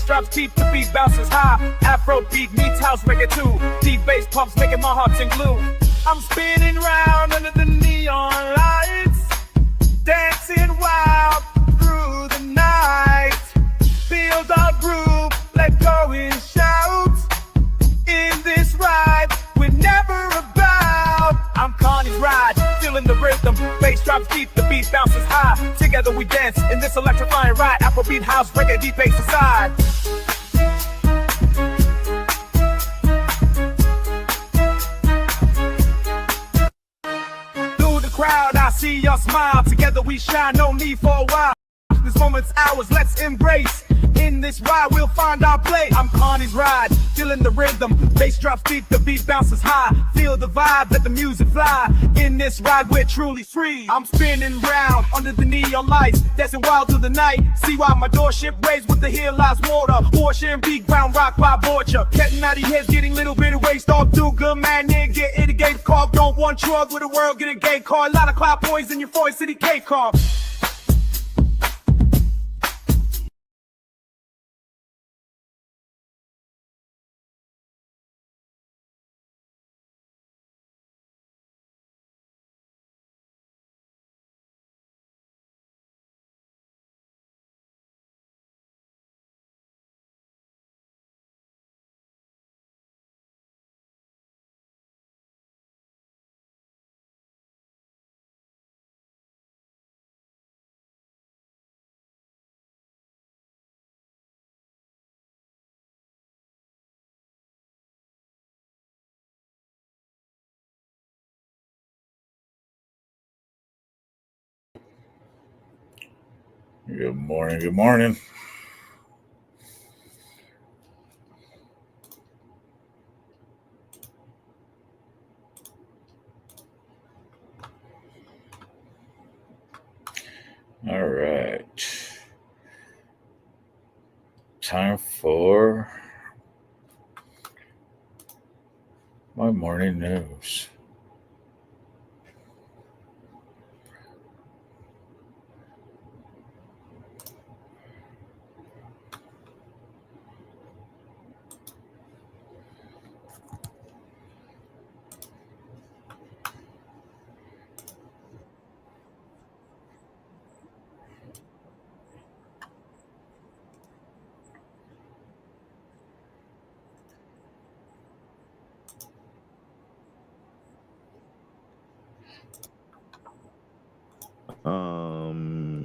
drops deep, the beat bounces high. Afro beat meets house reggae too. Deep bass pumps making my heart sing glue. I'm spinning round under the neon lights, dancing wild through the night. Feel the groove, let go and shout. In this ride, we're never about. I'm Carney's ride, feeling the rhythm. Bass drops deep, the beat bounces high. Together we dance in this electrifying ride. Afrobeat, house, reggae, deep bass aside. Through the crowd, I see your smile. Together we shine, no need for a while. This moment's ours, let's embrace. In this ride, we'll find our place. I'm Carney's ride, feeling the rhythm. Bass drops deep, the beat bounces high. Feel the vibe, let the music fly. In this ride, we're truly free. I'm spinning round under the neon lights, dancing wild through the night. See why my doorship raised with the hill lies water. Porsche and big ground rock by Borgia. Getting out of your heads, getting little bit of waste off. Do good, man, nigga, get in the gate car. Don't want drug with the world, get a gay car. A lot of cloud boys in your 4 city K car. Good morning. Good morning. All right. Time for my morning news.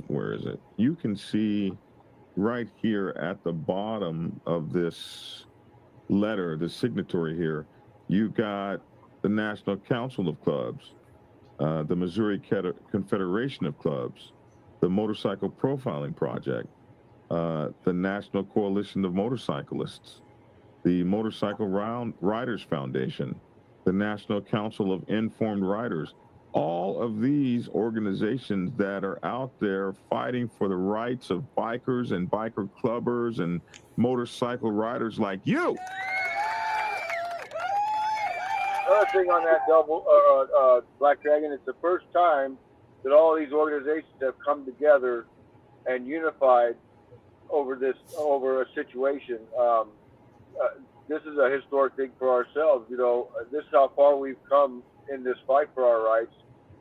Where is it? You can see right here at the bottom of this letter, the signatory here, you've got the National Council of Clubs, the Missouri Confederation of Clubs, the Motorcycle Profiling Project, the National Coalition of Motorcyclists, the Motorcycle Riders Foundation, the National Council of Informed Riders. All of these organizations that are out there fighting for the rights of bikers and biker clubbers and motorcycle riders like you. Another thing on that Black Dragon, it's the first time that all these organizations have come together and unified over a situation. This is a historic thing for ourselves. You know, this is how far we've come in this fight for our rights,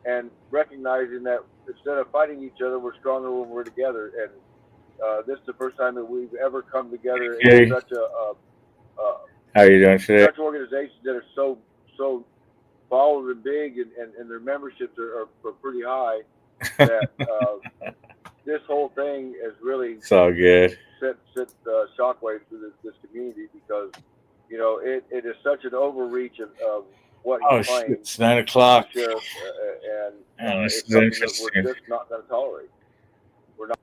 and recognizing that instead of fighting each other, we're stronger when we're together. And this is the first time that we've ever come together in such a how are you doing today? Such organizations that are so followed and big, and their memberships are pretty high. That this whole thing has really It's all good. Set shockwaves through this community, because you know it is such an overreach of what he claims. It's 9 o'clock. Sheriff, and this it's is something interesting. that we're just not going to tolerate. We're not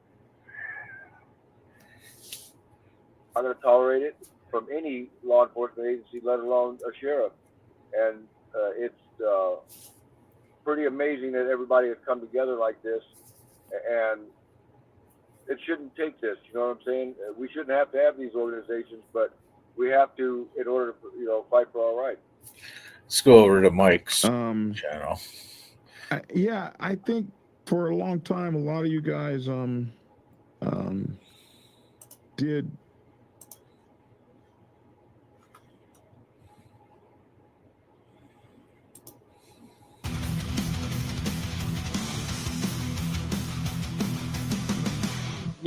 going to tolerate it from any law enforcement agency, let alone a sheriff. And it's pretty amazing that everybody has come together like this, and it shouldn't take this. You know what I'm saying? We shouldn't have to have these organizations, but we have to in order to fight for our rights. Let's go over to Mike's channel. I think for a long time, a lot of you guys did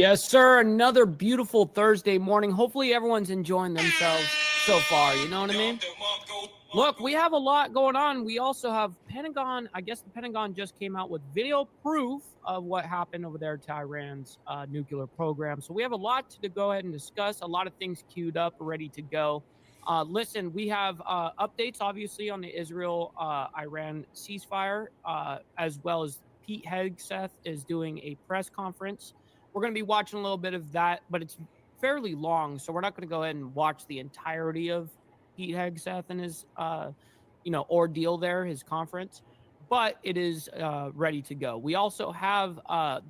Yes, sir. Another beautiful Thursday morning. Hopefully everyone's enjoying themselves so far. You know what I mean? Look, we have a lot going on. We also have Pentagon. I guess the Pentagon just came out with video proof of what happened over there to Iran's nuclear program. So we have a lot to go ahead and discuss, a lot of things queued up, ready to go. Listen, we have updates, obviously, on the Israel-Iran ceasefire, as well as Pete Hegseth is doing a press conference. We're going to be watching a little bit of that, but it's fairly long, so we're not going to go ahead and watch the entirety of Pete Hegseth and his, ordeal there, his conference, but it is ready to go. We also have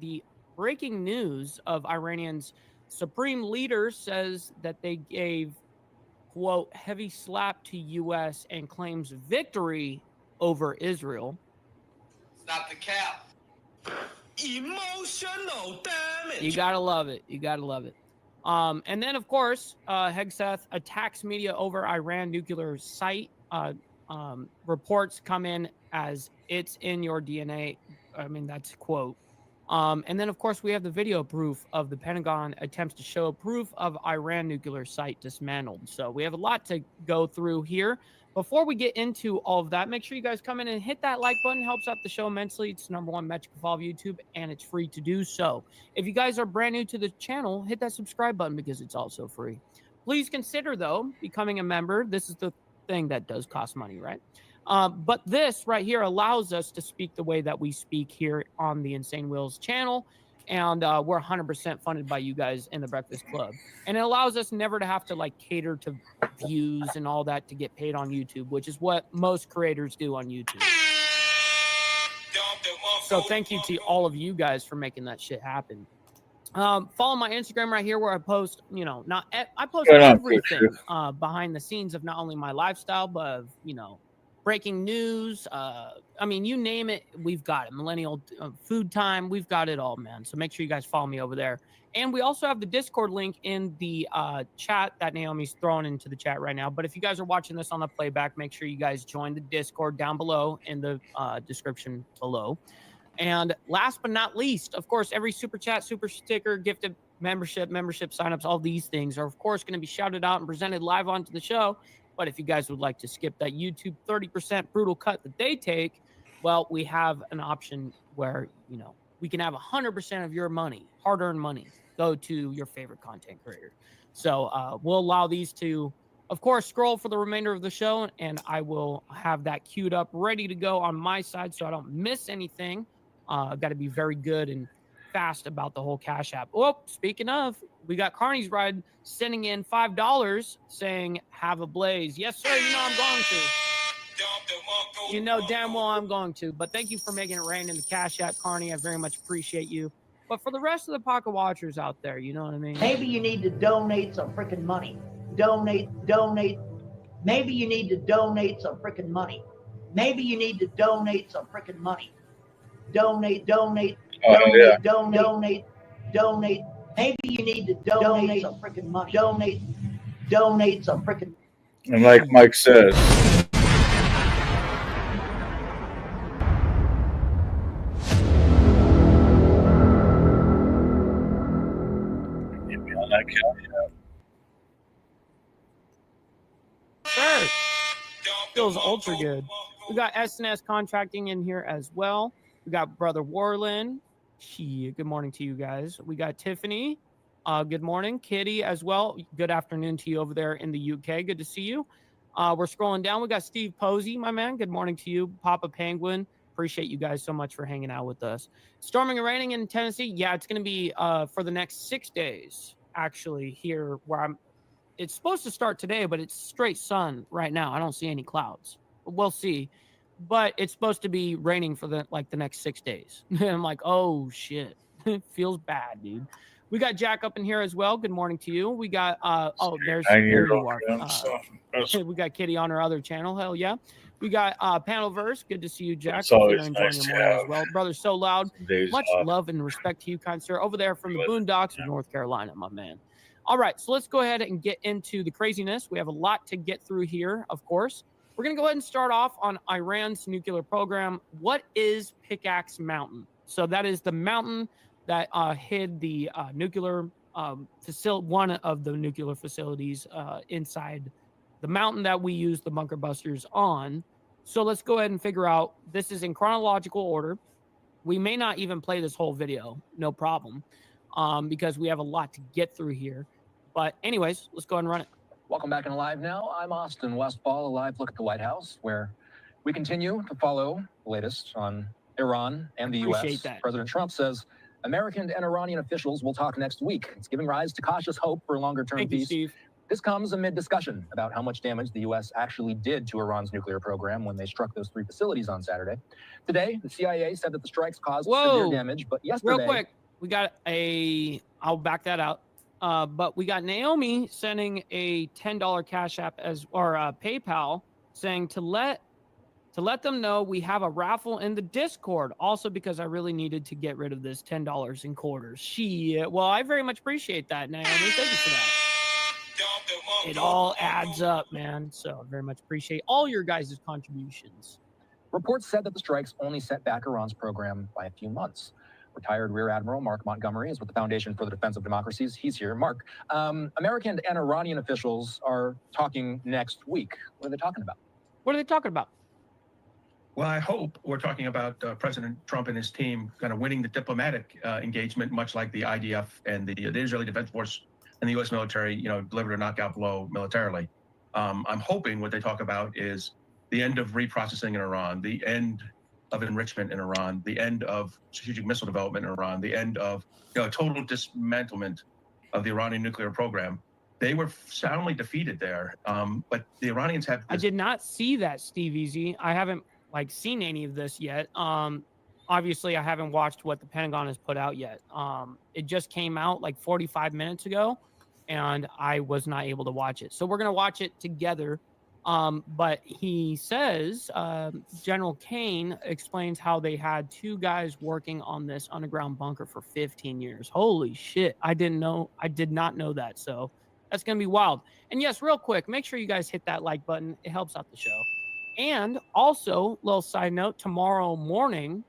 the breaking news of Iranians. Supreme leader says that they gave, quote, heavy slap to U.S. and claims victory over Israel. Stop the cap. Emotional damage. You gotta love it. You gotta love it. And then, of course, Hegseth attacks media over Iran nuclear site. Reports come in as it's in your DNA. I mean, that's a quote. And then, of course, we have the video proof of the Pentagon attempts to show proof of Iran nuclear site dismantled. So we have a lot to go through here. Before we get into all of that, make sure you guys come in and hit that like button. Helps out the show immensely. It's the #1 metric of all of YouTube, and it's free to do so. If you guys are brand new to the channel, hit that subscribe button because it's also free. Please consider, though, becoming a member. This is the thing that does cost money, right? But this right here allows us to speak the way that we speak here on the Insane Wheels channel. And we're 100% funded by you guys in the Breakfast Club. And it allows us never to have to like cater to views and all that to get paid on YouTube, which is what most creators do on YouTube. So thank you to all of you guys for making that shit happen. Follow my Instagram right here where I post, I post everything behind the scenes of not only my lifestyle, but of, breaking news. I mean, you name it, we've got it. Millennial food time, we've got it all, man. So make sure you guys follow me over there. And we also have the Discord link in the chat that Naomi's throwing into the chat right now. But if you guys are watching this on the playback, make sure you guys join the Discord down below in the description below. And last but not least, of course, every super chat, super sticker, gifted membership signups, all these things are, of course, going to be shouted out and presented live onto the show. But if you guys would like to skip that YouTube 30% brutal cut that they take, well, we have an option where, we can have 100% of your money, hard-earned money, go to your favorite content creator. So we'll allow these to, of course, scroll for the remainder of the show, and I will have that queued up, ready to go on my side so I don't miss anything. I've got to be very good and fast about the whole Cash App. Oh, speaking of, we got CARNY'S Ride sending in $5 saying, have a blaze. Yes, sir, I'm going to. Damn well I'm going to. But thank you for making it rain in the Cash App, Carney. I very much appreciate you. But for the rest of the pocket watchers out there, you know what I mean? Maybe you need to donate some freaking money. Donate. Maybe you need to donate some freaking money. Maybe you need to donate some freaking money. Donate. Donate. Maybe you need to donate some freaking money. Donate some freaking. And like Mike says, get me on that Cash App. Sure. Feels ultra good. We got SNS Contracting in here as well. We got Brother Warlin. Good morning to you guys. We got Tiffany. Good morning. Kitty as well. Good afternoon to you over there in the UK. Good to see you. We're scrolling down. We got Steve Posey, my man. Good morning to you. Papa Penguin. Appreciate you guys so much for hanging out with us. Storming and raining in Tennessee. Yeah, it's going to be for the next 6 days, actually, here where I'm. It's supposed to start today, but it's straight sun right now. I don't see any clouds. We'll see. But it's supposed to be raining for the next 6 days. And I'm like, oh shit. It feels bad, dude. We got Jack up in here as well. Good morning to you. We got there you are. We got Kitty on our other channel. Hell yeah. We got Panelverse. Good to see you, Jack. It's always enjoying nice your to morning have as well. Brother So Loud. Much off. love and respect to you, kind sir. Over there from the boondocks of North Carolina, my man. All right, so let's go ahead and get into the craziness. We have a lot to get through here, of course. We're going to go ahead and start off on Iran's nuclear program. What is Pickaxe Mountain? So that is the mountain that hid the nuclear one of the nuclear facilities inside the mountain that we use the bunker busters on. So let's go ahead and figure out, this is in chronological order. We may not even play this whole video, no problem, because we have a lot to get through here. But anyways, let's go ahead and run it. Welcome back in Live Now. I'm Austin Westfall, a live look at the White House, where we continue to follow the latest on Iran and the U.S. President Trump says American and Iranian officials will talk next week. It's giving rise to cautious hope for a longer-term peace. Steve. This comes amid discussion about how much damage the U.S. actually did to Iran's nuclear program when they struck those 3 facilities on Saturday. Today, the CIA said that the strikes caused severe damage, but yesterday... Real quick, we got I'll back that out. But we got Naomi sending a $10 Cash App or PayPal saying to let them know we have a raffle in the Discord. Also, because I really needed to get rid of this $10 in quarters. Well, I very much appreciate that, Naomi. Thank you for that. It all adds up, man. So I very much appreciate all your guys' contributions. Reports said that the strikes only set back Iran's program by a few months. Retired Rear Admiral Mark Montgomery is with the Foundation for the Defense of Democracies. He's here. Mark, American and Iranian officials are talking next week. What are they talking about? What are they talking about? Well, I hope we're talking about President Trump and his team kind of winning the diplomatic engagement, much like the IDF and the Israeli Defense Force and the U.S. military, delivered a knockout blow militarily. I'm hoping what they talk about is the end of reprocessing in Iran, the end of enrichment in Iran, the end of strategic missile development in Iran, the end of total dismantlement of the Iranian nuclear program. They were soundly defeated there, but the Iranians have. I did not see that, Steve Easy. I haven't seen any of this yet. Obviously, I haven't watched what the Pentagon has put out yet. It just came out 45 minutes ago, and I was not able to watch it. So we're gonna watch it together. But he says, General Kane explains how they had 2 guys working on this underground bunker for 15 years. Holy shit. I did not know that. So that's going to be wild. And yes, real quick, make sure you guys hit that like button. It helps out the show. And also, little side note, tomorrow morning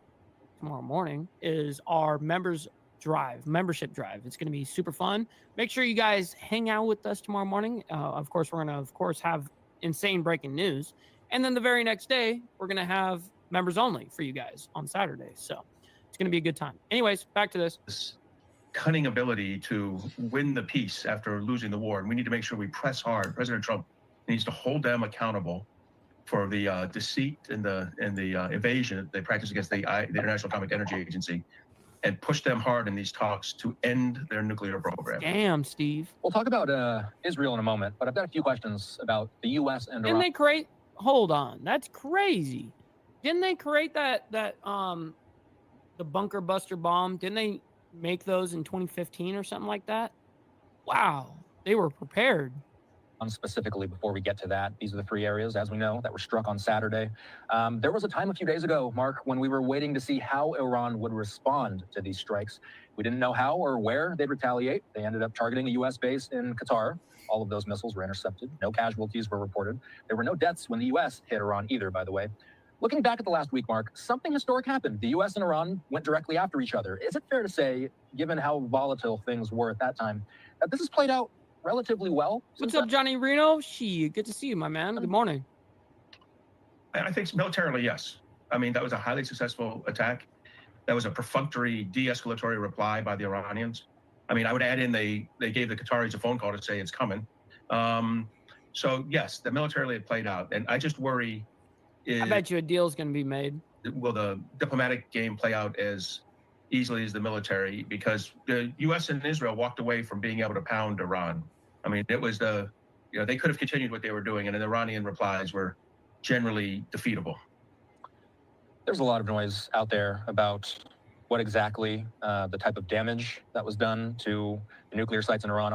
is our membership drive. It's going to be super fun. Make sure you guys hang out with us tomorrow morning. Of course, we're going to, have insane breaking news, and then the very next day we're gonna have members only for you guys on Saturday, so it's gonna be a good time. Anyways, back to this Cunning ability to win the peace after losing the war, and we need to make sure we press hard. President Trump needs to hold them accountable for the deceit and the evasion that they practice against the International Atomic Energy Agency, and push them hard in these talks to end their nuclear program. Damn, Steve. We'll talk about Israel in a moment, but I've got a few questions about the U.S. and Iran. Didn't they create? Hold on, that's crazy. Didn't they create that the bunker buster bomb? Didn't they make those in 2015 or something like that? Wow, they were prepared. Specifically, before we get to that, these are the 3 areas, as we know, that were struck on Saturday. There was a time a few days ago, Mark, when we were waiting to see how Iran would respond to these strikes. We didn't know how or where they'd retaliate. They ended up targeting a U.S. base in Qatar. All of those missiles were intercepted. No casualties were reported. There were no deaths when the U.S. hit Iran either, by the way. Looking back at the last week, Mark, something historic happened. The U.S. and Iran went directly after each other. Is it fair to say, given how volatile things were at that time, that this has played out relatively well? What's up, Johnny Reno? Good to see you, my man. Good morning. I think militarily, yes. I mean, that was a highly successful attack. That was a perfunctory de-escalatory reply by the Iranians. I mean, I would add in they gave the Qataris a phone call to say it's coming. So yes, the militarily it played out, and I just worry. I bet you a deal's going to be made. Will the diplomatic game play out as easily as the military? Because the U.S. and Israel walked away from being able to pound Iran. I mean, it was they could have continued what they were doing, and the Iranian replies were generally defeatable. There's a lot of noise out there about what exactly the type of damage that was done to the nuclear sites in Iran.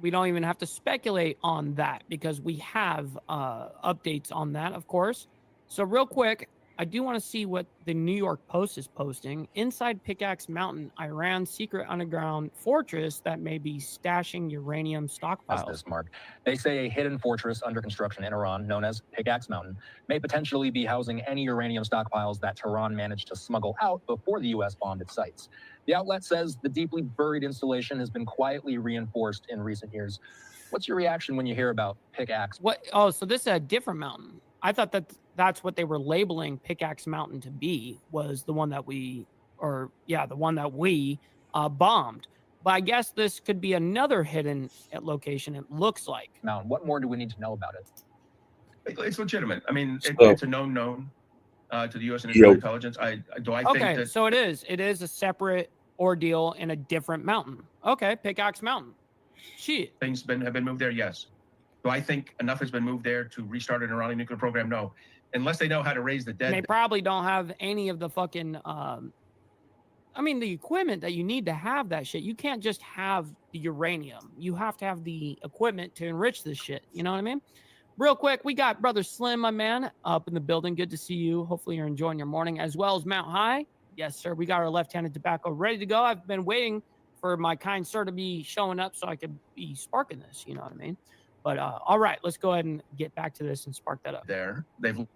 We don't even have to speculate on that because we have updates on that, of course. So real quick, I do want to see what the New York Post is posting. Inside Pickaxe Mountain, Iran's secret underground fortress that may be stashing uranium stockpiles. This, Mark. They say a hidden fortress under construction in Iran, known as Pickaxe Mountain, may potentially be housing any uranium stockpiles that Tehran managed to smuggle out before the U.S. bombed its sites. The outlet says the deeply buried installation has been quietly reinforced in recent years. What's your reaction when you hear about Pickaxe? What? Oh, so this is a different mountain. I thought that that's what they were labeling Pickaxe Mountain to be, was the one that we, bombed. But I guess this could be another hidden location, it looks like. Mountain. What more do we need to know about it? It's legitimate. I mean, it's a known to the U.S. intelligence. I think that. So it is. It is a separate ordeal in a different mountain. Okay, Pickaxe Mountain. Shit. Things have been moved there. Yes. Do I think enough has been moved there to restart an Iranian nuclear program? No. Unless they know how to raise the dead. And they probably don't have any of the fucking. The equipment that you need to have that shit. You can't just have the uranium. You have to have the equipment to enrich this shit. You know what I mean? Real quick, we got Brother Slim, my man, up in the building. Good to see you. Hopefully you're enjoying your morning, as well as Mount High. Yes, sir. We got our left-handed tobacco ready to go. I've been waiting for my kind sir to be showing up so I could be sparking this. You know what I mean? But all right, let's go ahead and get back to this and spark that up. They've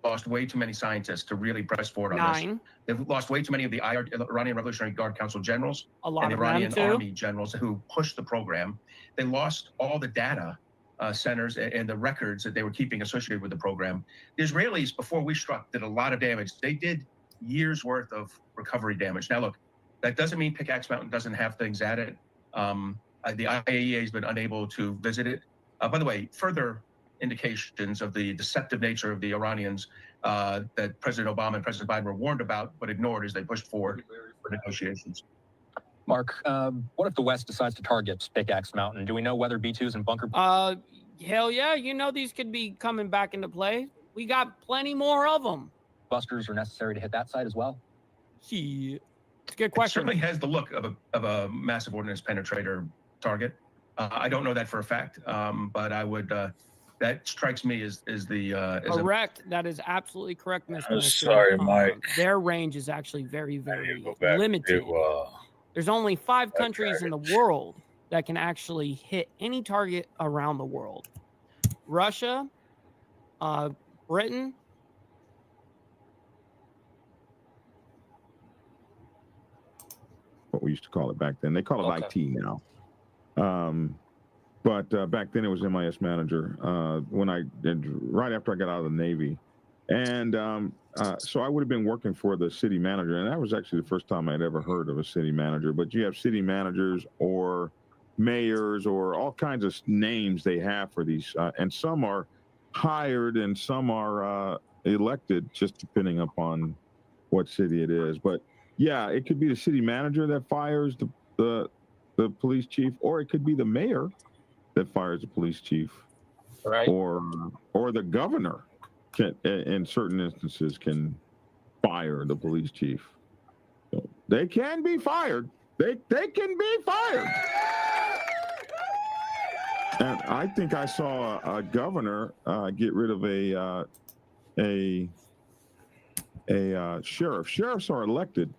lost way too many scientists to really press forward on this. They've lost way too many of the Iranian Revolutionary Guard Council generals and the Iranian army generals who pushed the program. They lost all the data centers and the records that they were keeping associated with the program. The Israelis, before we struck, did a lot of damage. They did years worth of recovery damage. Now, look, that doesn't mean Pickaxe Mountain doesn't have things at it. The IAEA has been unable to visit it. By the way, further indications of the deceptive nature of the Iranians that President Obama and President Biden were warned about but ignored as they pushed forward for negotiations. Mark, what if the West decides to target Pickaxe Mountain? Do we know whether B-2s and bunker... Hell yeah. You know these could be coming back into play. We got plenty more of them. Busters are necessary to hit that site as well? Shit. It's a good question. It certainly has the look of a massive ordnance penetrator target. I don't know that for a fact, but I would... that strikes me as correct. That is absolutely correct, Mr. Minister. Sorry, Mike. Their range is actually very, very limited. There's only 5 countries in the world that can actually hit any target around the world: Russia, Britain, what we used to call it back then. They call it IT now. But back then it was MIS manager right after I got out of the Navy. And so I would have been working for the city manager. And that was actually the first time I'd ever heard of a city manager. But you have city managers or mayors or all kinds of names they have for these. And some are hired and some are elected, just depending upon what city it is. But yeah, it could be the city manager that fires the police chief, or it could be the mayor that fires the police chief, right? Or the governor can, in certain instances, can fire the police chief. So they can be fired. They can be fired. And I think I saw a governor get rid of a sheriff. Sheriffs are elected,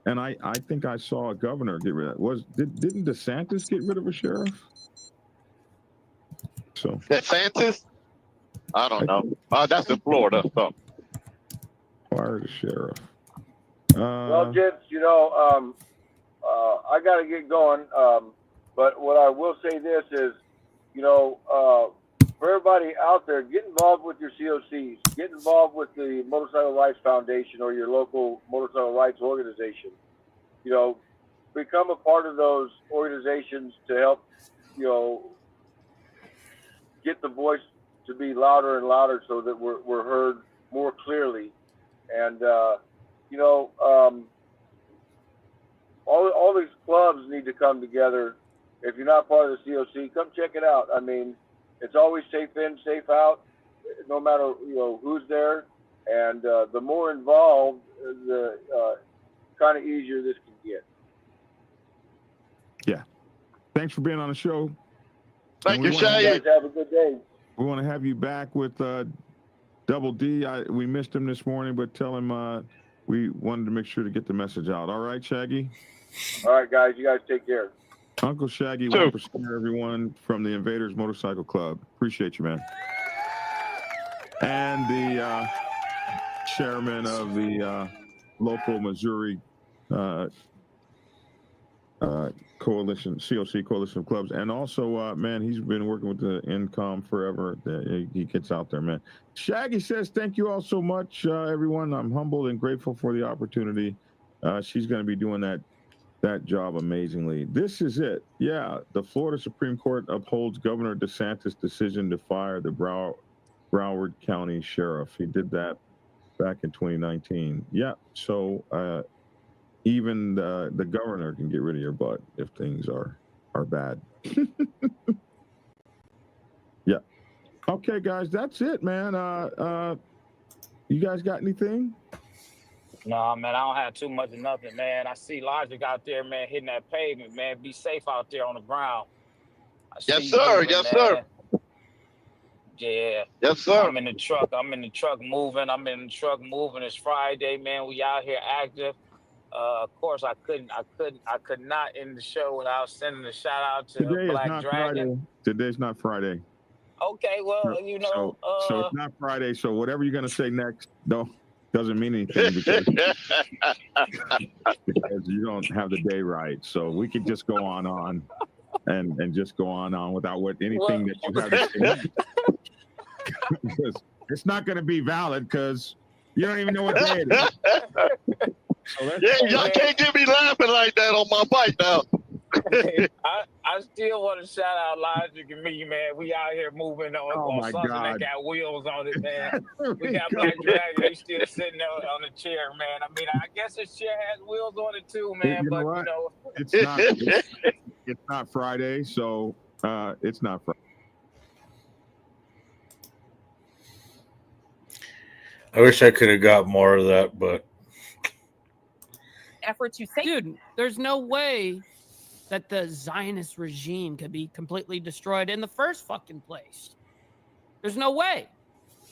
and I think I saw a governor get rid of. Didn't DeSantis get rid of a sheriff? So DeSantis? I don't know. That's in Florida. So. Fire the sheriff. Well, gents, I got to get going. But what I will say this is, for everybody out there, get involved with your COCs. Get involved with the Motorcycle Rights Foundation or your local motorcycle rights organization. Become a part of those organizations to help, get the voice to be louder and louder so that we're heard more clearly. And, all these clubs need to come together. If you're not part of the COC, come check it out. I mean, it's always safe in, safe out, no matter, who's there. And the more involved, the kind of easier this can get. Yeah. Thanks for being on the show. Thank you, Shay. Have a good day. We want to have you back with Double D, we missed him this morning, but tell him we wanted to make sure to get the message out. All right, Shaggy? All right, guys. You guys take care. Uncle Shaggy, 1% everyone from the Invaders Motorcycle Club. Appreciate you, man. And the chairman of the local Missouri coalition, COC Coalition of Clubs. And also, man, he's been working with the INCOM forever. He gets out there, man. Shaggy says, thank you all so much, everyone. I'm humbled and grateful for the opportunity. She's going to be doing that job amazingly. This is it. Yeah, the Florida Supreme Court upholds Governor DeSantis' decision to fire the Broward County Sheriff. He did that back in 2019. Yeah, so even the governor can get rid of your butt if things are bad. Yeah. Okay, guys, that's it, man. You guys got anything? No, man, I don't have too much of nothing, man. I see Logic out there, man, hitting that pavement, man. Be safe out there on the ground. Yes, sir. Yes, sir. Yeah. Yes, sir. I'm in the truck moving. It's Friday, man. We out here active. Of course, I could not end the show without sending a shout out to Black Dragon. Friday. Today's not Friday. Okay, well, you know. So it's not Friday. So whatever you're gonna say next, doesn't mean anything because you don't have the day right. So we could just go on and just go on without anything that you have to say next. Because it's not going to be valid because you don't even know what day it is. So y'all can't get me laughing like that on my bike now. I still want to shout out Logic and me, man. We out here moving on something that got wheels on it, man. We got Black Dragon. He's still sitting on the chair, man. I mean, I guess his chair has wheels on it too, man. You know It's not. It's not Friday, so it's not Friday. I wish I could have got more of that, but efforts you say, dude, there's no way that the Zionist regime could be completely destroyed in the first fucking place. There's no way.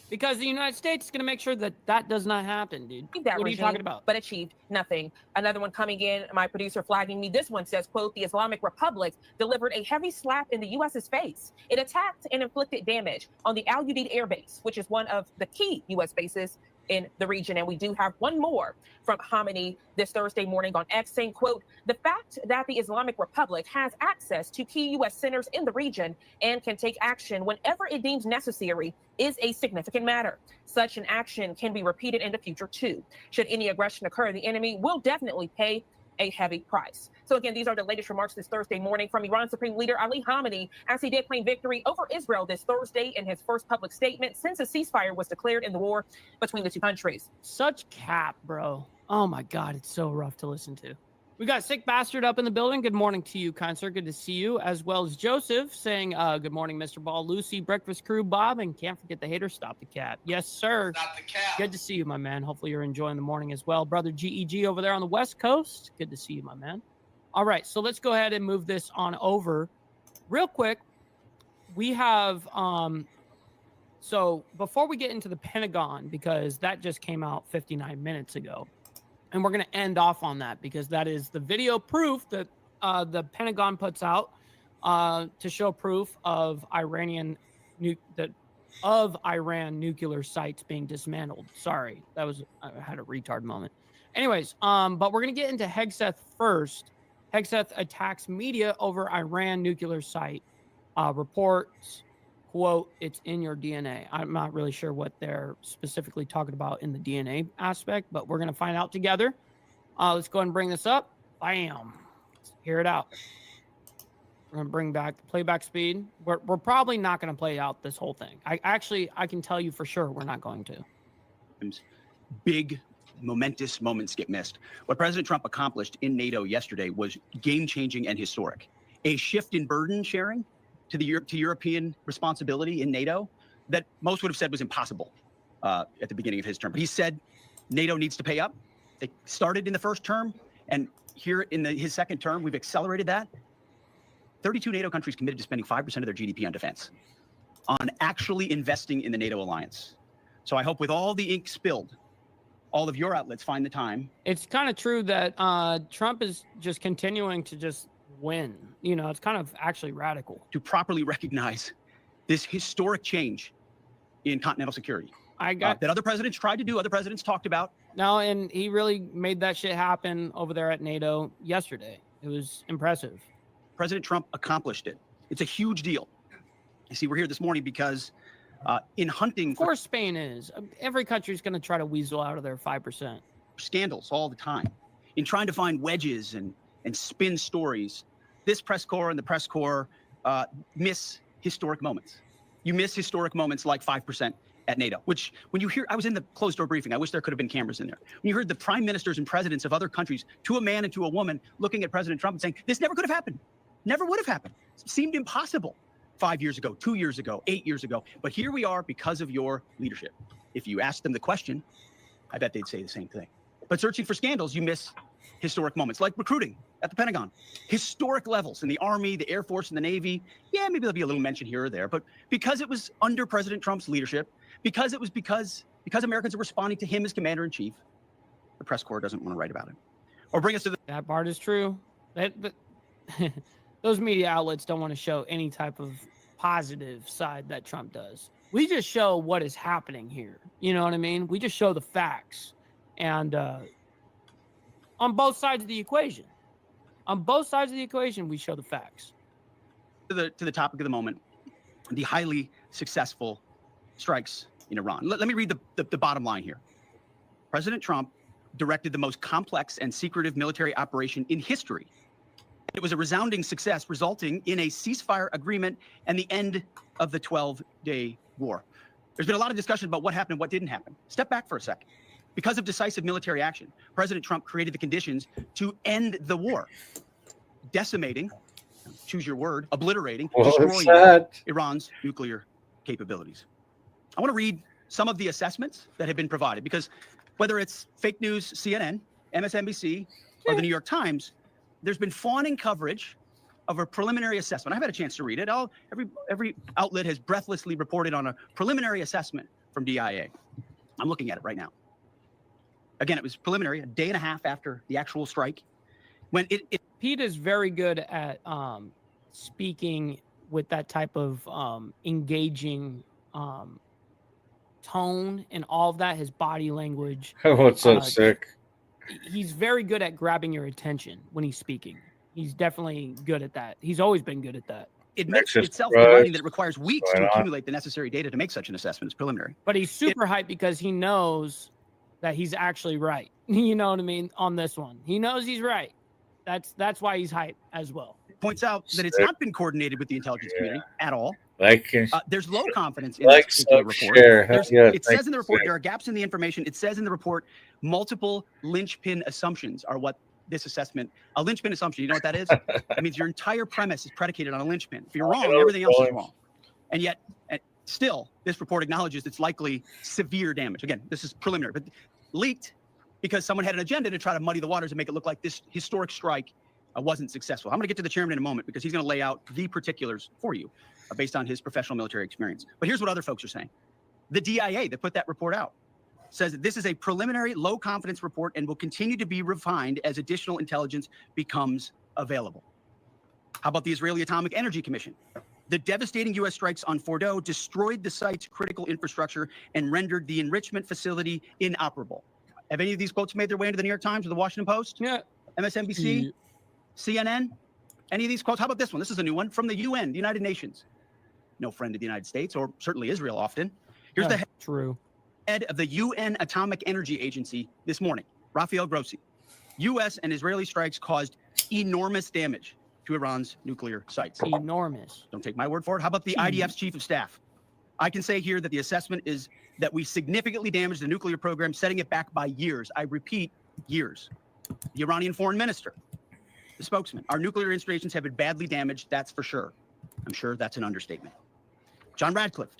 Because the United States is going to make sure that does not happen, dude. What are you talking about? But achieved nothing. Another one coming in, my producer flagging me. This one says, quote, the Islamic Republic delivered a heavy slap in the U.S.'s face. It attacked and inflicted damage on the Al Udeid Air Base, which is one of the key U.S. bases in the region. And we do have one more from Khamenei this Thursday morning on X saying, quote, the fact that the Islamic Republic has access to key U.S. centers in the region and can take action whenever it deems necessary is a significant matter. Such an action can be repeated in the future too. Should any aggression occur, the enemy will definitely pay a heavy price. So again, these are the latest remarks this Thursday morning from Iran Supreme Leader Ali Khamenei as he did claim victory over Israel this Thursday in his first public statement since a ceasefire was declared in the war between the two countries. Such cap, bro. Oh my God, it's so rough to listen to. We got Sick Bastard up in the building. Good morning to you, kind sir. Good to see you, as well as Joseph saying, good morning, Mr. Ball, Lucy, Breakfast Crew, Bob, and can't forget the hater, Stop the Cap. Yes, sir. Stop the cap. Good to see you, my man. Hopefully you're enjoying the morning as well. Brother GEG over there on the West Coast. Good to see you, my man. All right, so let's go ahead and move this on over. Real quick, we have, so before we get into the Pentagon, because that just came out 59 minutes ago, and we're going to end off on that because that is the video proof that the Pentagon puts out to show proof of Iran nuclear sites being dismantled. Sorry, I had a retard moment. Anyways, but we're going to get into Hegseth first. Hegseth attacks media over Iran nuclear site. Reports, quote, it's in your DNA. I'm not really sure what they're specifically talking about in the DNA aspect, but we're going to find out together. Let's go ahead and bring this up. Bam. Let's hear it out. We're going to bring back the playback speed. We're probably not going to play out this whole thing. I can tell you for sure we're not going to. Big momentous moments get missed. What President Trump accomplished in NATO yesterday was game-changing and historic. A shift in burden sharing to European responsibility in NATO that most would have said was impossible at the beginning of his term. But he said NATO needs to pay up. They started in the first term, and here in his second term, we've accelerated that. 32 NATO countries committed to spending 5% of their GDP on defense, on actually investing in the NATO alliance. So I hope with all the ink spilled, all of your outlets find the time. It's kind of true that Trump is just continuing to just win. You know, it's kind of actually radical. To properly recognize this historic change in continental security. That other presidents tried to do, other presidents talked about. No, and he really made that shit happen over there at NATO yesterday. It was impressive. President Trump accomplished it. It's a huge deal. You see, we're here this morning because in hunting... Of course Spain is. Every country is going to try to weasel out of their 5%. Scandals all the time. In trying to find wedges and spin stories, this press corps and the press corps miss historic moments. You miss historic moments like 5% at NATO, which when you hear, I was in the closed door briefing. I wish there could have been cameras in there. When you heard the prime ministers and presidents of other countries, to a man and to a woman, looking at President Trump and saying, this never could have happened. Never would have happened. It seemed impossible 5 years ago, 2 years ago, 8 years ago. But here we are because of your leadership. If you ask them the question, I bet they'd say the same thing. But searching for scandals, you miss historic moments like recruiting at the Pentagon. Historic levels in the Army, the Air Force, and the Navy. Yeah, maybe there'll be a little mention here or there. But because it was under President Trump's leadership, because Americans are responding to him as commander-in-chief, the press corps doesn't want to write about it. Or bring us to the... That part is true. Those media outlets don't want to show any type of positive side that Trump does. We just show what is happening here. You know what I mean? We just show the facts. And on both sides of the equation. On both sides of the equation, we show the facts. To the topic of the moment, the highly successful strikes in Iran. Let me read the bottom line here. President Trump directed the most complex and secretive military operation in history. It was a resounding success, resulting in a ceasefire agreement and the end of the 12-day war. There's been a lot of discussion about what happened and what didn't happen. Step back for a second. Because of decisive military action, President Trump created the conditions to end the war, decimating, choose your word, obliterating, destroying Iran's nuclear capabilities. I want to read some of the assessments that have been provided, because whether it's fake news, CNN, MSNBC, or the New York Times, there's been fawning coverage of a preliminary assessment. I've had a chance to read it. Every outlet has breathlessly reported on a preliminary assessment from DIA. I'm looking at it right now. Again, it was preliminary, a day and a half after the actual strike. When Pete is very good at speaking with that type of engaging tone and all of that, his body language. What's up, sick? He's very good at grabbing your attention when he's speaking. He's definitely good at that. He's always been good at that. It admits itself in writing that it requires weeks to accumulate the necessary data to make such an assessment. It's preliminary. But he's super hyped because he knows that he's actually right. You know what I mean? On this one, he knows he's right. That's why he's hyped as well. Points out that it's not been coordinated with the intelligence community at all. There's low confidence in this particular report. It says in the report there are gaps in the information. It says in the report multiple linchpin assumptions are what this assessment. A linchpin assumption, you know what that is? It means your entire premise is predicated on a linchpin. If you're wrong, everything else is wrong. And yet, still, this report acknowledges it's likely severe damage. Again, this is preliminary, but leaked because someone had an agenda to try to muddy the waters and make it look like this historic strike wasn't successful. I'm going to get to the chairman in a moment because he's going to lay out the particulars for you based on his professional military experience. But here's what other folks are saying. The DIA that put that report out says that this is a preliminary low confidence report and will continue to be refined as additional intelligence becomes available. How about the Israeli Atomic Energy Commission? The devastating U.S. strikes on Fordo destroyed the site's critical infrastructure and rendered the enrichment facility inoperable. Have any of these quotes made their way into the New York Times or the Washington Post? Yeah. MSNBC? CNN? Any of these quotes? How about this one? This is a new one from the UN, the United Nations. No friend of the United States, or certainly Israel often. Here's the head of the UN Atomic Energy Agency this morning, Rafael Grossi. U.S. and Israeli strikes caused enormous damage to Iran's nuclear sites. Enormous. Don't take my word for it. How about the IDF's chief of staff? I can say here that the assessment is that we significantly damaged the nuclear program, setting it back by years. I repeat, years. The Iranian foreign minister, the spokesman, our nuclear installations have been badly damaged, that's for sure. I'm sure that's an understatement. John Radcliffe,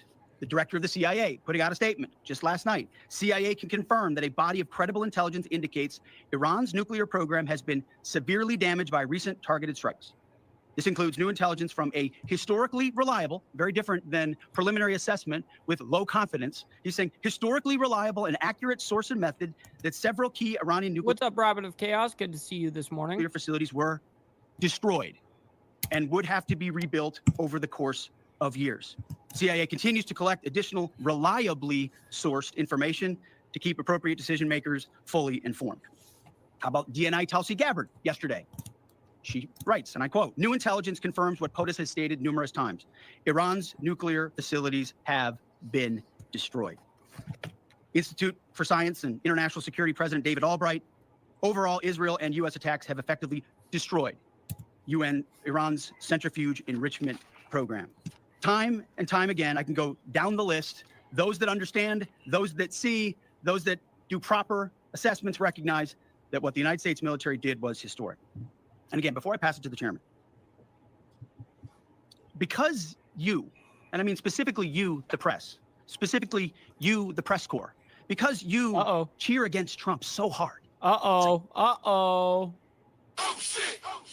the director of the CIA, putting out a statement just last night. CIA can confirm that a body of credible intelligence indicates Iran's nuclear program has been severely damaged by recent targeted strikes. This includes new intelligence from a historically reliable, very different than preliminary assessment with low confidence. He's saying historically reliable and accurate source and method that several key Iranian nuclear What's up, Rabbit of Chaos? Good to see you this morning. facilities were destroyed and would have to be rebuilt over the course of years. CIA continues to collect additional reliably sourced information to keep appropriate decision makers fully informed. How about DNI Tulsi Gabbard yesterday? She writes, and I quote, "New intelligence confirms what POTUS has stated numerous times. Iran's nuclear facilities have been destroyed." Institute for Science and International Security President David Albright, overall, Israel and U.S. attacks have effectively destroyed Iran's centrifuge enrichment program. Time and time again, I can go down the list. Those that understand, those that see, those that do proper assessments recognize that what the United States military did was historic. And again, before I pass it to the chairman, because you, and I mean specifically you, the press, specifically you, the press corps, because you cheer against Trump so hard.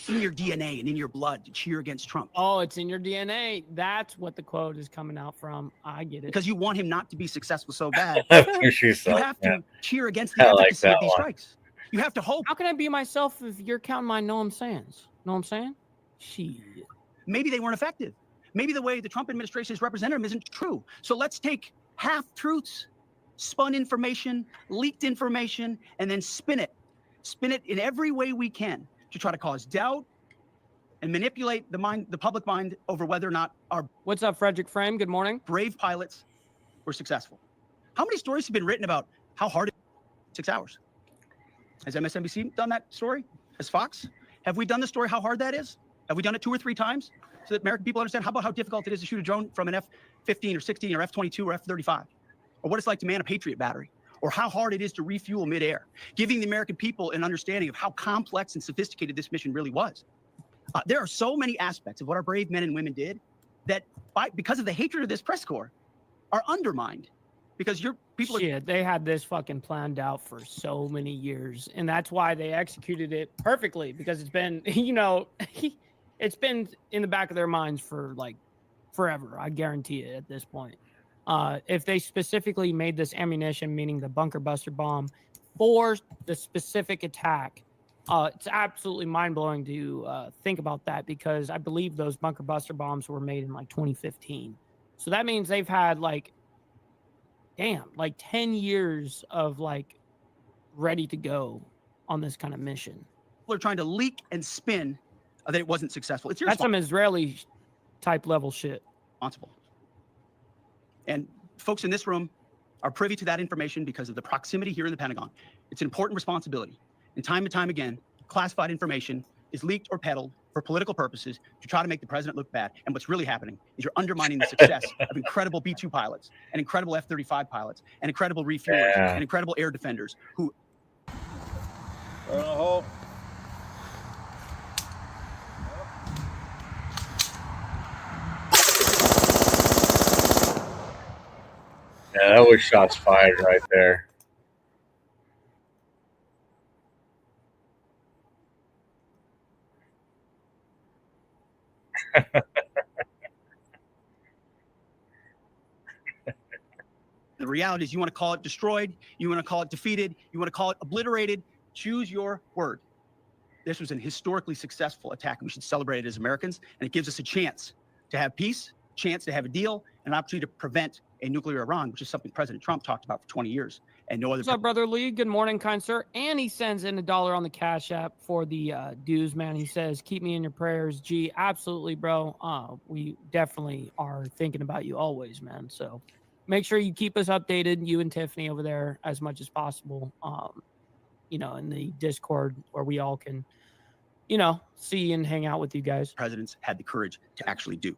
In your DNA and in your blood to cheer against Trump. Oh, it's in your DNA. That's what the quote is coming out from. I get it. Because you want him not to be successful so bad. You have to cheer against the efficacy of these strikes. You have to hope. How can I be myself if you're counting my know what I'm saying? Know what I'm saying? Shit. Maybe they weren't effective. Maybe the way the Trump administration has represented them isn't true. So let's take half-truths, spun information, leaked information, and then spin it. Spin it in every way we can to try to cause doubt and manipulate the public mind over whether or not our What's up, Frederick Frame? Good morning. Brave pilots were successful. How many stories have been written about how hard it 6 hours? Has MSNBC done that story? Has Fox? Have we done the story how hard that is? Have we done it 2 or 3 times so that American people understand how difficult it is to shoot a drone from an F-15 or 16 or F-22 or F-35? Or what it's like to man a Patriot battery? Or how hard it is to refuel midair? Giving the American people an understanding of how complex and sophisticated this mission really was. There are so many aspects of what our brave men and women did that, because of the hatred of this press corps, are undermined. Because they had this fucking planned out for so many years, and that's why they executed it perfectly, because it's been, it's been in the back of their minds for like forever. I guarantee it at this point. If they specifically made this ammunition, meaning the bunker buster bomb, for the specific attack, it's absolutely mind-blowing to think about that, because I believe those bunker buster bombs were made in like 2015. So that means they've had like 10 years of like ready to go on this kind of mission. People are trying to leak and spin that it wasn't successful. It's That's some Israeli type level shit. Responsible. And folks in this room are privy to that information because of the proximity here in the Pentagon. It's an important responsibility. And time again, classified information is leaked or peddled for political purposes to try to make the president look bad. And what's really happening is you're undermining the success of incredible B-2 pilots and incredible F-35 pilots and incredible refuelers and incredible air defenders who... Yeah, that was shots fired right there. The reality is you want to call it destroyed, you want to call it defeated, you want to call it obliterated, choose your word. This was an historically successful attack, and we should celebrate it as Americans, and it gives us a chance to have peace, chance to have a deal, and an opportunity to prevent a nuclear Iran, which is something President Trump talked about for 20 years. And no other. What's up, Brother Lee? Good morning, kind sir. And he sends in $1 on the Cash App for the dues, man. He says, keep me in your prayers. G, absolutely, bro. We definitely are thinking about you always, man. So make sure you keep us updated, you and Tiffany over there, as much as possible, in the Discord where we all can, see and hang out with you guys. Presidents had the courage to actually do.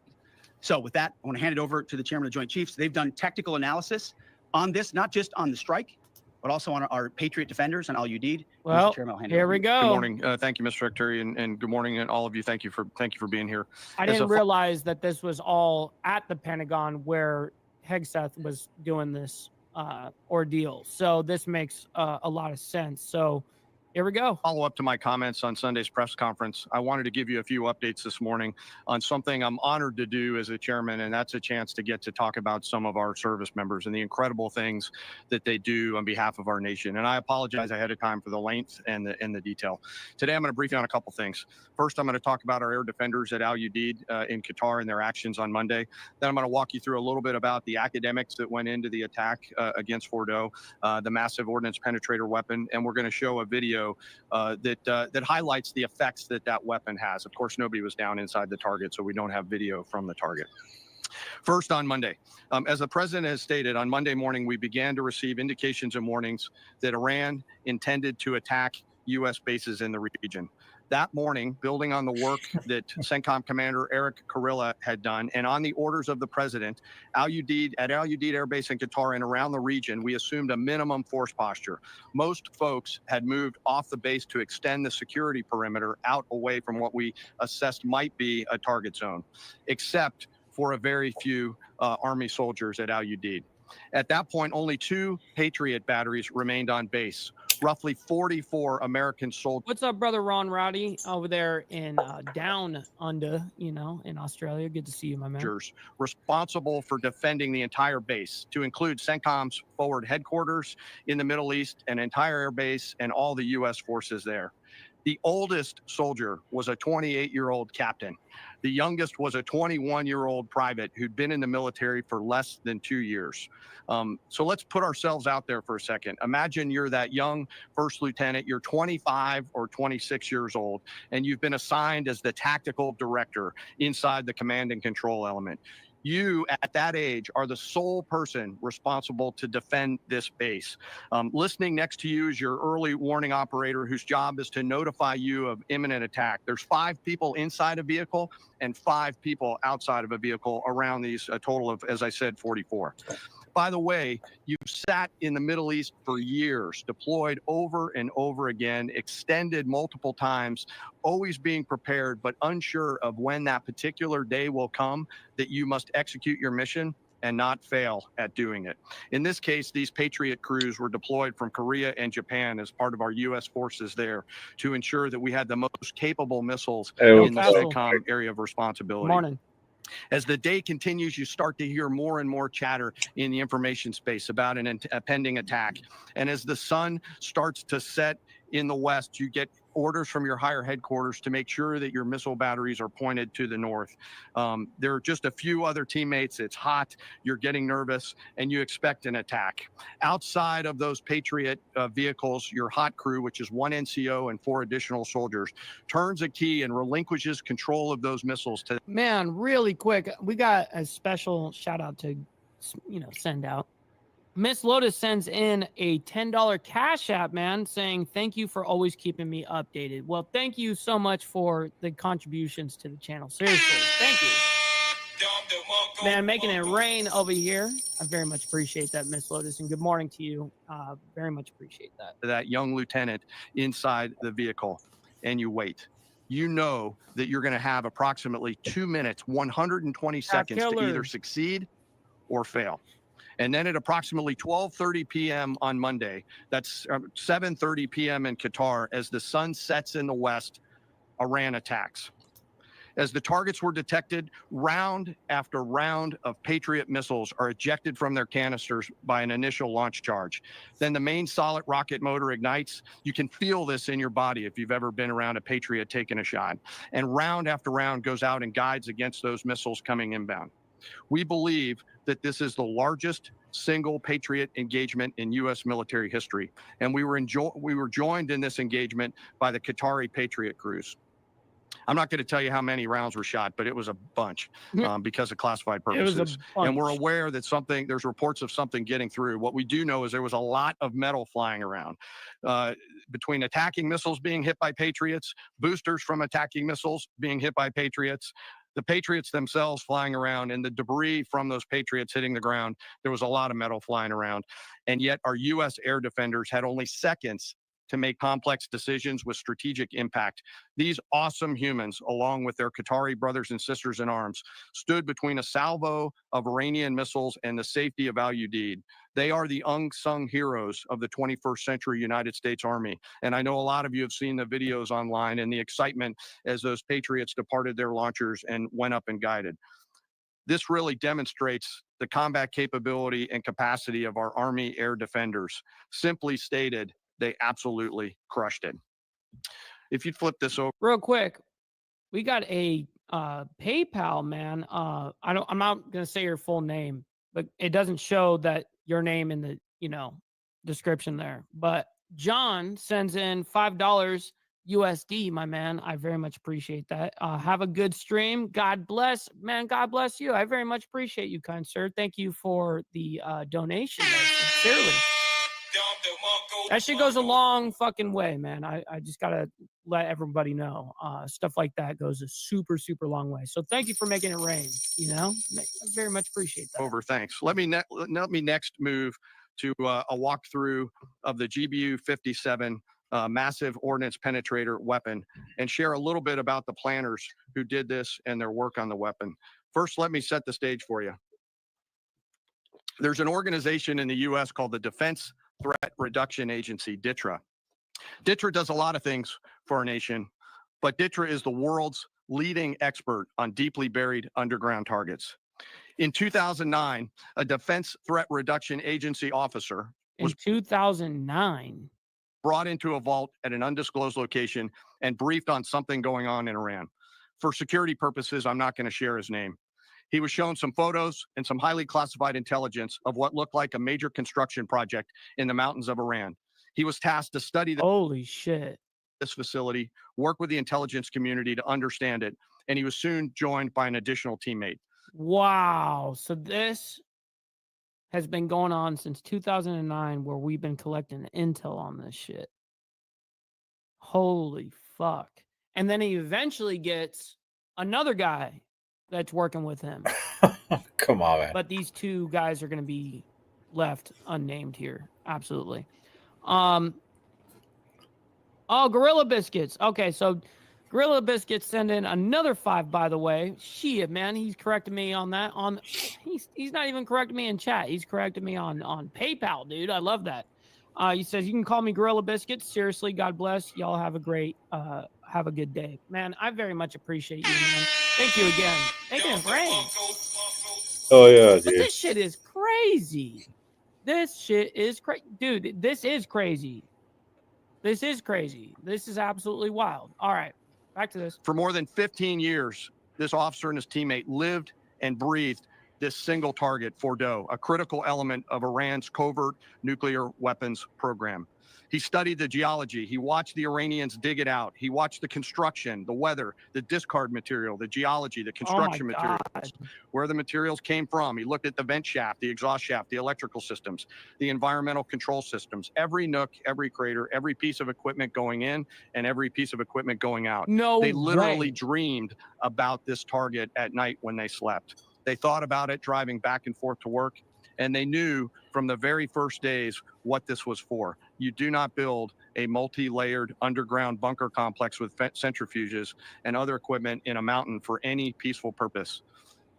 So with that, I want to hand it over to the chairman of the Joint Chiefs. They've done technical analysis on this, not just on the strike, but also on our Patriot defenders and all you need. Well, Chairman, here we go. Good morning. Thank you, Mr. Secretary, and good morning, and all of you. Thank you for being here. I didn't realize that this was all at the Pentagon where Hegseth was doing this ordeal. So this makes a lot of sense. So Here we go. Follow up to my comments on Sunday's press conference. I wanted to give you a few updates this morning on something I'm honored to do as a chairman, and that's a chance to get to talk about some of our service members and the incredible things that they do on behalf of our nation. And I apologize ahead of time for the length and the detail. Today, I'm going to brief you on a couple things. First, I'm going to talk about our air defenders at Al Udeid in Qatar and their actions on Monday. Then I'm going to walk you through a little bit about the academics that went into the attack against Fordo, the massive ordnance penetrator weapon, and we're going to show a video that highlights the effects that weapon has. Of course, nobody was down inside the target, so we don't have video from the target. First, on Monday, as the president has stated, on Monday morning, we began to receive indications and warnings that Iran intended to attack U.S. bases in the region. That morning, building on the work that CENTCOM Commander Eric Kurilla had done, and on the orders of the president, at Al Udeid Air Base in Qatar and around the region, we assumed a minimum force posture. Most folks had moved off the base to extend the security perimeter out away from what we assessed might be a target zone, except for a very few Army soldiers at Al Udeid. At that point, only 2 Patriot batteries remained on base. Roughly 44 American soldiers. What's up, brother Ron Rowdy over there in down under, in Australia? Good to see you, my man. Responsible for defending the entire base, to include CENTCOM's forward headquarters in the Middle East, an entire air base, and all the U.S. forces there. The oldest soldier was a 28-year-old captain. The youngest was a 21-year-old private who'd been in the military for less than 2 years. So let's put ourselves out there for a second. Imagine you're that young first lieutenant, you're 25 or 26 years old, and you've been assigned as the tactical director inside the command and control element. You, at that age, are the sole person responsible to defend this base. Listening next to you is your early warning operator, whose job is to notify you of imminent attack. There's 5 people inside a vehicle and 5 people outside of a vehicle around these, a total of, as I said, 44. By the way, you've sat in the Middle East for years, deployed over and over again, extended multiple times, always being prepared, but unsure of when that particular day will come that you must execute your mission and not fail at doing it. In this case, these Patriot crews were deployed from Korea and Japan as part of our U.S. forces there to ensure that we had the most capable missiles in the CENTCOM area of responsibility. Morning. As the day continues, you start to hear more and more chatter in the information space about a pending attack. And as the sun starts to set in the west, you get orders from your higher headquarters to make sure that your missile batteries are pointed to the north. There are just a few other teammates. It's hot, you're getting nervous, and you expect an attack. Outside of those Patriot vehicles, your hot crew, which is 1 NCO and 4 additional soldiers, turns a key and relinquishes control of those missiles to... Man, really quick, we got a special shout out to, send out. Miss Lotus sends in a $10 Cash App, man, saying, thank you for always keeping me updated. Well, thank you so much for the contributions to the channel. Seriously, thank you. Man, making it rain over here. I very much appreciate that, Miss Lotus, and good morning to you. Very much appreciate that. That young lieutenant inside the vehicle, and you wait. You know that you're going to have approximately 2 minutes, 120 seconds to either succeed or fail. And then at approximately 12:30 p.m. on Monday, that's 7:30 p.m. in Qatar, as the sun sets in the west, Iran attacks. As the targets were detected, round after round of Patriot missiles are ejected from their canisters by an initial launch charge. Then the main solid rocket motor ignites. You can feel this in your body if you've ever been around a Patriot taking a shot. And round after round goes out and guides against those missiles coming inbound. We believe that this is the largest single Patriot engagement in U.S. military history, and we were joined in this engagement by the Qatari Patriot crews. I'm not going to tell you how many rounds were shot, but it was a bunch because of classified purposes. And we're aware that there's reports of something getting through. What we do know is there was a lot of metal flying around. Between attacking missiles being hit by Patriots, boosters from attacking missiles being hit by Patriots, the Patriots themselves flying around, and the debris from those Patriots hitting the ground, there was a lot of metal flying around. And yet our U.S. air defenders had only seconds to make complex decisions with strategic impact. These awesome humans, along with their Qatari brothers and sisters in arms, stood between a salvo of Iranian missiles and the safety of Al Udeid. They are the unsung heroes of the 21st century United States Army. And I know a lot of you have seen the videos online and the excitement as those Patriots departed their launchers and went up and guided. This really demonstrates the combat capability and capacity of our Army air defenders. Simply stated, they absolutely crushed it. If you'd flip this over real quick, we got a PayPal, man. I'm not gonna say your full name, but it doesn't show that your name in the description there. But John sends in $5 USD, my man. I very much appreciate that. Have a good stream. God bless, man. God bless you. I very much appreciate you, kind sir. Thank you for the donation. Sincerely. That shit goes a long fucking way, man. I just gotta let everybody know. Stuff like that goes a super, super long way. So thank you for making it rain. I very much appreciate that. over. Thanks. Let me next move to a walkthrough of the GBU 57 massive ordnance penetrator weapon and share a little bit about the planners who did this and their work on the weapon. First, let me set the stage for you. There's an organization in the U.S. called the Defense Threat Reduction Agency, DTRA. DTRA does a lot of things for our nation, but DTRA is the world's leading expert on deeply buried underground targets. In 2009, a Defense Threat Reduction Agency officer was in 2009 brought into a vault at an undisclosed location and briefed on something going on in Iran. For security purposes, I'm not going to share his name. He was shown some photos and some highly classified intelligence of what looked like a major construction project in the mountains of Iran. He was tasked to study holy shit, this facility, work with the intelligence community to understand it, and he was soon joined by an additional teammate. Wow. So this has been going on since 2009, where we've been collecting intel on this shit. Holy fuck. And then he eventually gets another guy that's working with him. Come on, man. But these two guys are going to be left unnamed here. Absolutely. Gorilla Biscuits. Okay, so Gorilla Biscuits send in another 5, by the way. Shit, man, he's correcting me on that. He's not even correcting me in chat. He's correcting me on PayPal, dude. I love that. He says, you can call me Gorilla Biscuits. Seriously, God bless. Y'all have a great, have a good day. Man, I very much appreciate you, man. Thank you again. Making it rain. Oh, yeah, But dude. this shit is crazy. This shit is crazy. Dude, this is crazy. This is crazy. This is absolutely wild. All right, back to this. For more than 15 years, this officer and his teammate lived and breathed this single target, Fordo, a critical element of Iran's covert nuclear weapons program. He studied the geology. He watched the Iranians dig it out. He watched the construction, the weather, the discard material, the geology, the construction materials, where the materials came from. He looked at the vent shaft, the exhaust shaft, the electrical systems, the environmental control systems, every nook, every crater, every piece of equipment going in and every piece of equipment going out. They literally dreamed about this target at night when they slept. They thought about it driving back and forth to work, and they knew from the very first days what this was for. You do not build a multi-layered underground bunker complex with centrifuges and other equipment in a mountain for any peaceful purpose.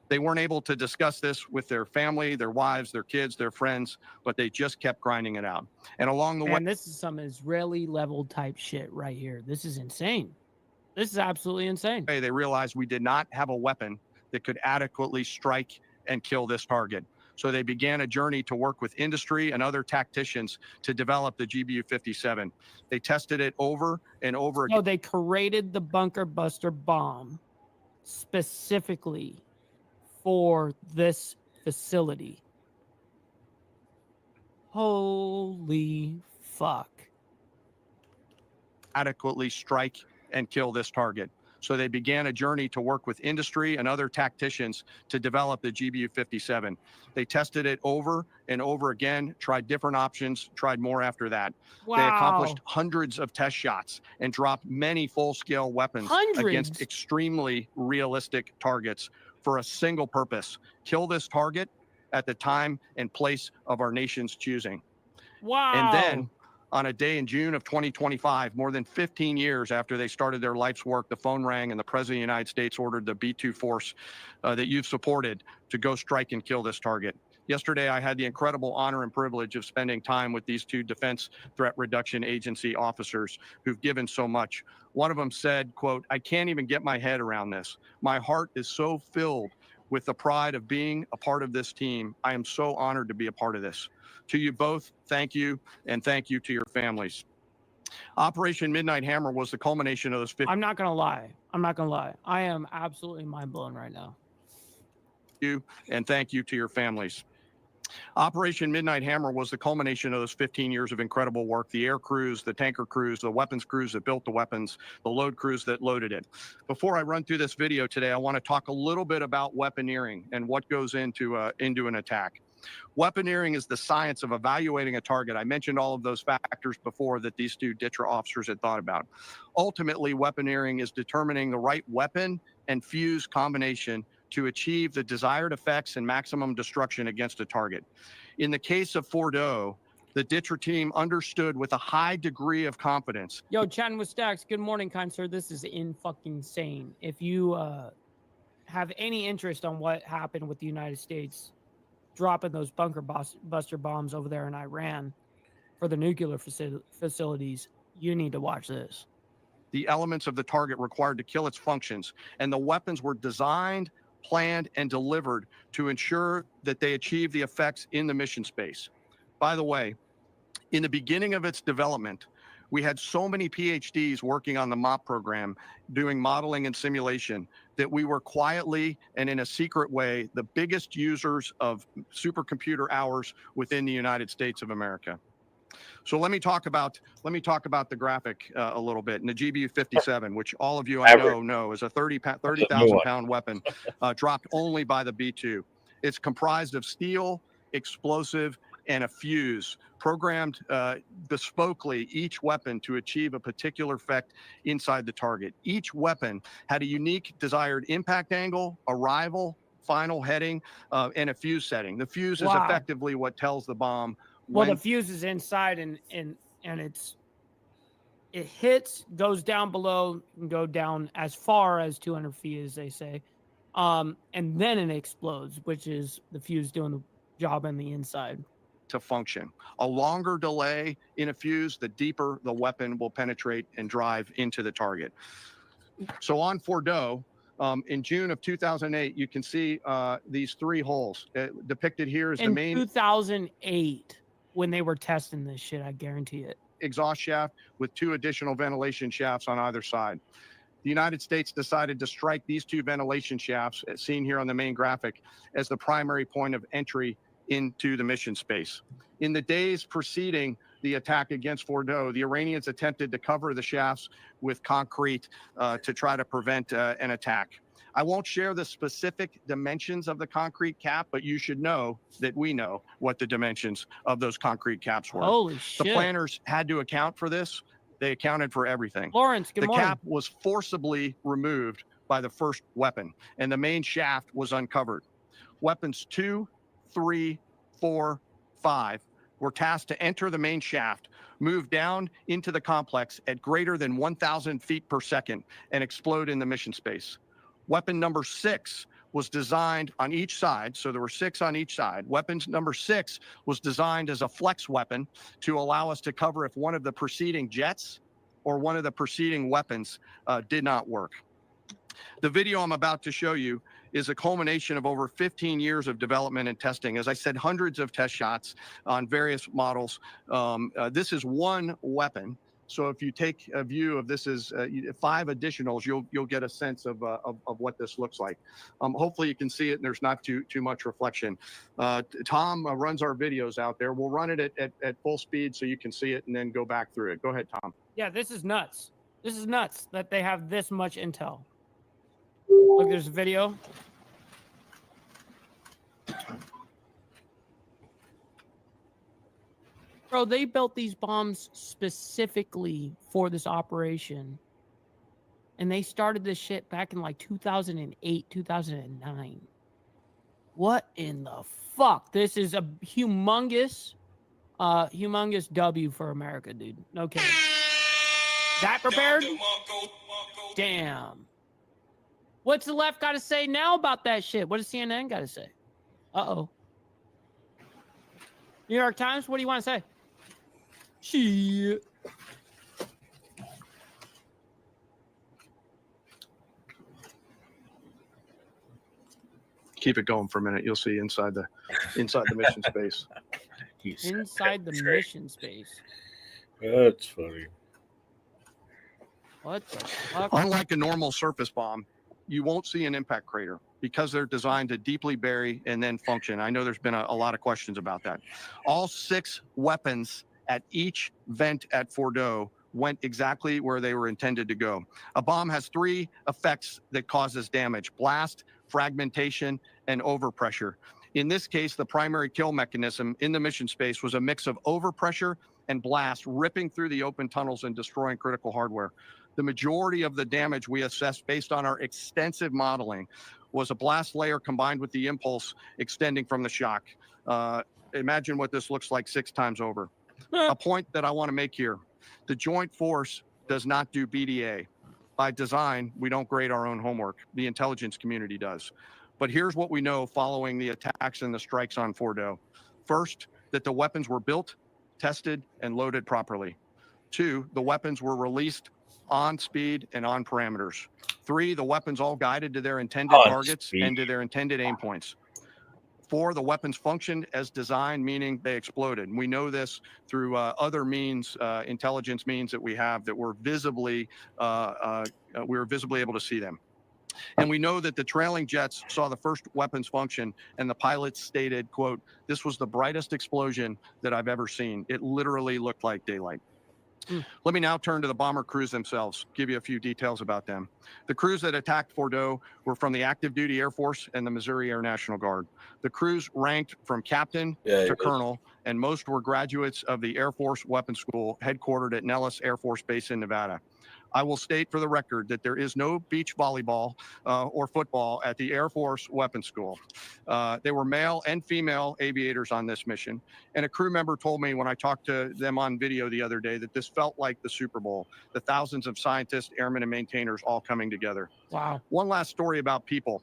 They weren't able to discuss this with their family, their wives, their kids, their friends, but they just kept grinding it out. And along the way, this is some Israeli level type shit right here. This is insane. This is absolutely insane. They realized we did not have a weapon that could adequately strike and kill this target. So they began a journey to work with industry and other tacticians to develop the GBU 57. They tested it over and over again. No, they created the bunker buster bomb specifically for this facility. Holy fuck. Adequately strike and kill this target. So they began a journey to work with industry and other tacticians to develop the GBU 57. They tested it over and over again, tried different options, tried more after that. Wow. They accomplished hundreds of test shots and dropped many full-scale weapons against extremely realistic targets for a single purpose: kill this target at the time and place of our nation's choosing. Wow. And then on a day in June of 2025, more than 15 years after they started their life's work, the phone rang and the President of the United States ordered the B-2 force that you've supported to go strike and kill this target. Yesterday, I had the incredible honor and privilege of spending time with these two Defense Threat Reduction Agency officers who've given so much. One of them said, quote, "I can't even get my head around this. My heart is so filled with the pride of being a part of this team. I am so honored to be a part of this." To you both, thank you, and thank you to your families. Operation Midnight Hammer was the culmination of those 50. I'm not gonna lie. I'm not gonna lie. I am absolutely mind blown right now. You and thank you to your families. Operation Midnight Hammer was the culmination of those 15 years of incredible work. The air crews, the tanker crews, the weapons crews that built the weapons, the load crews that loaded it. Before I run through this video today, I want to talk a little bit about weaponeering and what goes into an attack. Weaponeering is the science of evaluating a target. I mentioned all of those factors before that these two DTRA officers had thought about. Ultimately, weaponeering is determining the right weapon and fuse combination to achieve the desired effects and maximum destruction against a target. In the case of Fordo, the DTRA team understood with a high degree of confidence. Yo, chatting with Stacks. Good morning, kind sir. This is insane. If you have any interest on what happened with the United States dropping those bunker buster bombs over there in Iran for the nuclear facilities, you need to watch this. The elements of the target required to kill its functions, and the weapons were designed, planned, and delivered to ensure that they achieve the effects in the mission space. By the way, in the beginning of its development, we had so many PhDs working on the MOP program, doing modeling and simulation, that we were quietly and in a secret way the biggest users of supercomputer hours within the United States of America. So let me talk about the graphic a little bit. And the GBU-57, which all of you I know is a 30,000 pound weapon, dropped only by the B-2. It's comprised of steel, explosive, and a fuse, programmed bespokely each weapon to achieve a particular effect inside the target. Each weapon had a unique desired impact angle, arrival, final heading, and a fuse setting. The fuse is effectively what tells the bomb. Well, the fuse is inside, and it hits, goes down below, can go down as far as 200 feet, as they say, and then it explodes, which is the fuse doing the job on the inside. To function. A longer delay in a fuse, the deeper the weapon will penetrate and drive into the target. So on Fordo, in June of 2008, you can see these three holes depicted here is the main. 2008, when they were testing this shit, I guarantee it. Exhaust shaft with two additional ventilation shafts on either side. The United States decided to strike these two ventilation shafts, as seen here on the main graphic, as the primary point of entry into the mission space. In the days preceding the attack against Fordo, the Iranians attempted to cover the shafts with concrete to try to prevent an attack. I won't share the specific dimensions of the concrete cap, but you should know that we know what the dimensions of those concrete caps were. Holy shit. The planners had to account for this. They accounted for everything. Lawrence, good morning. The cap was forcibly removed by the first weapon, and the main shaft was uncovered. Weapons 2, 3, 4, 5 were tasked to enter the main shaft, move down into the complex at greater than 1,000 feet per second, and explode in the mission space. Weapon number 6 was designed on each side, so there were 6 on each side. Weapon number 6 was designed as a flex weapon to allow us to cover if one of the preceding jets or one of the preceding weapons did not work. The video I'm about to show you is a culmination of over 15 years of development and testing. As I said, hundreds of test shots on various models. This is one weapon. So if you take a view of this as 5 additionals, you'll get a sense of what this looks like. Hopefully you can see it and there's not too much reflection. Tom runs our videos out there. We'll run it at full speed so you can see it and then go back through it. Go ahead, Tom. Yeah, this is nuts. This is nuts that they have this much intel. Look, there's a video. Bro, they built these bombs specifically for this operation. And they started this shit back in like 2008, 2009. What in the fuck? This is a humongous Humongous W for America, dude. No kidding. That prepared? Damn. What's the left got to say now about that shit? What does CNN got to say? Uh-oh. New York Times, what do you want to say? Shit. Keep it going for a minute. You'll see inside the mission space. Inside the mission space. That's funny. What the fuck? Unlike a normal surface bomb, you won't see an impact crater because they're designed to deeply bury and then function. I know there's been a lot of questions about that. All 6 weapons at each vent at Fordo went exactly where they were intended to go. A bomb has 3 effects that causes damage: blast, fragmentation, and overpressure. In this case, the primary kill mechanism in the mission space was a mix of overpressure and blast, ripping through the open tunnels and destroying critical hardware. The majority of the damage we assessed based on our extensive modeling was a blast layer combined with the impulse extending from the shock. Imagine what this looks like 6 times over. A point that I want to make here: the Joint Force does not do BDA. By design, we don't grade our own homework. The intelligence community does. But here's what we know following the attacks and the strikes on Fordo. First, that the weapons were built, tested, and loaded properly. 2, the weapons were released on speed and on parameters. 3, the weapons all guided to their intended targets and to their intended aim points. 4, the weapons functioned as designed, meaning they exploded. And we know this through other means, intelligence means that we have, that were visibly, we were visibly able to see them. And we know that the trailing jets saw the first weapons function, and the pilots stated, quote, "This was the brightest explosion that I've ever seen. It literally looked like daylight." Let me now turn to the bomber crews themselves, give you a few details about them. The crews that attacked Fordo were from the active duty Air Force and the Missouri Air National Guard. The crews ranked from captain to colonel, and most were graduates of the Air Force Weapons School headquartered at Nellis Air Force Base in Nevada. I will state for the record that there is no beach volleyball or football at the Air Force Weapons School. There were male and female aviators on this mission. And a crew member told me when I talked to them on video the other day that this felt like the Super Bowl, the thousands of scientists, airmen, and maintainers all coming together. Wow. One last story about people.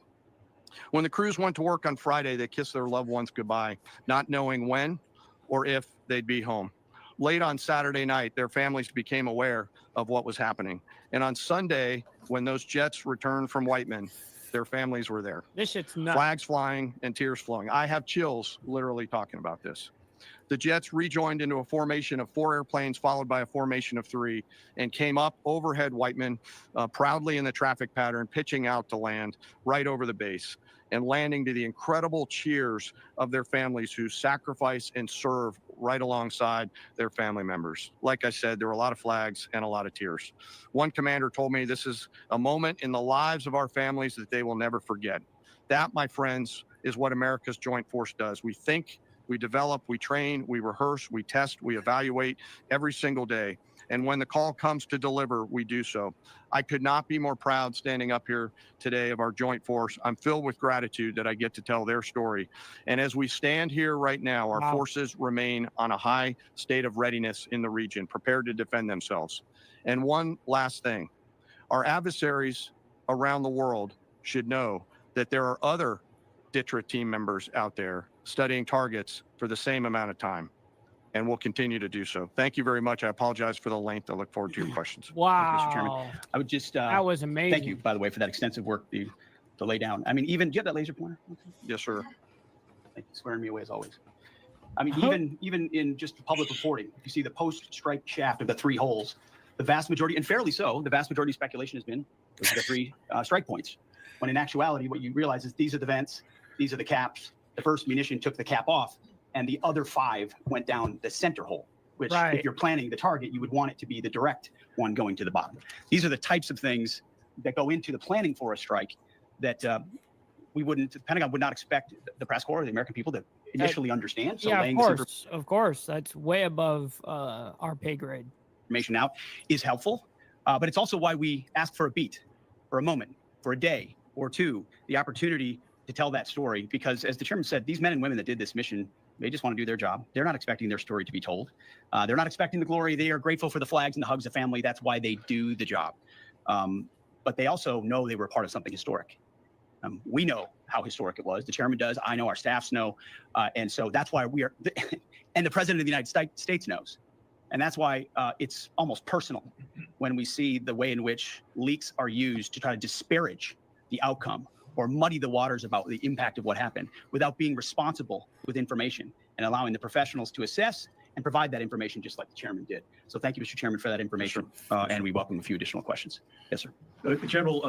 When the crews went to work on Friday, they kissed their loved ones goodbye, not knowing when or if they'd be home. Late on Saturday night, their families became aware of what was happening. And on Sunday, when those jets returned from Whiteman, their families were there. This shit's nuts. Flags flying and tears flowing. I have chills literally talking about this. The jets rejoined into a formation of 4 airplanes, followed by a formation of 3, and came up overhead Whiteman, proudly in the traffic pattern, pitching out to land right over the base, and landing to the incredible cheers of their families who sacrifice and serve right alongside their family members. Like I said, there were a lot of flags and a lot of tears. One commander told me this is a moment in the lives of our families that they will never forget. That, my friends, is what America's Joint Force does. We think, we develop, we train, we rehearse, we test, we evaluate every single day. And when the call comes to deliver, we do so. I could not be more proud standing up here today of our Joint Force. I'm filled with gratitude that I get to tell their story. And as we stand here right now, our forces remain on a high state of readiness in the region, prepared to defend themselves. And one last thing, our adversaries around the world should know that there are other DTRA team members out there studying targets for the same amount of time, and we'll continue to do so. Thank you very much. I apologize for the length. I look forward to your questions. Wow. Mr. Chairman, I would just that was amazing. Thank you, by the way, for that extensive work to lay down. I mean, even, do you have that laser pointer? Yes, sir. Thank you, swearing me away as always. I mean, even in just public reporting, if you see the post-strike shaft of the 3 holes, the vast majority, and fairly so, the vast majority of speculation has been those are the 3 strike points. When in actuality, what you realize is these are the vents, these are the caps. The first munition took the cap off, and the other 5 went down the center hole, which if you're planning the target, you would want it to be the direct one going to the bottom. These are the types of things that go into the planning for a strike that the Pentagon would not expect the press corps or the American people to initially understand. So yeah, laying of course. That's way above our pay grade. Information out is helpful, but it's also why we ask for a beat, for a moment, for a day or 2, the opportunity to tell that story, because as the chairman said, these men and women that did this mission They just want to do their job. They're not expecting their story to be told. They're not expecting the glory. They are grateful for the flags and the hugs of family. That's why they do the job. But they also know they were part of something historic. We know how historic it was. The chairman does. I know our staffs know. And so that's why we are, and the president of the United States knows. And that's why it's almost personal when we see the way in which leaks are used to try to disparage the outcome or muddy the waters about the impact of what happened without being responsible with information and allowing the professionals to assess and provide that information just like the chairman did. So thank you, Mr. Chairman, for that information. And we welcome a few additional questions. Yes, sir. General,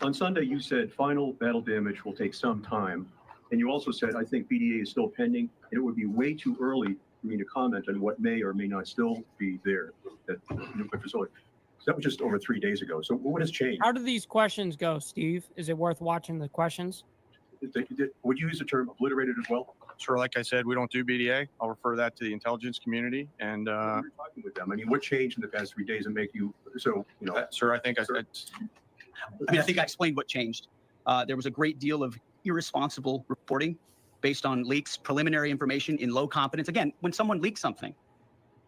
on Sunday, you said final battle damage will take some time. And you also said, I think BDA is still pending, and it would be way too early for me to comment on what may or may not still be there at the nuclear facility. So that was just over 3 days ago. So what has changed? How do these questions go, Steve? Is it worth watching the questions? Would you use the term obliterated as well? Sure, like I said, we don't do BDA. I'll refer that to the intelligence community. And you're talking with them. I mean, what changed in the past 3 days and make you so, you know? Sir, I think I said. I mean, I think I explained what changed. There was a great deal of irresponsible reporting based on leaks, preliminary information in low confidence. Again, when someone leaks something,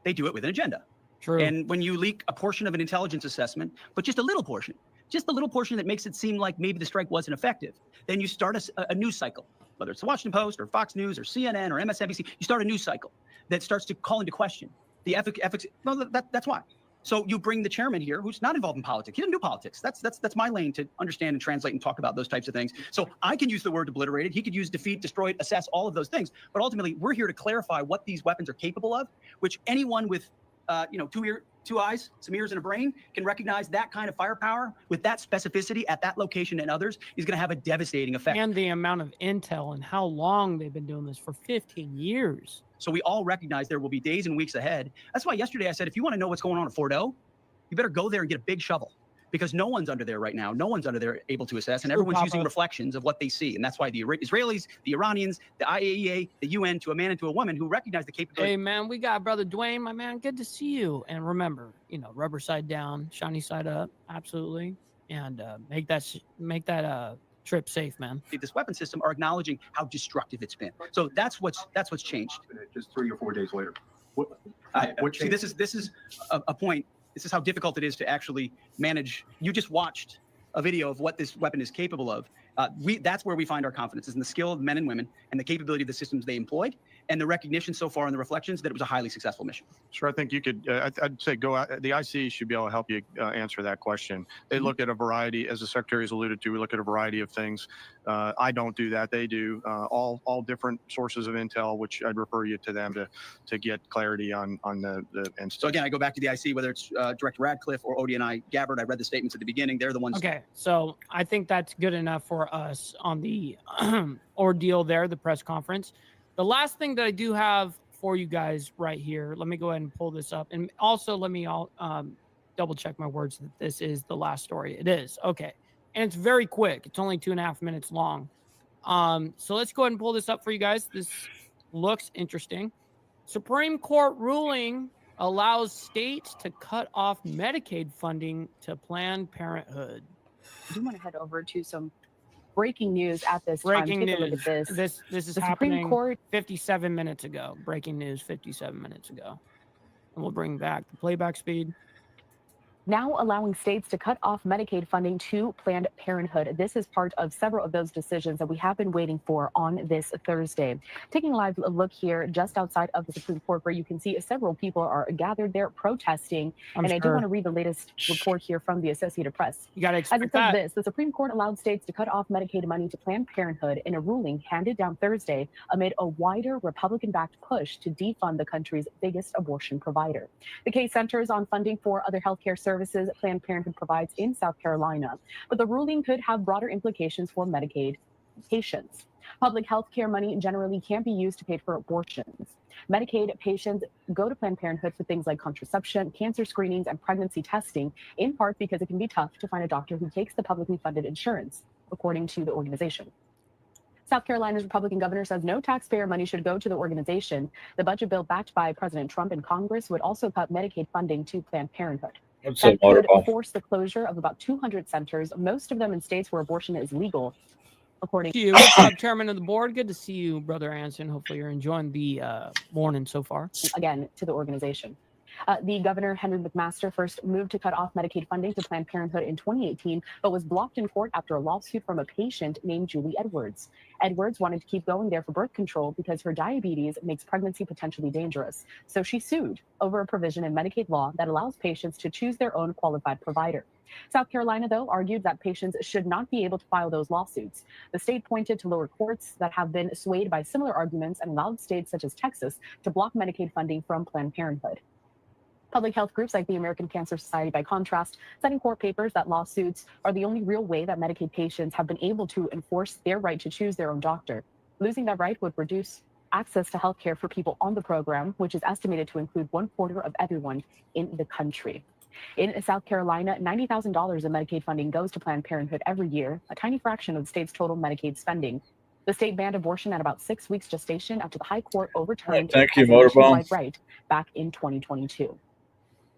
they do it with an agenda. True. And when you leak a portion of an intelligence assessment, but just a little portion that makes it seem like maybe the strike wasn't effective, then you start a news cycle, whether it's the Washington Post or Fox News or CNN or MSNBC, you start a news cycle that starts to call into question the efficacy. Well, that's why. So you bring the chairman here, who's not involved in politics. He doesn't do politics. That's my lane to understand and translate and talk about those types of things. So I can use the word obliterated. He could use defeat, destroyed, assess, all of those things. But ultimately, we're here to clarify what these weapons are capable of, which anyone with two eyes, some ears, and a brain can recognize that kind of firepower with that specificity at that location and others is going to have a devastating effect. And the amount of intel and how long they've been doing this for 15 years. So we all recognize there will be days and weeks ahead. That's why yesterday I said, if you want to know what's going on at Fordo, you better go there and get a big shovel, because no one's under there right now. No one's under there able to assess, and everyone's using reflections of what they see. And that's why the Israelis, the Iranians, the IAEA, the UN, to a man and to a woman who recognize the capability. Hey, man, we got Brother Dwayne, my man. Good to see you. And remember, rubber side down, shiny side up. Absolutely. And make that trip safe, man. This weapon system are acknowledging how destructive it's been. So that's what's changed. Just 3 or 4 days later. What see, this is a point. This is how difficult it is to actually manage. You just watched a video of what this weapon is capable of. That's where we find our confidence, is in the skill of men and women and the capability of the systems they employed, and the recognition so far in the reflections that it was a highly successful mission. Sure, I think you could, I'd say go out, the IC should be able to help you answer that question. They look at a variety, as the Secretary has alluded to, we look at a variety of things. I don't do that. They do all different sources of intel, which I'd refer you to them to get clarity on the instance. So again, I go back to the IC, whether it's Director Radcliffe or ODNI Gabbard. I read the statements at the beginning. They're the ones. Okay, so I think that's good enough for us on the ordeal there, the press conference. The last thing that I do have for you guys right here, let me go ahead and pull this up. And also let me double check my words that this is the last story. It is. Okay. And it's very quick. It's only 2.5 minutes long. So let's go ahead and pull this up for you guys. This looks interesting. Supreme Court ruling allows states to cut off Medicaid funding to Planned Parenthood. I do want to head over to some breaking news at this time. Breaking Take a look news. at this. This is the happening Supreme Court 57 minutes ago. Breaking news 57 minutes ago. And we'll bring back the playback speed. Now allowing states to cut off Medicaid funding to Planned Parenthood. This is part of several of those decisions that we have been waiting for on this Thursday. Taking a live look here just outside of the Supreme Court, where you can see several people are gathered there protesting. I do want to read the latest report here from the Associated Press. You got to expect As it says this, the Supreme Court allowed states to cut off Medicaid money to Planned Parenthood in a ruling handed down Thursday amid a wider Republican-backed push to defund the country's biggest abortion provider. The case centers on funding for other healthcare services Planned Parenthood provides in South Carolina, but the ruling could have broader implications for Medicaid patients. Public health care money generally can't be used to pay for abortions. Medicaid patients go to Planned Parenthood for things like contraception, cancer screenings, and pregnancy testing, in part because it can be tough to find a doctor who takes the publicly funded insurance, according to the organization. South Carolina's Republican governor says no taxpayer money should go to the organization. The budget bill backed by President Trump and Congress would also cut Medicaid funding to Planned Parenthood. That could force the closure of about 200 centers, most of them in states where abortion is legal, according to you. What's up, Chairman of the Board? Good to see you, Brother Anson. Hopefully you're enjoying the morning so far. Again, to the organization. The governor, Henry McMaster, first moved to cut off Medicaid funding to Planned Parenthood in 2018, but was blocked in court after a lawsuit from a patient named Julie Edwards. Edwards wanted to keep going there for birth control because her diabetes makes pregnancy potentially dangerous. So she sued over a provision in Medicaid law that allows patients to choose their own qualified provider. South Carolina, though, argued that patients should not be able to file those lawsuits. The state pointed to lower courts that have been swayed by similar arguments and allowed states such as Texas to block Medicaid funding from Planned Parenthood. Public health groups like the American Cancer Society, by contrast, said in court papers that lawsuits are the only real way that Medicaid patients have been able to enforce their right to choose their own doctor. Losing that right would reduce access to health care for people on the program, which is estimated to include 1/4 of everyone in the country. In South Carolina, $90,000 of Medicaid funding goes to Planned Parenthood every year, a tiny fraction of the state's total Medicaid spending. The state banned abortion at about 6 weeks gestation after the High Court overturned Thank you, a nationwide Motorbomb. right back in 2022.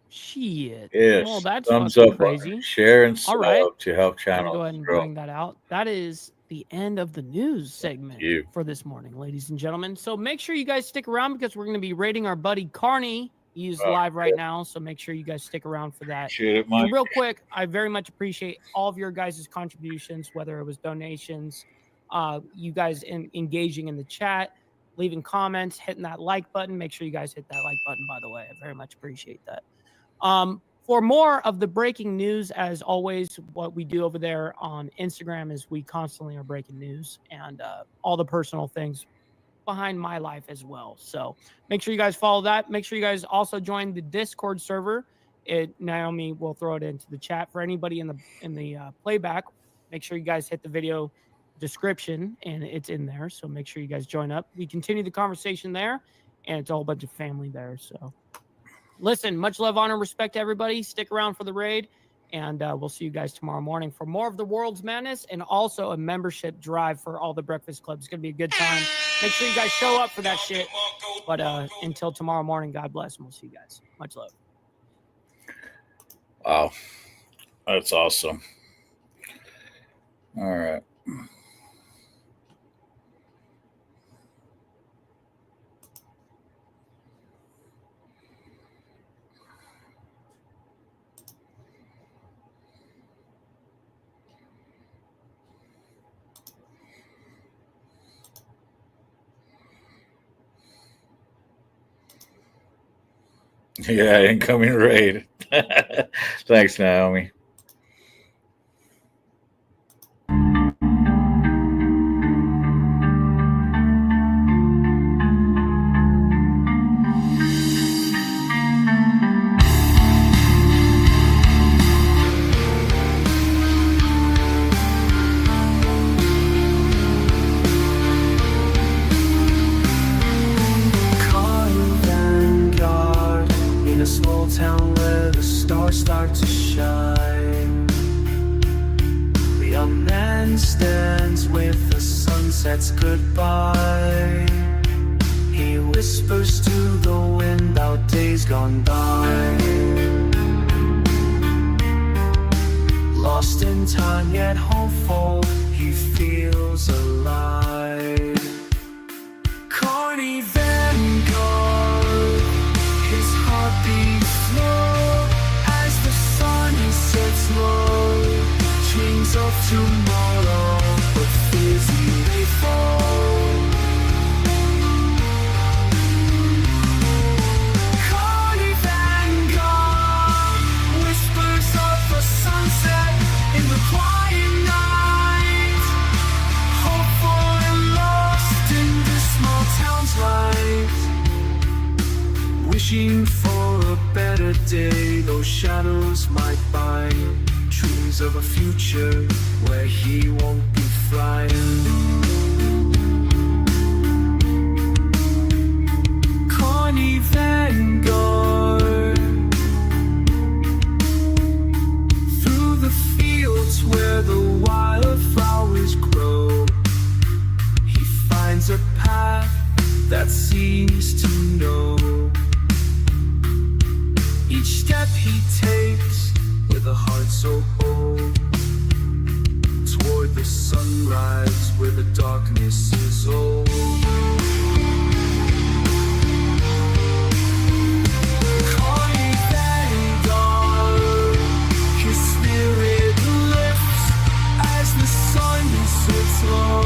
Shit. Yes. Well, that's Thumbs fucking up, crazy. share and All right. sub to help I'll channel. go ahead and grow. bring that out. That is the end of the news segment for this morning, ladies and gentlemen. So make sure you guys stick around because we're going to be rating our buddy Carney. He's live right now, so make sure you guys stick around for that. Appreciate it, Mike. And real quick, I very much appreciate all of your guys' contributions, whether it was donations, you guys engaging in the chat, leaving comments, hitting that like button. Make sure you guys hit that like button, by the way. I very much appreciate that. For more of the breaking news, as always, what we do over there on Instagram is we constantly are breaking news and all the personal things behind my life as well. So make sure you guys follow that. Make sure you guys also join the Discord server. Naomi will throw it into the chat for anybody in the playback. Make sure you guys hit the video description and it's in there. So make sure you guys join up. We continue the conversation there, and it's a whole bunch of family there. So listen, much love, honor, respect to everybody. Stick around for the raid, and we'll see you guys tomorrow morning for more of the World's Madness and also a membership drive for all the Breakfast Clubs. It's going to be a good time. Make sure you guys show up for that shit. But until tomorrow morning, God bless, and we'll see you guys. Much love. Wow. That's awesome. All right. Yeah, incoming raid. Thanks, Naomi. Small town where the stars start to shine. The young man stands with the sunset's goodbye. He whispers to the wind about days gone by. Lost in time yet hopeful, he feels alive. Carney Vanguard, his heart beats slow as the sun sets low. Dreams of tomorrow, but fears he may fall. Carney Vanguard, whispers of the sunset in the quiet night. Hopeful and lost in this small town's light. Wishing for a better day, those shadows might bind. Dreams of a future where he won't be frightened. Carney Vanguard, through the fields where the wildflowers grow, he finds a path that seems to know. Each step he takes with a heart so bold toward the sun sunrise where the darkness is old. Carney Vanguard, his spirit lifts as the sun sits low.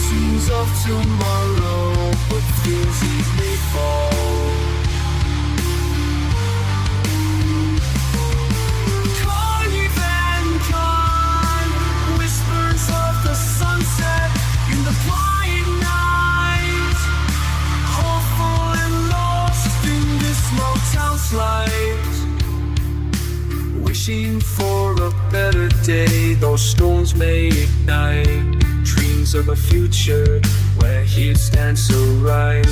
Dreams of tomorrow, but fears he may fall. Carney Vanguard, whispers of the sunset in the quiet night, hopeful and lost in this small town's light. Wishing for a better day, those storms may ignite dreams of a future where he stands so right.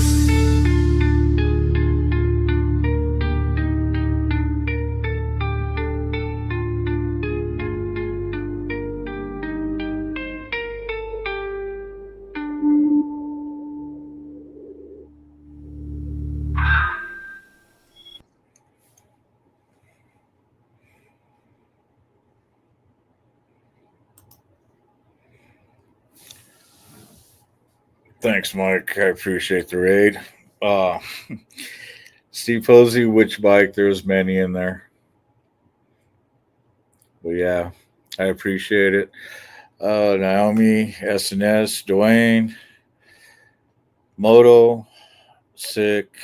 Thanks, Mike. I appreciate the raid. Uh, Steve Posey, which bike? There was many in there. But yeah, I appreciate it. Naomi, SNS, Dwayne, Moto, Sick,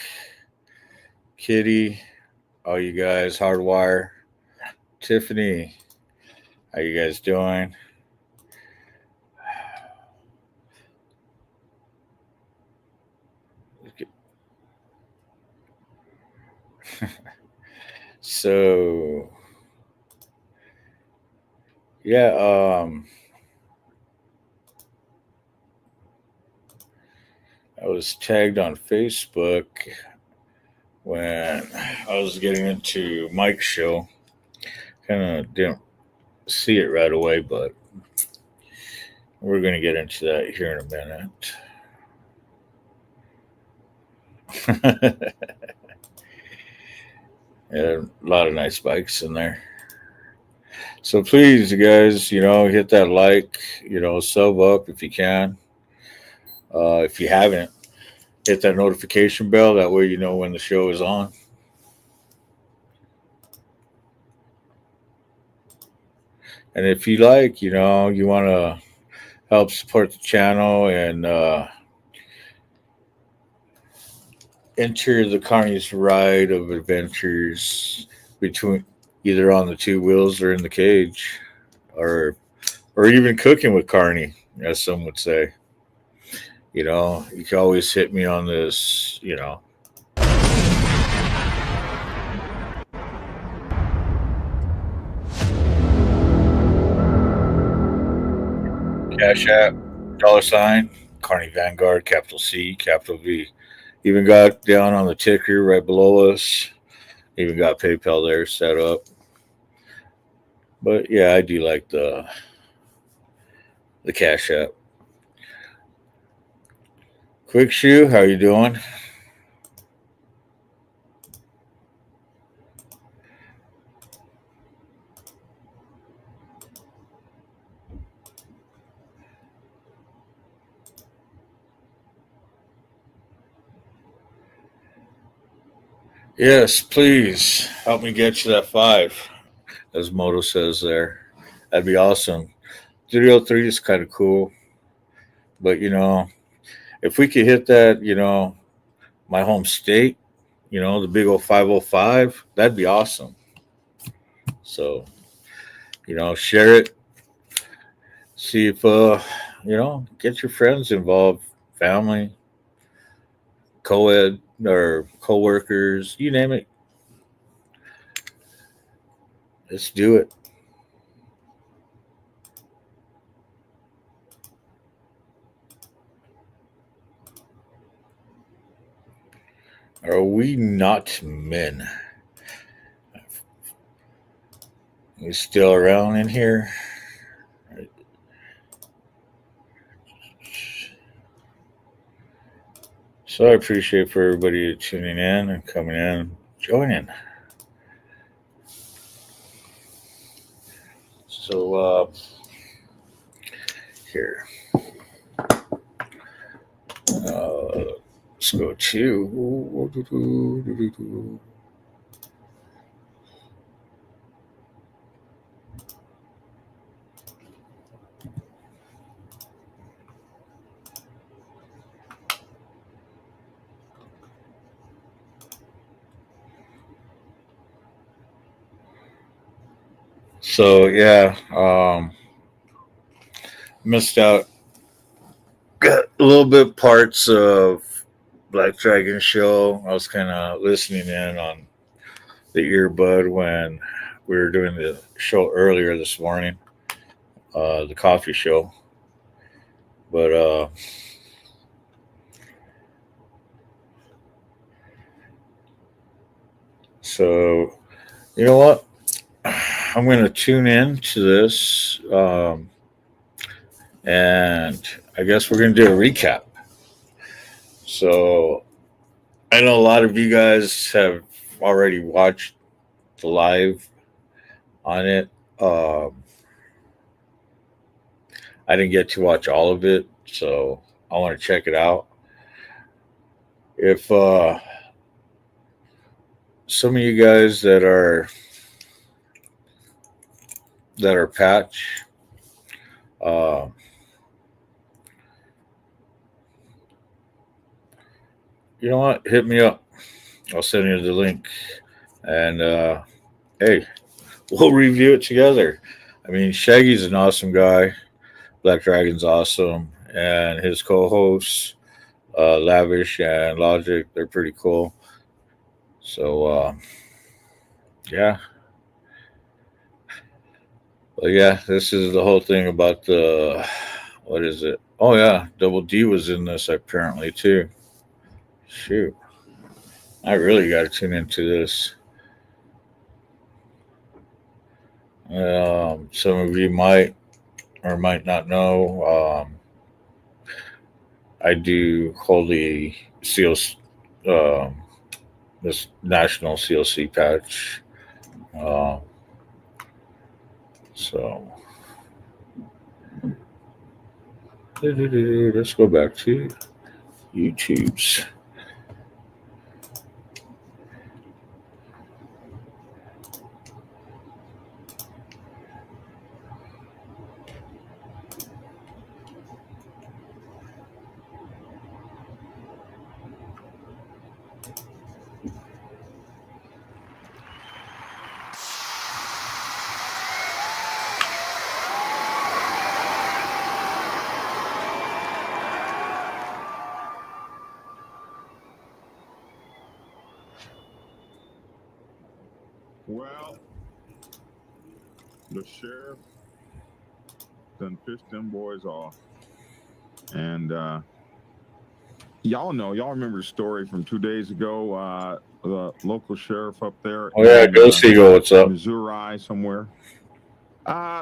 Kitty, all you guys, Hardwire, Tiffany, how you guys doing? So yeah, I was tagged on Facebook when I was getting into Mike's show. Kind of didn't see it right away, but we're going to get into that here in a minute. Yeah, a lot of nice bikes in there. So please, you guys, hit that like, sub up if you can. If you haven't, hit that notification bell. That way you know when the show is on. And if you like, you want to help support the channel and enter the CARNY'S ride of adventures between either on the two wheels or in the cage, or even cooking with Carney, as some would say. You can always hit me on this, Cash App, $, Carney Vanguard, capital C, capital V. Even got down on the ticker right below us. Even got PayPal there set up. But yeah, I do like the Cash App. Quick Shoe, how you doing? Yes, please help me get you that 5, as Moto says there. That'd be awesome. 303 is kind of cool. But, if we could hit that, my home state, the big old 505, that'd be awesome. So, share it. See if, get your friends involved, family, co-ed or co-workers, you name it. Let's do it. Are we not men? We still around in here? So I appreciate for everybody tuning in and coming in, joining. So Here. Let's go to. So yeah, missed out a little bit parts of Black Dragon show. I was kind of listening in on the earbud when we were doing the show earlier this morning, the coffee show. But so you know what? I'm going to tune in to this, and I guess we're going to do a recap. So I know a lot of you guys have already watched the live on it. I didn't get to watch all of it, so I want to check it out. If some of you guys that are patch, you know what? Hit me up. I'll send you the link, and hey, we'll review it together. I mean, Shaggy's an awesome guy. Black Dragon's awesome, and his co-hosts, Lavish and Logic, they're pretty cool. So yeah. Well, yeah, this is the whole thing about the, what is it? Oh yeah, Double D was in this apparently too. Shoot, I really got to tune into this. Some of you might or might not know. I do hold the CLC, this national CLC patch. So let's go back to YouTube's. Well, the sheriff done pissed them boys off. And y'all remember the story from 2 days ago, the local sheriff up there. Oh yeah, go Seagull, what's up? Missouri somewhere.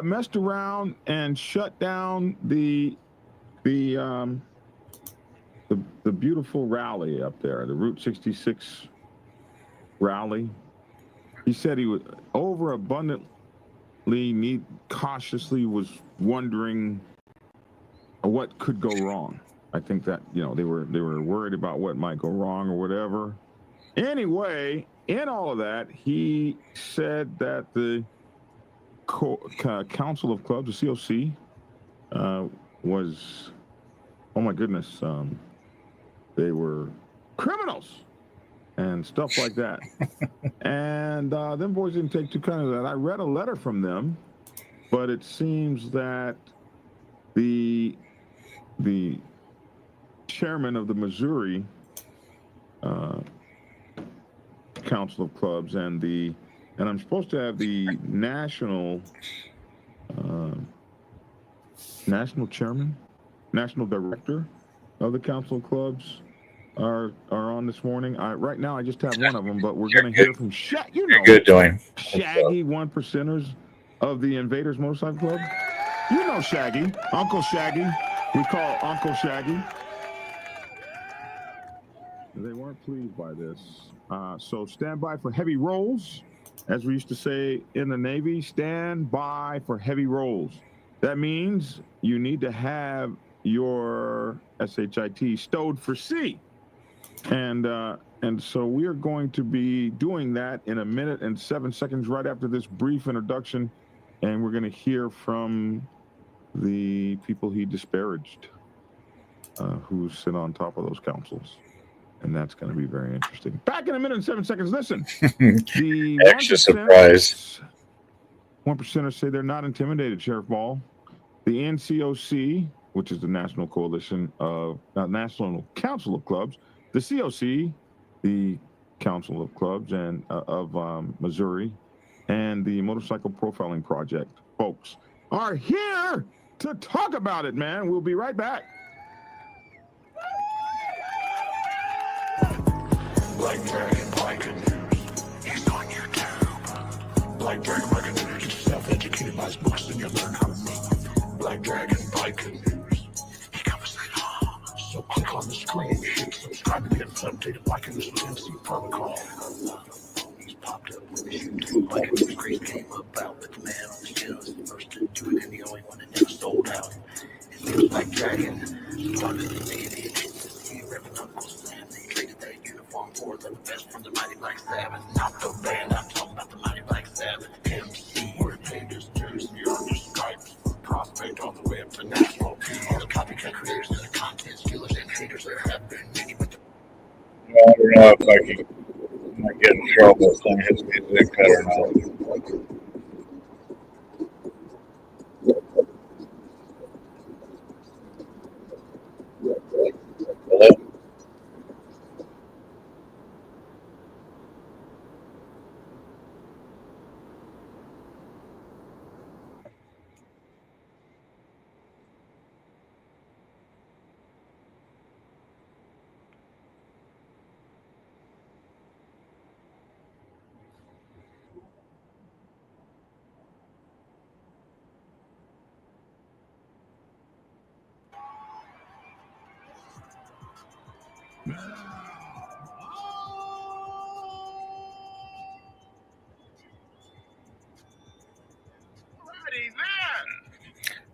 Messed around and shut down the beautiful rally up there, the Route 66 rally. He said he was cautiously was wondering what could go wrong. I think that, they were worried about what might go wrong or whatever. Anyway, in all of that, he said that the Council of Clubs, the COC, was, oh my goodness, they were criminals and stuff like that. And them boys didn't take too kind of that. I read a letter from them, but it seems that the chairman of the Missouri Council of Clubs and I'm supposed to have the national director of the Council of Clubs are on this morning. Right now I just have one of them, but we're going to hear from Shaggy. You're good doing. Shaggy, 1%ers of the Invaders Motorcycle Club. You know Shaggy, Uncle Shaggy. We call Uncle Shaggy. They weren't pleased by this. So stand by for heavy rolls. As we used to say in the Navy, stand by for heavy rolls. That means you need to have your SHIT stowed for C. And so we are going to be doing that in 1 minute and 7 seconds right after this brief introduction. And we're going to hear from the people he disparaged, who sit on top of those councils. And that's going to be very interesting. Back in 1 minute and 7 seconds. Listen, the extra surprise. 1%ers say they're not intimidated, Sheriff Ball. The NCOC, which is the National Coalition of National Council of Clubs, the COC, the Council of Clubs and of Missouri, and the Motorcycle Profiling Project, folks, are here to talk about it, man. We'll be right back. Black Dragon Biker News. He's on YouTube. Black Dragon Biker News. Get yourself educated by his books and you'll learn how to move. Black Dragon Biker News. He covers it all. So click on the screen, hit subscribe to get updated. Biker News with MC Protocol. A lot of phonies popped up with his YouTube. Biker News craze came about with the man on the hill. He's the first to do it and the only one that never sold out. His name is Black Dragon. Started in the idiot. He repping Uncle Sam. They traded that uniform for the best from the Mighty Black Sabbath. Not the band, I'm talking about the Mighty Black Sabbath. MC, we're paid his dues. We earned his stripes. Prospect on the web for national. All the copycat creators and the content stealers and haters, there have been many, but I don't know if I can not get in trouble with some of his music. I don't know. Hello?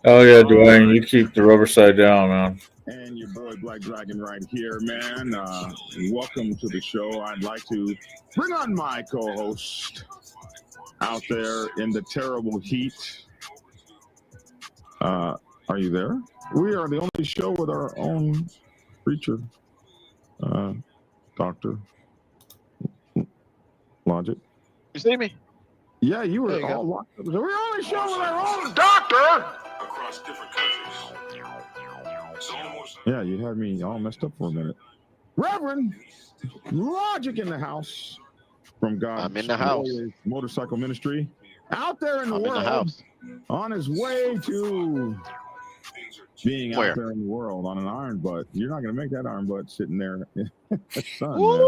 Oh yeah, Dwayne, you keep the rubber side down, man. And your boy Black Dragon right here, man. Welcome to the show. I'd like to bring on my co-host out there in the terrible heat. Are you there? We are the only show with our own preacher, Dr. Logic. You see me? Yeah, you were all locked up. We're the only show with our own doctor. across different countries. Yeah, you had me all messed up for a minute. Reverend Logic in the house from God's I'm in the house. Motorcycle Ministry. Out there in the world. On his way to being out there in the world on an iron butt. You're not going to make that iron butt sitting there. Son, man.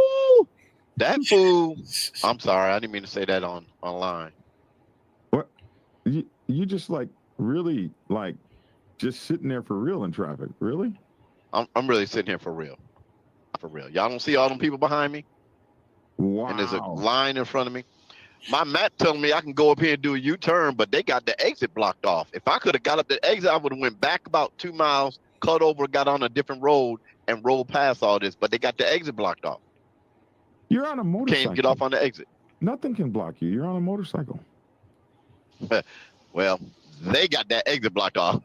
That fool. I'm sorry. I didn't mean to say that online. What? You just like really like just sitting there for real in traffic. Really? I'm really sitting here for real. For real. Y'all don't see all them people behind me? Wow. And there's a line in front of me. My map telling me I can go up here and do a U-turn, but they got the exit blocked off. If I could have got up the exit, I would have went back about 2 miles, cut over, got on a different road, and rolled past all this. But they got the exit blocked off. You're on a motorcycle. Can't get off on the exit. Nothing can block you. You're on a motorcycle. Well, they got that exit blocked off.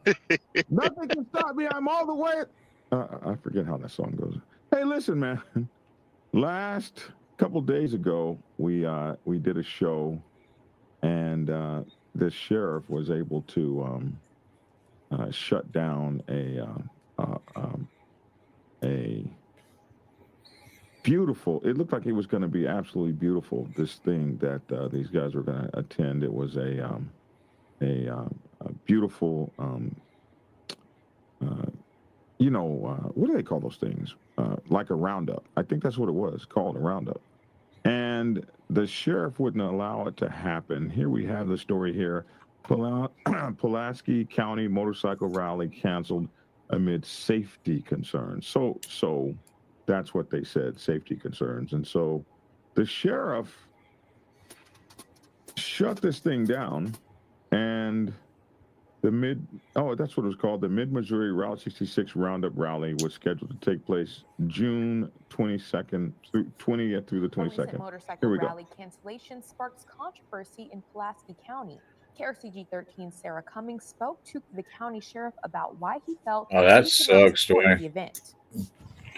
Nothing can stop me. I'm all the way. I forget how that song goes. Hey, listen, man. Last couple days ago, we did a show, and the sheriff was able to shut down a beautiful. It looked like it was going to be absolutely beautiful. This thing that these guys were going to attend. It was a beautiful. What do they call those things? Like a roundup. I think that's what it was called, a roundup. And the sheriff wouldn't allow it to happen. Here we have the story here. Pulaski County motorcycle rally canceled amid safety concerns. So that's what they said, safety concerns. And so the sheriff shut this thing down, and That's what it was called. The Mid-Missouri Route 66 Roundup Rally was scheduled to take place June 22nd through 20th through the 22nd. Motorcycle Here we go. rally cancellation sparks controversy in Pulaski County. KRCG 13 Sarah Cummings spoke to the county sheriff about why he felt Oh, that he could not sucks, support Dwayne. the event.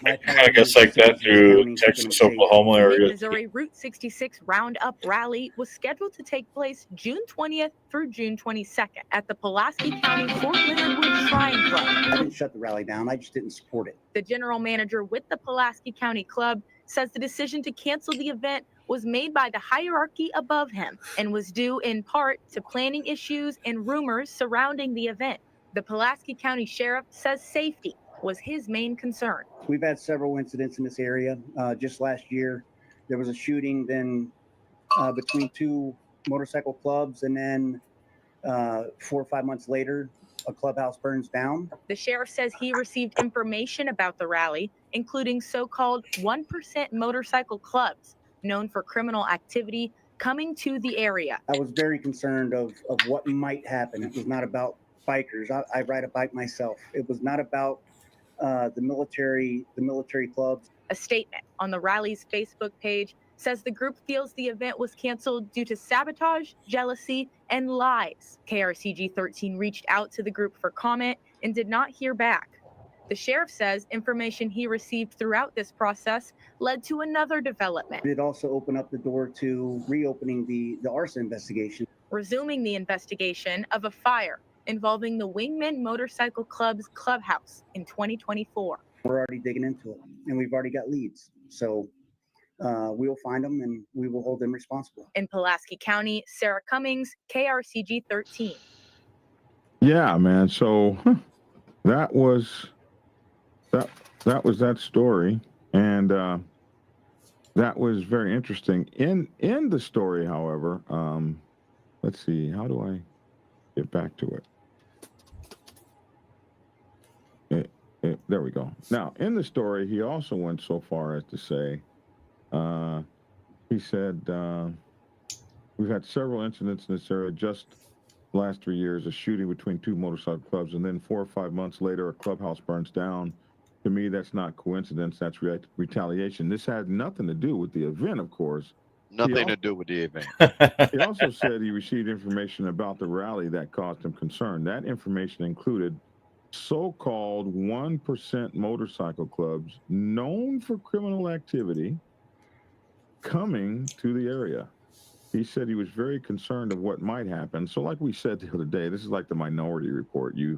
I guess like that through Texas, Oklahoma The areas. Mid-Missouri Route 66 Roundup Rally was scheduled to take place June 20th through June 22nd at the Pulaski County Fort Leonard Wood Shrine Club. I didn't shut the rally down. I just didn't support it. The general manager with the Pulaski County Club says the decision to cancel the event was made by the hierarchy above him and was due in part to planning issues and rumors surrounding the event. The Pulaski County Sheriff says safety was his main concern. We've had several incidents in this area. Just last year, there was a shooting then between two motorcycle clubs, and then 4 or 5 months later, a clubhouse burns down. The sheriff says he received information about the rally, including so-called 1% motorcycle clubs known for criminal activity coming to the area. I was very concerned of what might happen. It was not about bikers. I ride a bike myself. It was not about the military clubs. A statement on the rally's Facebook page says the group feels the event was canceled due to sabotage, jealousy, and lies. KRCG 13 reached out to the group for comment and did not hear back. The sheriff says information he received throughout this process led to another development. It also opened up the door to reopening the arson investigation. Resuming the investigation of a fire involving the Wingman Motorcycle Club's clubhouse in 2024. We're already digging into it, and we've already got leads. So we'll find them, and we will hold them responsible. In Pulaski County, Sarah Cummings, KRCG 13. Yeah, man. So that was that story, and that was very interesting. In the story, however, let's see, how do I get back to it? There we go. Now, in the story, he also went so far as to say, he said, we've had several incidents in this area just last 3 years, a shooting between two motorcycle clubs, and then 4 or 5 months later, a clubhouse burns down. To me, that's not coincidence. That's retaliation. This had nothing to do with the event, of course. Nothing to do with the event. He also said he received information about the rally that caused him concern. That information included so-called 1% motorcycle clubs known for criminal activity coming to the area. He said he was very concerned of what might happen. So like we said the other day, this is like the Minority Report. They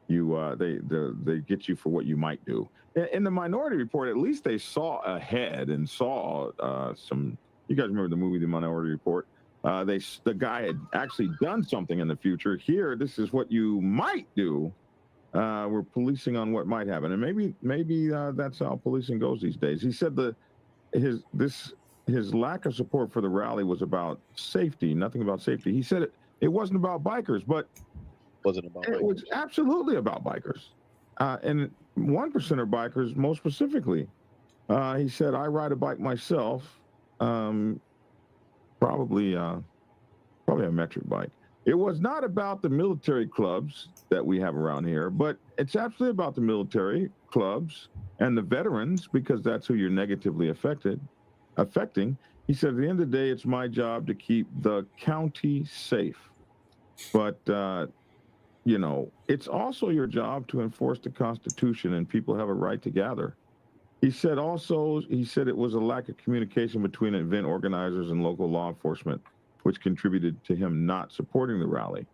get you for what you might do. In the Minority Report, at least they saw ahead and saw some. You guys remember the movie The Minority Report? The guy had actually done something in the future. Here, this is what you might do. We're policing on what might happen, and maybe that's how policing goes these days. He said his lack of support for the rally was about safety, nothing about safety. He said it wasn't about bikers, but it was absolutely about bikers, and 1% are bikers, most specifically. He said, I ride a bike myself, probably a metric bike. It was not about the military clubs that we have around here, but it's absolutely about the military clubs and the veterans, because that's who you're negatively affecting. He said, at the end of the day, it's my job to keep the county safe. But, it's also your job to enforce the Constitution, and people have a right to gather. He said it was a lack of communication between event organizers and local law enforcement, which contributed to him not supporting the rally.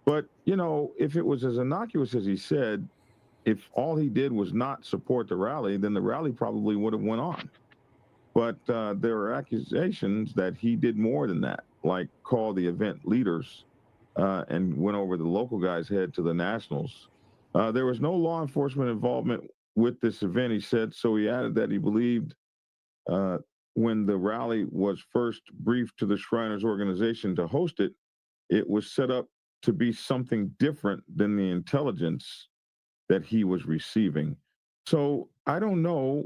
But, if it was as innocuous as he said, if all he did was not support the rally, then the rally probably would have went on. But there are accusations that he did more than that, like call the event leaders and went over the local guy's head to the nationals. There was no law enforcement involvement with this event, he said. So he added that he believed when the rally was first briefed to the Shriners organization to host it, it was set up to be something different than the intelligence that he was receiving. So I don't know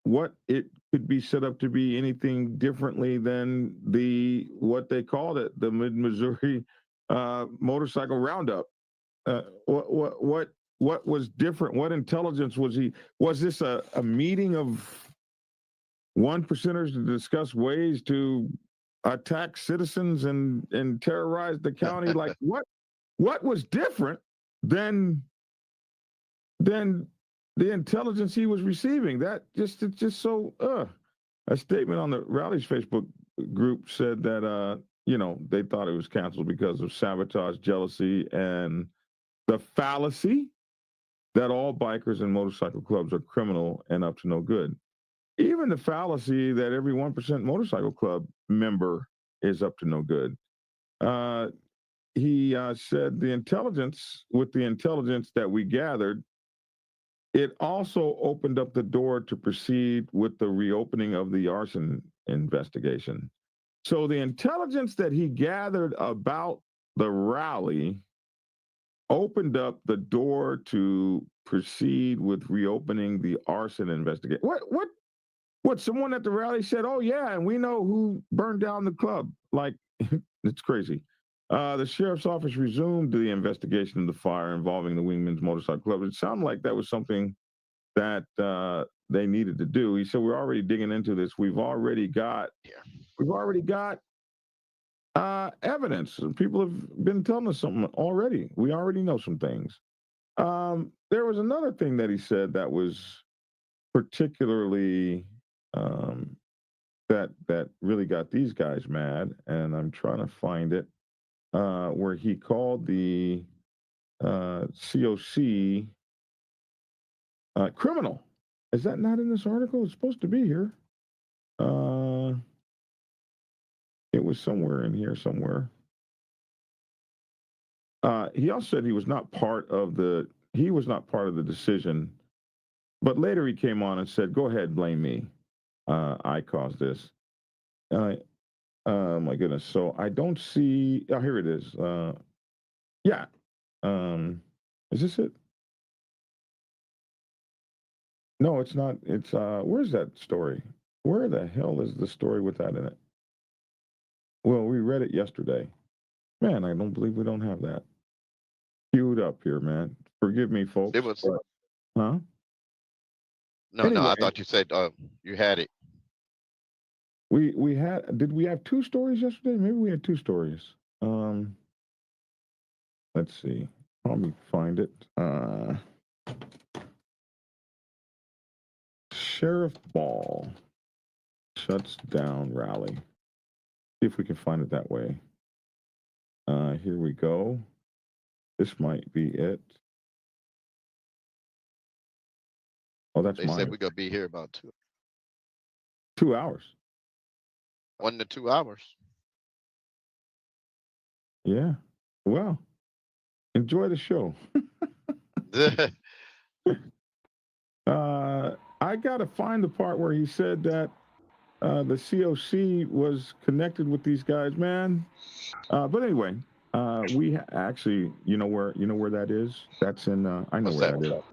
what it could be set up to be anything differently than what they called it, the Mid-Missouri Motorcycle Roundup. what was different? What intelligence was he? Was this a meeting of 1%ers to discuss ways to attack citizens and terrorize the county? Like what was different than the intelligence he was receiving? It's just so. A statement on the rally's Facebook group said that they thought it was canceled because of sabotage, jealousy, and the fallacy that all bikers and motorcycle clubs are criminal and up to no good. Even the fallacy that every 1% motorcycle club member is up to no good. He said the intelligence that we gathered, it also opened up the door to proceed with the reopening of the arson investigation. So the intelligence that he gathered about the rally opened up the door to proceed with reopening the arson investigation. What? Someone at the rally said, "Oh yeah, and we know who burned down the club." Like, it's crazy. The sheriff's office resumed the investigation of the fire involving the Wingman's Motorcycle Club. It sounded like that was something that they needed to do. He said, "We're already digging into this. We've already got evidence. People have been telling us something already. We already know some things." There was another thing that he said that was particularly that really got these guys mad, and I'm trying to find it, where he called the COC criminal. Is that not in this article? It's supposed to be here. It was somewhere in here somewhere. He also said he was not part of the decision, but later he came on and said, "Go ahead, blame me. I caused this." Oh my goodness. So I don't see. Oh, here it is. Yeah. Is this it? No, it's not. It's where's that story? Where the hell is the story with that in it? Well, we read it yesterday. Man, I don't believe we don't have that queued up here, man. Forgive me, folks. It was. Huh? No, Anyway. no. I thought you said you had it. We had. Did we have two stories yesterday? Maybe we had two stories. Let's see. Let me find it. Sheriff Ball shuts down rally. See if we can find it that way. Here we go. This might be it. Oh, that's They mine. said we're gonna be here about 2 hours. 1 to 2 hours. Yeah. Well, enjoy the show. I got to find the part where he said that the COC was connected with these guys, man. But anyway, we actually, you know where that is? That's in. I know where that is.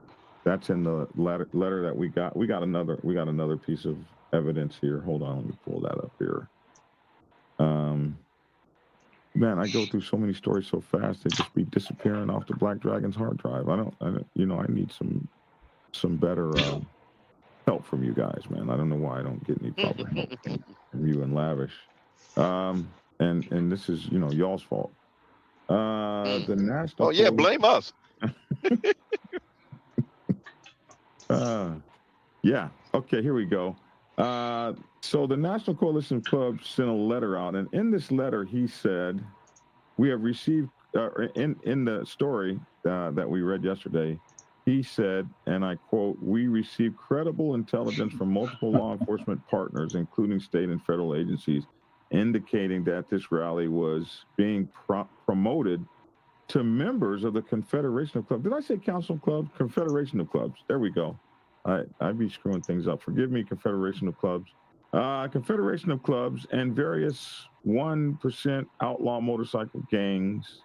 That's in the letter that we got. We got another piece of evidence here. Hold on, let me pull that up here. Man, I go through so many stories so fast; they just be disappearing off the Black Dragon's hard drive. I need some better help from you guys, man. I don't know why I don't get any proper help from you and Lavish. And this is y'all's fault. The national. Oh yeah, blame us. Yeah. Okay, here we go. So the National Coalition of Clubs sent a letter out, and in this letter, he said, "We have received." In the story that we read yesterday, he said, and I quote, "We received credible intelligence from multiple law enforcement partners, including state and federal agencies, indicating that this rally was being promoted to members of the Confederation of Clubs." Did I say Council of Clubs? Confederation of Clubs. There we go. I'd be screwing things up. Forgive me, Confederation of Clubs. Confederation of Clubs and various 1% outlaw motorcycle gangs,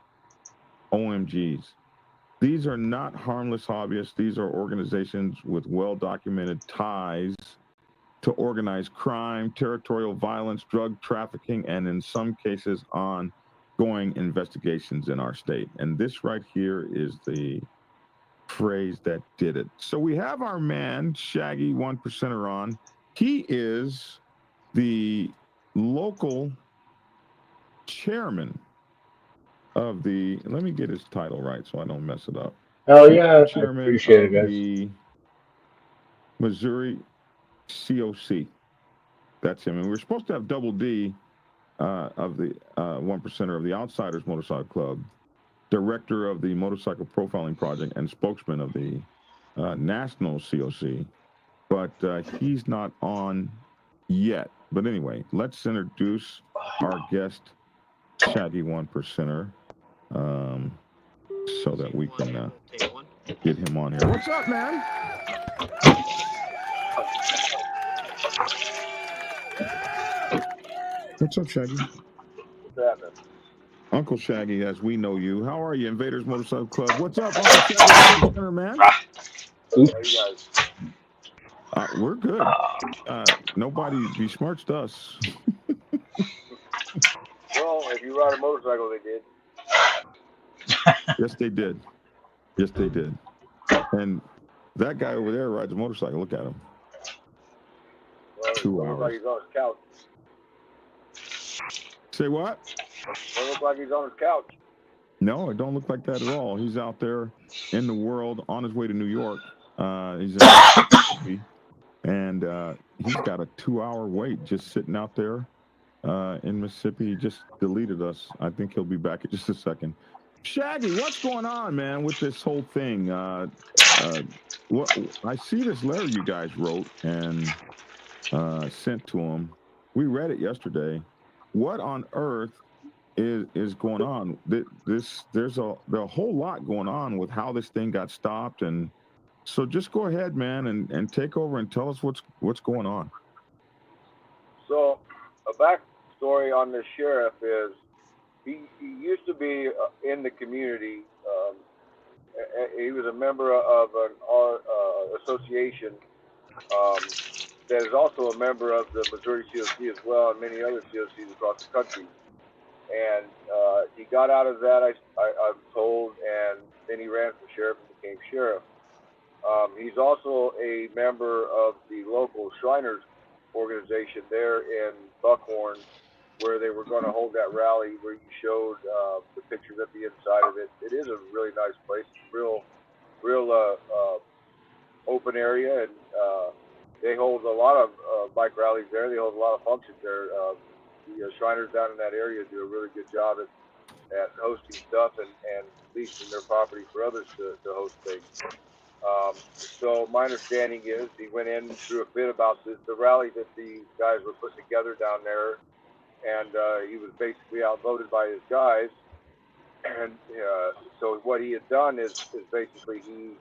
OMGs. These are not harmless hobbyists. These are organizations with well-documented ties to organized crime, territorial violence, drug trafficking, and in some cases on going investigations in our state. And this right here is the phrase that did it. So we have our man, Shaggy 1%er on. He is the local chairman of the, let me get his title right so I don't mess it up. Oh yeah, I Chairman appreciate of it, guys. the Missouri COC. That's him. And we're supposed to have Double D of the 1%er of the Outsiders Motorcycle Club, director of the Motorcycle Profiling Project, and spokesman of the National COC. But he's not on yet. But anyway, let's introduce our guest, Shaggy 1%er, so that we can get him on here. What's up, man? What's up, Shaggy? Uncle Shaggy, as we know you. How are you, Invaders Motorcycle Club? What's up, Uncle Shaggy, man? Oops. We're good. Nobody besmirched us. Well, if you ride a motorcycle, they did. Yes, they did. Yes, they did. And that guy over there rides a motorcycle. Look at him. Well, 2 it looks like hours. he's on his couch. Say what? It looks like he's on his couch. No, it don't look like that at all. He's out there in the world on his way to New York. He's in Mississippi, and he's got a 2-hour wait just sitting out there in Mississippi. He just deleted us. I think he'll be back in just a second. Shaggy, what's going on, man, with this whole thing? What I see this letter you guys wrote and sent to him. We read it yesterday. What on earth is going on? There's a whole lot going on with how this thing got stopped, and so just go ahead, man, and take over and tell us what's going on. So, a backstory on this sheriff is he used to be in the community. He was a member of an association that is also a member of the Missouri COC as well, and many other COCs across the country. And he got out of that, I'm told, and then he ran for sheriff and became sheriff. He's also a member of the local Shriners organization there in Buckhorn, where they were going to hold that rally where you showed the pictures at the inside of it. It is a really nice place, real open area, and they hold a lot of bike rallies there. They hold a lot of functions there. The Shriners down in that area do a really good job at hosting stuff and leasing their property for others to host things. So my understanding is he went in through a fit about the rally that the guys were putting together down there, and he was basically outvoted by his guys. And so what he had done is basically he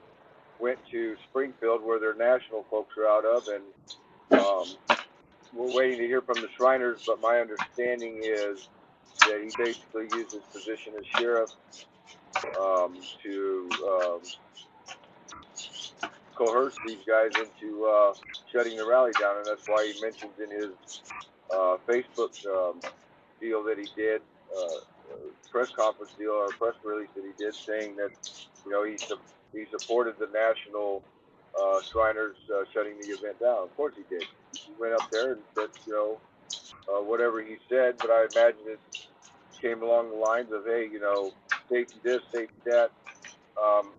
went to Springfield, where their national folks are out of, and we're waiting to hear from the Shriners, but my understanding is that he basically used his position as sheriff to coerce these guys into shutting the rally down, and that's why he mentions in his Facebook deal that he did, press conference deal or press release that he did, saying that he supported the national Shriners shutting the event down. Of course he did. He went up there and said, whatever he said, but I imagine it came along the lines of, hey, safety this, safety that.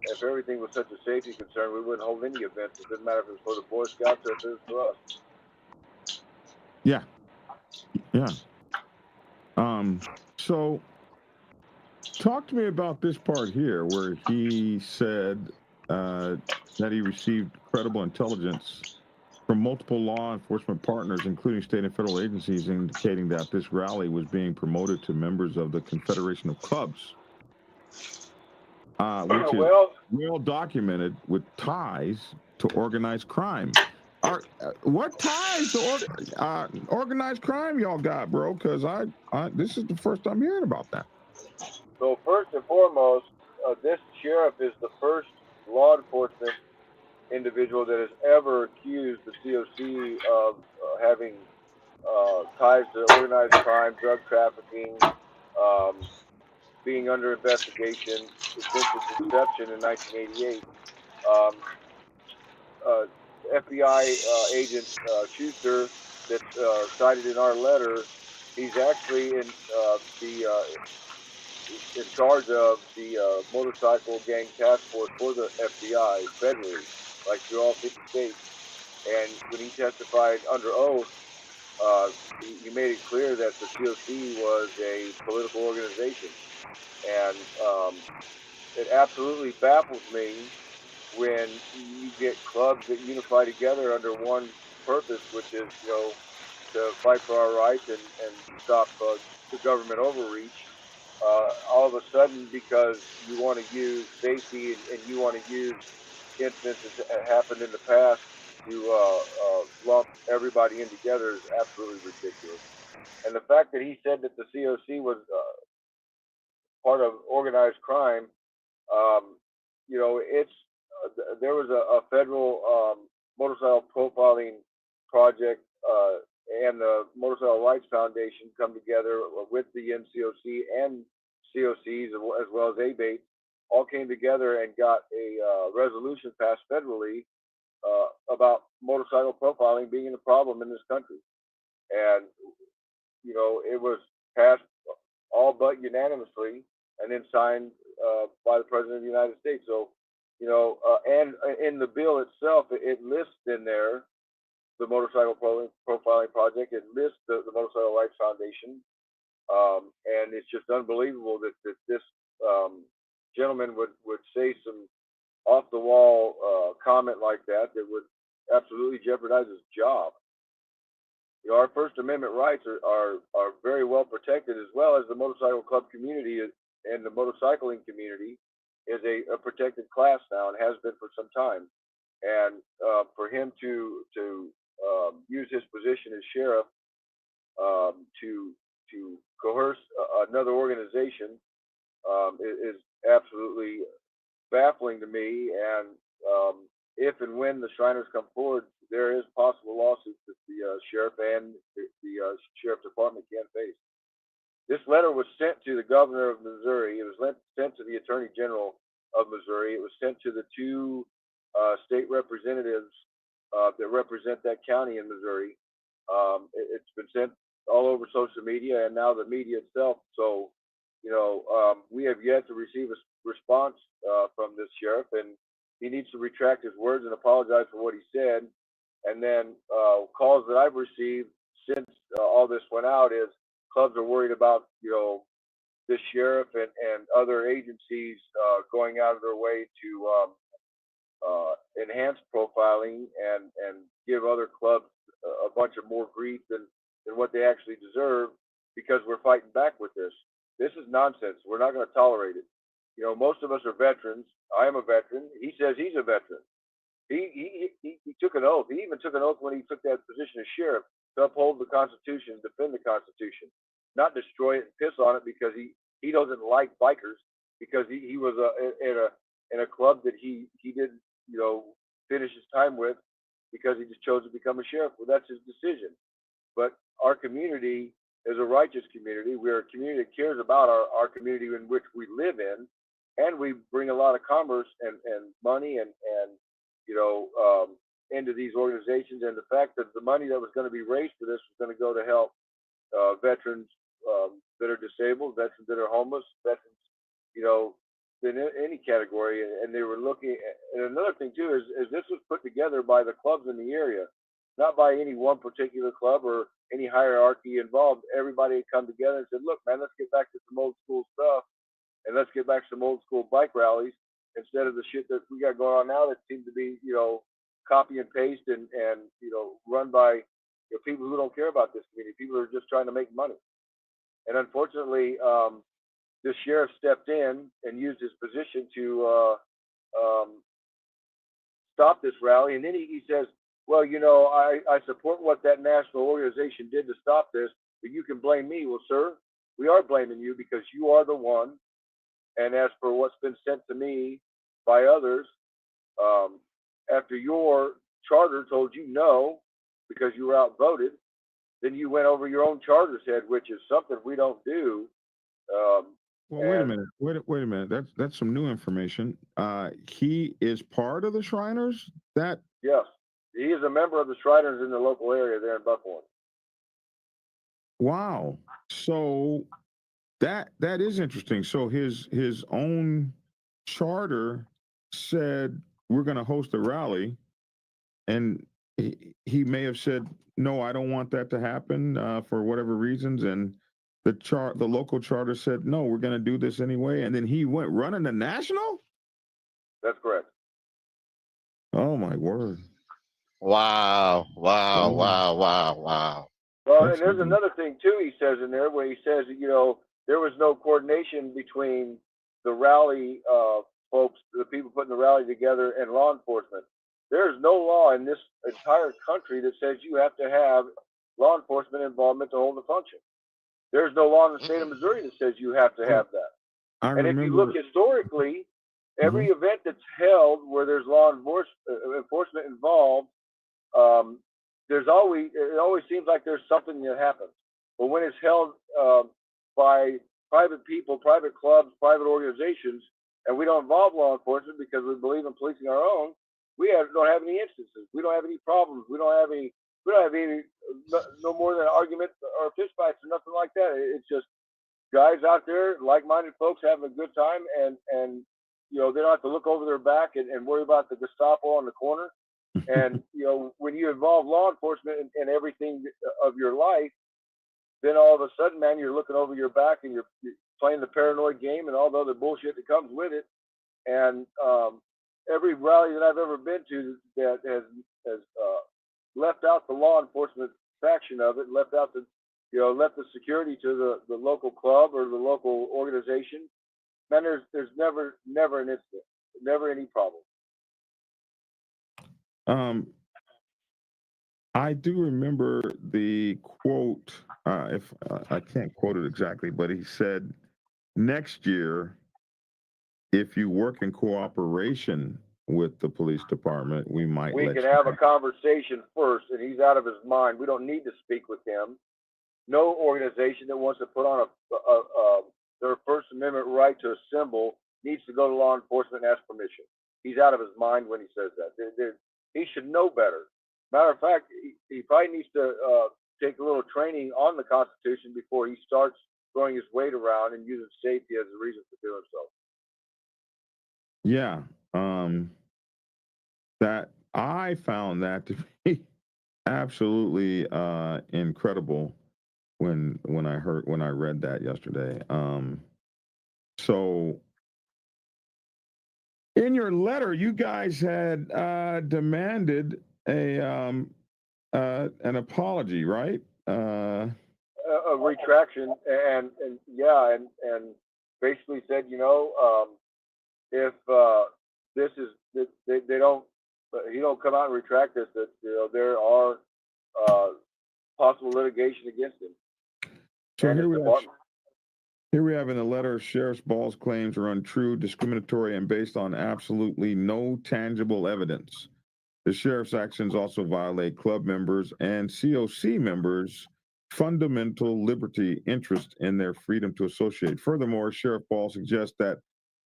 If everything was such a safety concern, we wouldn't hold any events. It didn't matter if it was for the Boy Scouts or if it was for us. Yeah. So talk to me about this part here where he said that he received credible intelligence from multiple law enforcement partners, including state and federal agencies, indicating that this rally was being promoted to members of the Confederation of Clubs, which is well documented with ties to organized crime. What ties to organized crime y'all got, bro? Because this is the first time hearing about that. So first and foremost, this sheriff is the first law enforcement individual that has ever accused the COC of having ties to organized crime, drug trafficking, being under investigation since its inception in 1988. FBI agent Schuster, that's cited in our letter, he's actually in charge of the motorcycle gang task force for the FBI federally, like through all 50 states. And when he testified under oath, he made it clear that the COC was a political organization. And it absolutely baffles me when you get clubs that unify together under one purpose, which is, to fight for our rights and stop the government overreach. All of a sudden, because you want to use safety and you want to use incidents that happened in the past to lump everybody in together is absolutely ridiculous. And the fact that he said that the COC was part of organized crime, there was a federal motorcycle profiling project and the Motorcycle Rights Foundation come together with the MCOC and COCs as well as ABATE, all came together and got a resolution passed federally about motorcycle profiling being a problem in this country. And, it was passed all but unanimously and then signed by the President of the United States. So, and in the bill itself, it lists in there the Motorcycle Profiling Project. It lists the Motorcycle Rights Foundation. And it's just unbelievable that this gentleman would say some off-the-wall comment like that would absolutely jeopardize his job. Our First Amendment rights are very well protected, as well as the motorcycle club community and the motorcycling community is a protected class now and has been for some time. And for him to use his position as sheriff to coerce another organization is absolutely baffling to me. And if and when the Shriners come forward, there is possible lawsuits that the sheriff and the sheriff department can face. This letter was sent to the governor of Missouri. It was sent to the attorney general of Missouri. It was sent to the two state representatives that represent that county in Missouri. It's been sent all over social media and now the media itself. So, we have yet to receive a response from this sheriff, and he needs to retract his words and apologize for what he said. And then calls that I've received since all this went out is clubs are worried about, this sheriff and other agencies going out of their way to enhance profiling and give other clubs a bunch of more grief than what they actually deserve, because we're fighting back with this. This is nonsense. We're not going to tolerate it. Most of us are veterans. I am a veteran. He says he's a veteran. He took an oath. He even took an oath when he took that position as sheriff to uphold the Constitution, defend the Constitution, not destroy it and piss on it because he doesn't like bikers, because he was in a club that he didn't finish his time with because he just chose to become a sheriff. Well, that's his decision. But our community is a righteous community. We're a community that cares about our community in which we live in, and we bring a lot of commerce and money and into these organizations. And the fact that the money that was going to be raised for this was going to go to help veterans that are disabled, veterans that are homeless, veterans, in any category. And they were looking. And another thing too is this was put together by the clubs in the area, not by any one particular club or any hierarchy involved. Everybody had come together and said, look, man, let's get back to some old school stuff, and let's get back to some old school bike rallies instead of the shit that we got going on now that seems to be, copy and paste and run by people who don't care about this community, people who are just trying to make money. And unfortunately, this sheriff stepped in and used his position to stop this rally. And then he says, well, I support what that national organization did to stop this, but you can blame me. Well, sir, we are blaming you because you are the one. And as for what's been sent to me by others, after your charter told you no because you were outvoted, then you went over your own charter's head, which is something we don't do. Well, wait a minute. Wait a minute. That's some new information. He is part of the Shriners? That Yes, he is a member of the Shriners in the local area there in Buckhorn. wow. So that is interesting. So his own charter said we're going to host a rally, and he may have said no, I don't want that to happen for whatever reasons, and the local charter said no, we're going to do this anyway, and then he went running the national. That's correct. Oh my word! Wow! Wow! Wow! Wow! Wow! Well, and there's another thing too. He says in there where he says there was no coordination between the rally folks, the people putting the rally together, and law enforcement. There is no law in this entire country that says you have to have law enforcement involvement to hold a function. There's no law in the state of Missouri that says you have to have that. If you look historically, every event that's held where there's law enforcement involved, it always seems like there's something that happens. But when it's held by private people, private clubs, private organizations, and we don't involve law enforcement because we believe in policing our own, don't have any instances. We don't have any problems. We don't have any no more than arguments or fistfights or nothing like that. It's just guys out there, like-minded folks having a good time, and they don't have to look over their back and worry about the Gestapo on the corner. And when you involve law enforcement in everything of your life, then all of a sudden, man, you're looking over your back and you're playing the paranoid game and all the other bullshit that comes with it. And every rally that I've ever been to that has left out the law enforcement faction of it, left out left the security to the local club or the local organization, man, there's never an incident, never any problem. I do remember the quote, if I can't quote it exactly, but he said, next year, if you work in cooperation with the police department, we can have a conversation first, and he's out of his mind. We don't need to speak with him. No organization that wants to put on their First Amendment right to assemble needs to go to law enforcement and ask permission. He's out of his mind when he says that. He should know better. Matter of fact, he probably needs to take a little training on the Constitution before he starts throwing his weight around and using safety as a reason for doing so. Yeah, that I found that to be absolutely incredible when I read that yesterday. So in your letter, you guys had demanded an apology, right? A retraction, and basically said, if this is they don't, he don't come out and retract this, that there are possible litigation against him. So here we have in the letter, Sheriff Ball's claims are untrue, discriminatory, and based on absolutely no tangible evidence. The sheriff's actions also violate club members and COC members' fundamental liberty interest in their freedom to associate. Furthermore, Sheriff Ball suggests that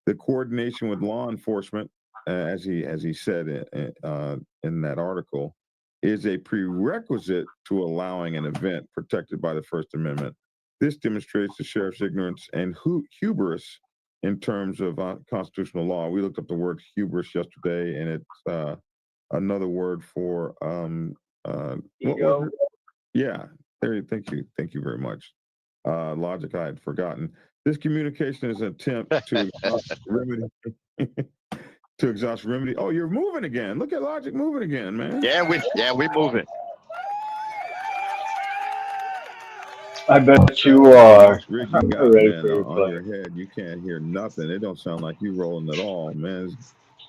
the coordination with law enforcement, as he said in that article, is a prerequisite to allowing an event protected by the First Amendment. This demonstrates the sheriff's ignorance and hubris in terms of constitutional law. We looked up the word hubris yesterday, and it's another word for ego. Yeah, thank you very much. Logic I had forgotten. This communication is an attempt to exhaust remedy. Oh, you're moving again. Look at Logic moving again, man. Yeah, we moving. I bet you are. Rick, you got on your head. You can't hear nothing. It don't sound like you rolling at all, man.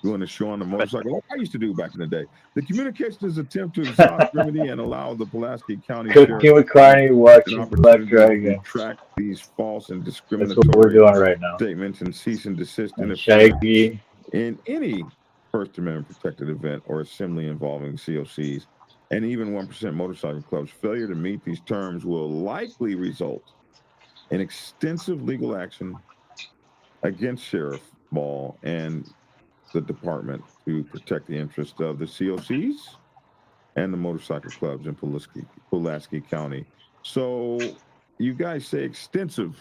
Doing a show on the motorcycle, like I used to do back in the day. The communication is an attempt to exhaust remedy and allow the Pulaski County Sheriff with Carney watching Black Dragon. Track these false and discriminatory That's what we're doing right now. Statements and cease and desist Shaggy in any First Amendment protected event or assembly involving COCs and even 1% motorcycle clubs. Failure to meet these terms will likely result in extensive legal action against Sheriff Ball and the department to protect the interest of the COCs and the motorcycle clubs in Pulaski County. So you guys say extensive.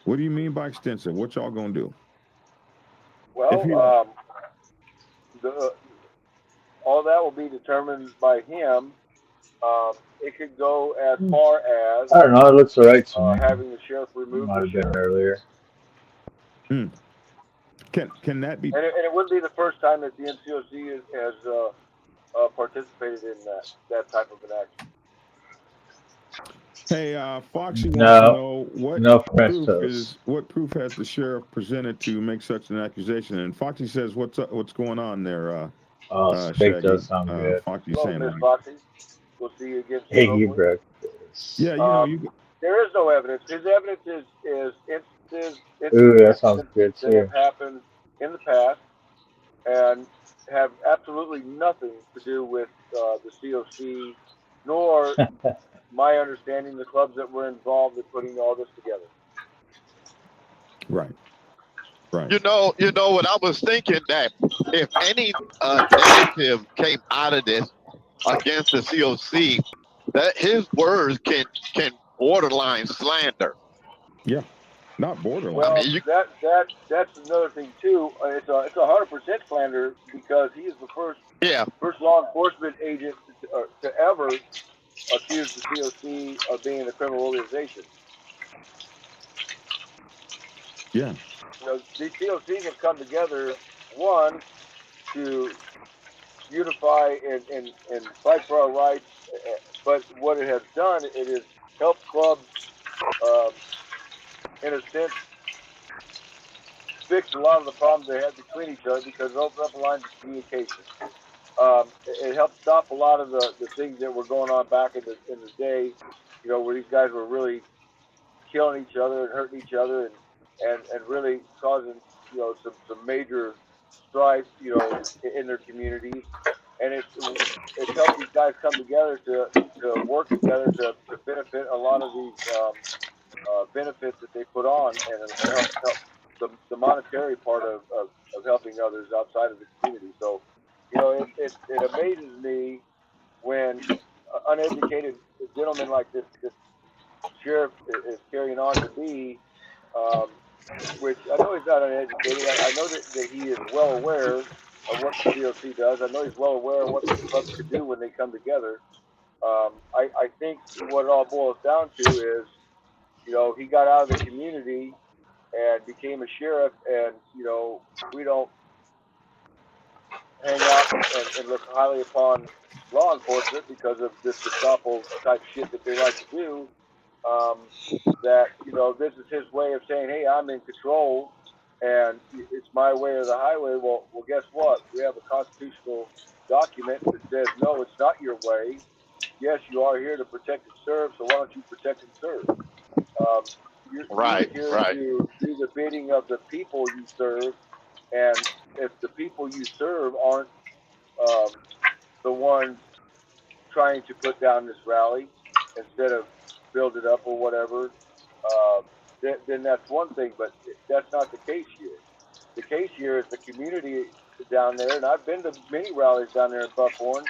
What do you mean by extensive? What y'all gonna do? Well, all that will be determined by him. It could go as far as I don't know. It looks alright to me. having the sheriff remove Might the have been sheriff. earlier. Can that be? And it wouldn't be the first time that the NCOC has participated in that type of an action. Hey, Foxy wants to No, know what no French proof toast. what proof has the sheriff presented to make such an accusation? And Foxy says, "What's up? What's going on there?" Steak Shaggy. does sound good. Foxy Hello, saying, Miss Foxy. We'll see you again soon, Eggy hopefully. breakfast. yeah, you. There is no evidence. His evidence is instances Ooh, that sounds good that have too. happened in the past and have absolutely nothing to do with the COC, nor my understanding the clubs that were involved in putting all this together. Right. You know what I was thinking, that if any negative came out of this against the COC, that his words can borderline slander. Yeah, not borderline. Well, I mean, that's another thing too. It's 100% slander, because he is the first law enforcement agent to ever accuse the COC of being a criminal organization. Yeah. You know, these COCs have come together, one, to unify and fight for our rights, but what it has done, it has helped clubs, in a sense, fix a lot of the problems they had between each other, because it opened up lines of communication. It helped stop a lot of the things that were going on back in the day, you know, where these guys were really killing each other and hurting each other and really causing, you know, some major strife, you know, in their communities. And it helped these guys come together to work together to benefit a lot of these benefits that they put on, and help the monetary part of helping others outside of the community. So, you know, it amazes me when uneducated gentlemen like this sheriff is carrying on to be, which I know he's not uneducated. I know that he is well aware of what the COC does. I know he's well aware of what the clubs could do when they come together. I think what it all boils down to is, you know, he got out of the community and became a sheriff, and, you know, we don't hang out and look highly upon law enforcement because of this Gestapo type shit that they like to do. That, you know, this is his way of saying, hey, I'm in control and it's my way or the highway. Well, guess what? We have a constitutional document that says, no, it's not your way. Yes, you are here to protect and serve, so why don't you protect and serve? You're here to do the bidding of the people you serve, and if the people you serve aren't the ones trying to put down this rally instead of build it up or whatever, then that's one thing, but that's not the case here. The case here is the community down there, and I've been to many rallies down there in Buckhorn.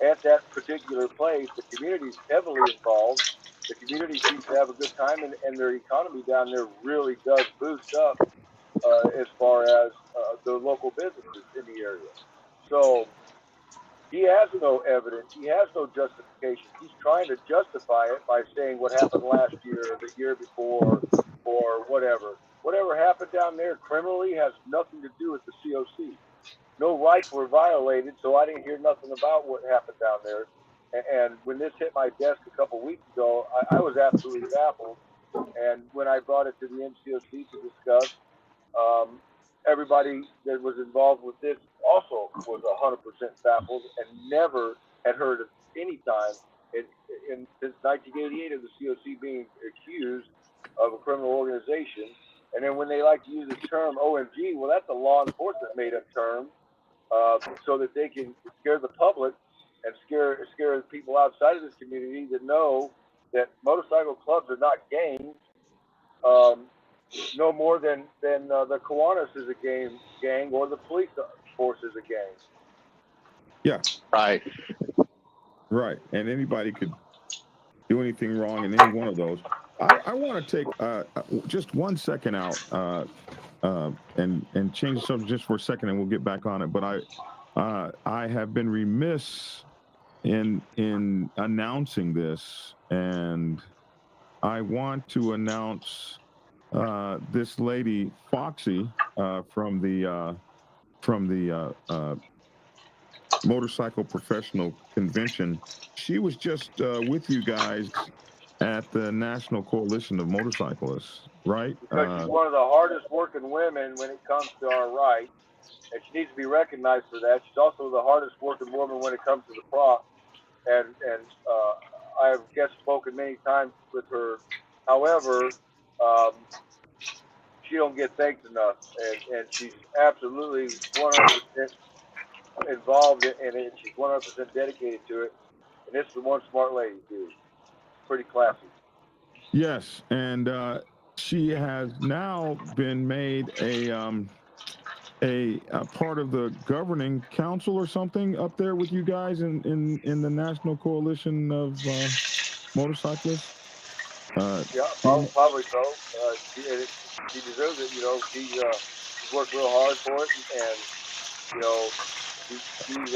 At that particular place, the community is heavily involved. The community seems to have a good time, and their economy down there really does boost up as far as the local businesses in the area. So he has no evidence. He has no justification. He's trying to justify it by saying what happened last year or the year before or whatever. Whatever happened down there criminally has nothing to do with the COC. No rights were violated, so I didn't hear nothing about what happened down there. And when this hit my desk a couple weeks ago, I was absolutely baffled. And when I brought it to the NCOC to discuss, everybody that was involved with this also was 100% baffled and never had heard of any time since 1988 of the COC being accused of a criminal organization. And then when they like to use the term OMG, well, that's a law enforcement made-up term, so that they can scare the public and scare the people outside of this community that know that motorcycle clubs are not gangs. no more than the Kiwanis is a gang or the police force is a gang. Yeah. Right. Right. And anybody could do anything wrong in any one of those. I want to take just 1 second out and change the subject just for a second, and we'll get back on it. But I have been remiss in announcing this, and I want to announce this lady Foxy from the Motorcycle Professional Convention. She was just with you guys at the National Coalition of Motorcyclists, right? Because she's one of the hardest working women when it comes to our rights, and she needs to be recognized for that. She's also the hardest working woman when it comes to the prop, and I have guest spoken many times with her. However, she don't get thanked enough, and she's absolutely 100% involved in it, and she's 100% dedicated to it. And this is one smart lady, dude. Pretty classy. Yes, and she has now been made a part of the governing council or something up there with you guys in the National Coalition of Motorcyclists. Yeah, probably so. She deserves it. You know, she's worked real hard for it, and you know, she's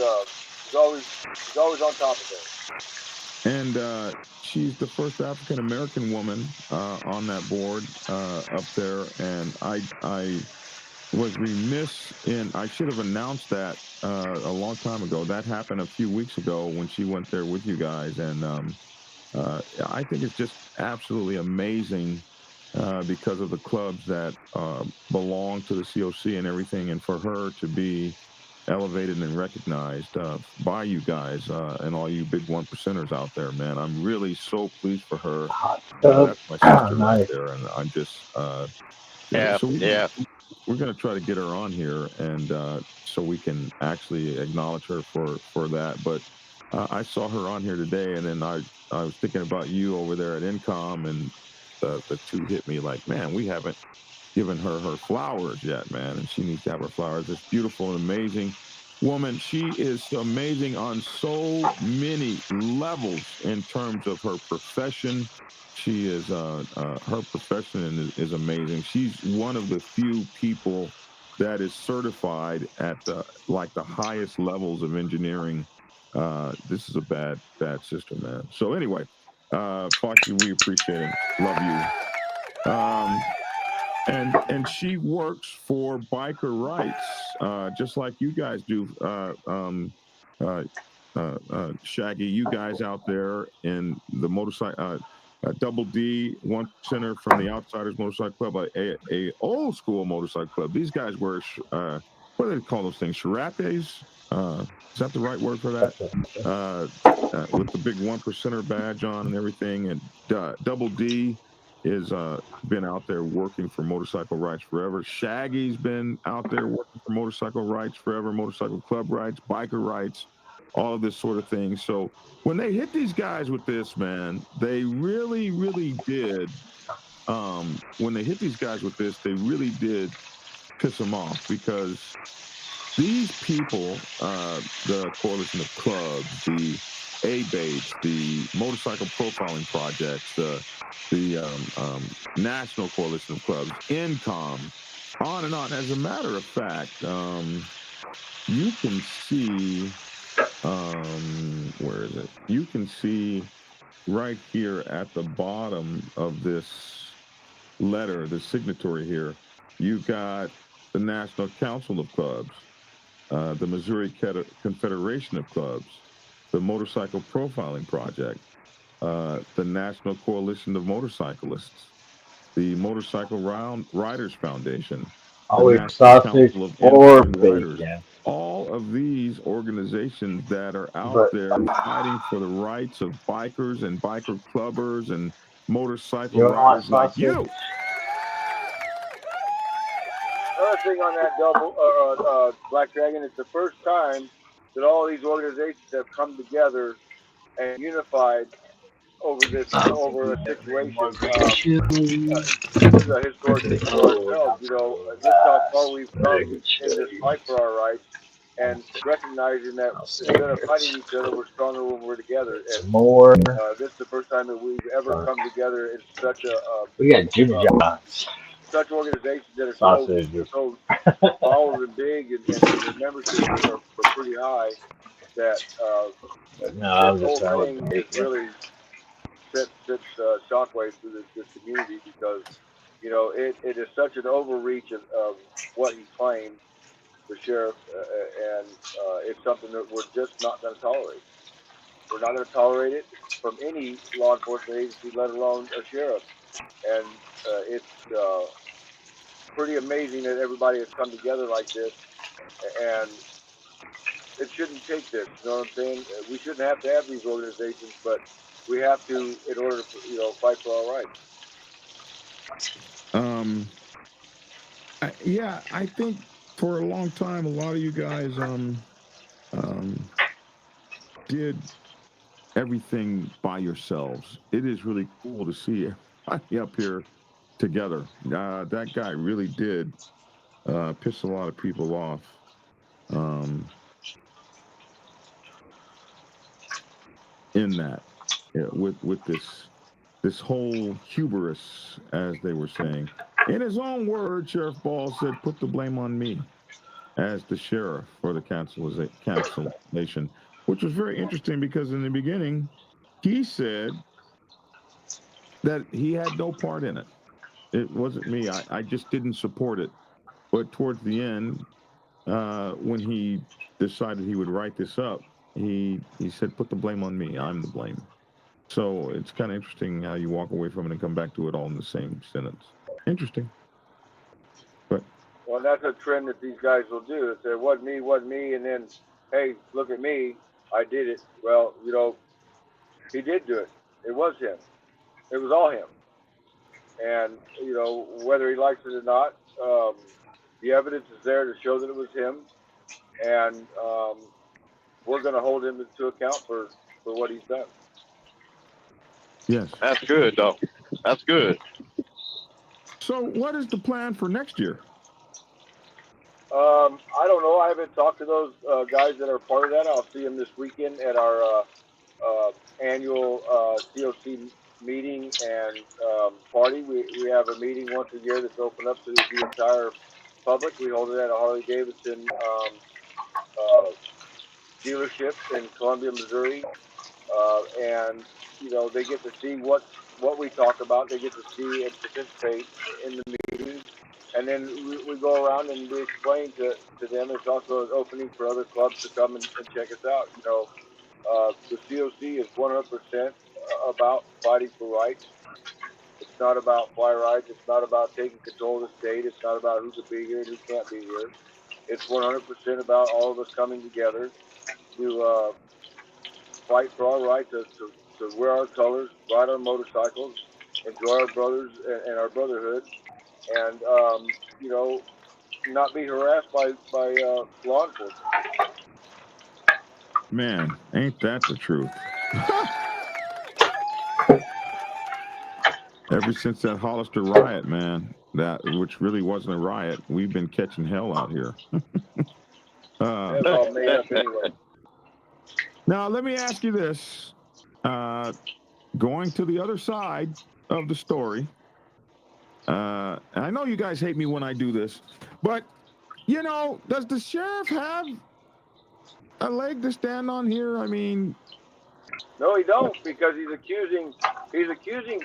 always on top of it. And she's the first African American woman on that board up there. And I was remiss I should have announced that a long time ago. That happened a few weeks ago when she went there with you guys. And I think it's just absolutely amazing because of the clubs that belong to the COC and everything. And for her to be elevated and recognized by you guys and all you big 1%ers out there, man. I'm really so pleased for her. That's my sister right there, and I'm just we're going to try to get her on here, and so we can actually acknowledge her for that. But I saw her on here today, and then I was thinking about you over there at Incom, and the two hit me like, man, we haven't given her flowers yet, man, and she needs to have her flowers. This beautiful and amazing woman. She is amazing on so many levels in terms of her profession. She is her profession is amazing. She's one of the few people that is certified at the highest levels of engineering. This is a bad sister, man. So anyway, Foxy, we appreciate it. Love you. And she works for biker rights, just like you guys do, Shaggy. You guys out there in the motorcycle, Double D, 1% from the Outsiders Motorcycle Club, a old school motorcycle club. These guys wear, what do they call those things? Charapes? Is that the right word for that? With the big 1%er badge on and everything. And Double D is been out there working for motorcycle rights forever. Shaggy's been out there working for motorcycle rights forever, motorcycle club rights, biker rights, all of this sort of thing. So when they hit these guys with this, man, they really, really did. When they hit these guys with this, they really did piss them off, because these people, the Coalition of Clubs, the ABATE, the Motorcycle Profiling Projects, the National Coalition of Clubs, Incom, on and on. As a matter of fact, you can see, where is it? You can see right here at the bottom of this letter, the signatory here, you've got the National Council of Clubs, the Missouri Confederation of Clubs, the Motorcycle Profiling Project, the National Coalition of Motorcyclists, the Motorcycle Riders Foundation, the National Council of Independent Riders. All of these organizations that are out there fighting for the rights of bikers and biker clubbers and motorcycle riders like you. Another thing on that Black Dragon, it's the first time that all these organizations have come together and unified over a situation. This is a historic thing for ourselves. This is how far we've come in this fight for our rights, and recognizing that instead of fighting each other, we're stronger when we're together. And More. this is the first time that we've ever come together in such We got Jimmy John's such organizations that are sausage. so powerful and big, and their memberships are pretty high. That No, I'm this just whole thing saying. is really sets shockwaves through this community, because it is such an overreach of what he claimed, the sheriff, and it's something that we're just not going to tolerate. We're not going to tolerate it from any law enforcement agency, let alone a sheriff. And it's pretty amazing that everybody has come together like this, and it shouldn't take this. You know what I'm saying? We shouldn't have to have these organizations, but we have to in order to fight for our rights. I think for a long time, a lot of you guys did everything by yourselves. It is really cool to see everybody up here together. That guy really did piss a lot of people off. In that, with this whole hubris, as they were saying. In his own words, Sheriff Ball said, "Put the blame on me," as the sheriff for the cancellation, which was very interesting because in the beginning, he said that he had no part in it. It wasn't me. I just didn't support it. But towards the end, when he decided he would write this up, he said, "Put the blame on me. I'm the blame." So it's kind of interesting how you walk away from it and come back to it all in the same sentence. Interesting. But well, that's a trend that these guys will do. It's wasn't me, and then, hey, look at me, I did it. Well, he did do it. It was him. It was all him. And whether he likes it or not, the evidence is there to show that it was him, and we're going to hold him to account for what he's done. Yes. That's good, though. That's good. So what is the plan for next year? I don't know. I haven't talked to those guys that are part of that. I'll see them this weekend at our annual COC meeting and party. We have a meeting once a year that's open up to the entire public. We hold it at a Harley-Davidson dealership in Columbia, Missouri, and they get to see what we talk about. They get to see and participate in the meeting, and then we go around and we explain to them. It's also an opening for other clubs to come and check us out. The COC is 100% about fighting for rights. It's not about fly rides. It's not about taking control of the state. It's not about who can be here and who can't be here. It's 100% about all of us coming together to fight for our right to wear our colors, ride our motorcycles, enjoy our brothers and our brotherhood, and not be harassed by law enforcement. Man, ain't that the truth? Ever since that Hollister riot, man, which really wasn't a riot, we've been catching hell out here. That's all made up anyway. Now, let me ask you this. Going to the other side of the story, and I know you guys hate me when I do this, but, does the sheriff have a leg to stand on here? I mean... No, he don't, because he's accusing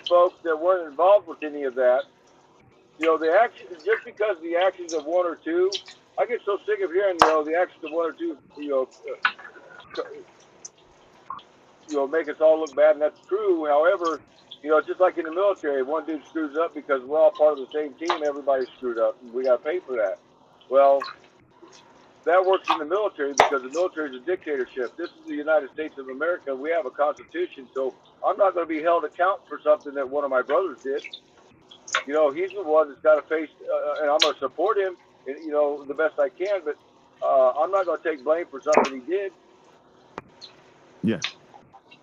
folks that weren't involved with any of that. The actions, just because the actions of one or two, I get so sick of hearing, the actions of one or two, make us all look bad, and that's true. However, just like in the military, if one dude screws up because we're all part of the same team, everybody's screwed up, and we got to pay for that. Well, that works in the military because the military is a dictatorship. This is the United States of America. We have a constitution, so I'm not going to be held accountable for something that one of my brothers did. He's the one that's got to face, and I'm going to support him, the best I can, but I'm not going to take blame for something he did. Yeah.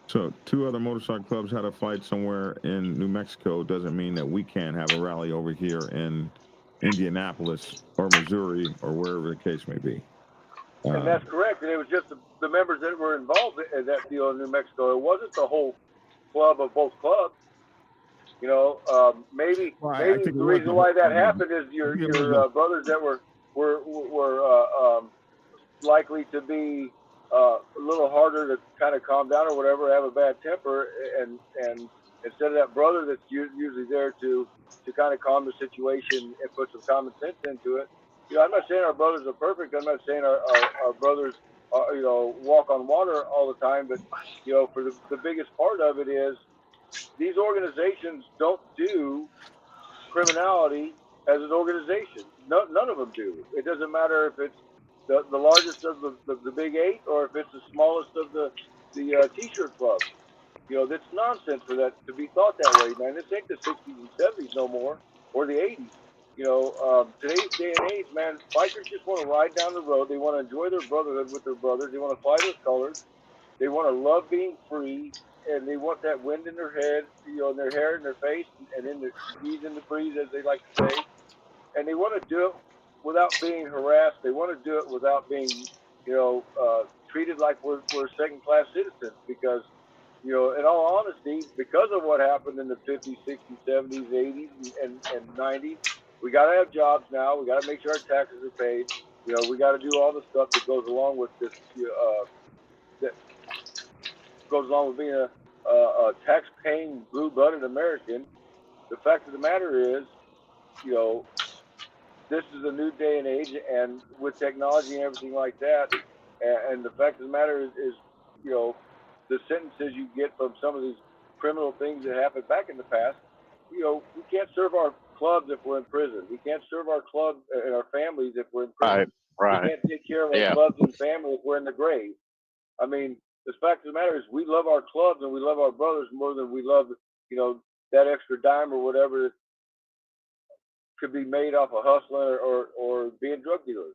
So 2 other motorcycle clubs had a fight somewhere in New Mexico. Doesn't mean that we can't have a rally over here in Indianapolis or Missouri or wherever the case may be. And that's correct. And it was just the members that were involved in that deal in New Mexico. It wasn't the whole club of both clubs. You know, maybe the reason why that happened is your brothers that were likely to be a little harder to kind of calm down or whatever, have a bad temper, and instead of that brother that's usually there to kind of calm the situation and put some common sense into it. You know, I'm not saying our brothers are perfect. I'm not saying our brothers are, you know, walk on water all the time, but you know, for the biggest part of it is these organizations don't do criminality as an organization. None of them do. It doesn't matter if it's the largest of the big 8 or if it's the smallest of the t-shirt clubs. You know, that's nonsense for that to be thought that way, man. This ain't the 60s and 70s no more, or the 80s. You know, today's day and age, man, bikers just want to ride down the road. They want to enjoy their brotherhood with their brothers. They want to fly their colors. They want to love being free, and they want that wind in their head, you know, in their hair, in their face, and in the ease in the breeze, as they like to say. And they want to do it without being harassed. They want to do it without being, you know, treated like we're second-class citizens. Because, you know, in all honesty, because of what happened in the 50s, 60s, 70s, 80s, and 90s, we got to have jobs now. We got to make sure our taxes are paid. You know, we got to do all the stuff that goes along with this, that goes along with being a tax-paying, blue-blooded American. The fact of the matter is, you know, this is a new day and age, and with technology and everything like that, and the fact of the matter is, you know, the sentences you get from some of these criminal things that happened back in the past, you know, we can't serve our clubs if we're in prison. We can't serve our clubs and our families if we're in prison. Right. We can't take care of our clubs and family if we're in the grave. I mean, the fact of the matter is we love our clubs and we love our brothers more than we love, you know, that extra dime or whatever that could be made off of hustling or being drug dealers.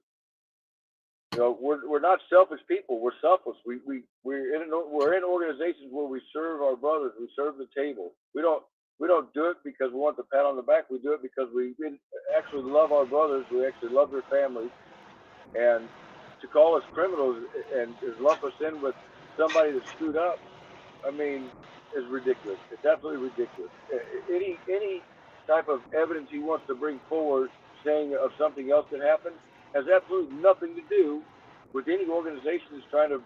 You know, we're not selfish people. We're selfless. We're in organizations where we serve our brothers. We serve the table. We don't do it because we want the pat on the back. We do it because we actually love our brothers. We actually love their families. And to call us criminals and lump us in with somebody that screwed up, I mean, is ridiculous. It's absolutely ridiculous. Any type of evidence he wants to bring forward saying of something else that happened has absolutely nothing to do with any organization that's trying to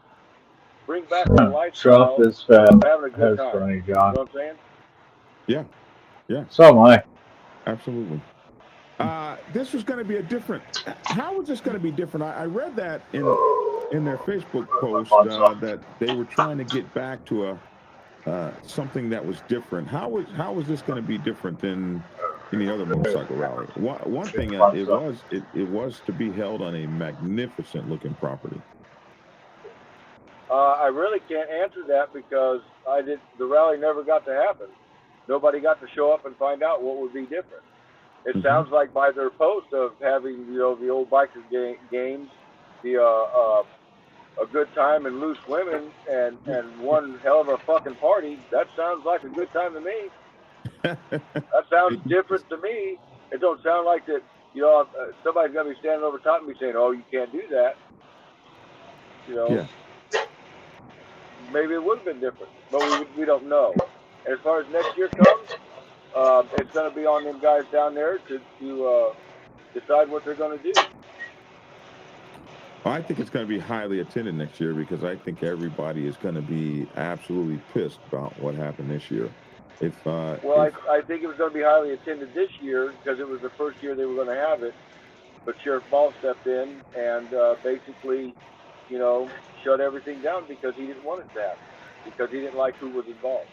bring back the lifestyle Trump is of having a good that's time. funny, You know John. what I'm saying? Yeah. So am I. Absolutely. This was going to be a different. How was this going to be different? I read that in their Facebook post that they were trying to get back to something that was different. How was this going to be different than any other motorcycle rally? One thing it was to be held on a magnificent looking property. I really can't answer that because the rally never got to happen. Nobody got to show up and find out what would be different. It sounds like by their post of having, you know, the old biker games, a good time and loose women and one hell of a fucking party. That sounds like a good time to me. That sounds different to me. It don't sound like that, you know, somebody's gonna be standing over top of me saying, "Oh, you can't do that." You know. Yeah. Maybe it would have been different, but we don't know. And as far as next year comes, it's going to be on them guys down there to decide what they're going to do. I think it's going to be highly attended next year because I think everybody is going to be absolutely pissed about what happened this year. I think it was going to be highly attended this year because it was the first year they were going to have it. But Sheriff Ball stepped in and basically, you know, shut everything down because he didn't want it to happen, because he didn't like who was involved.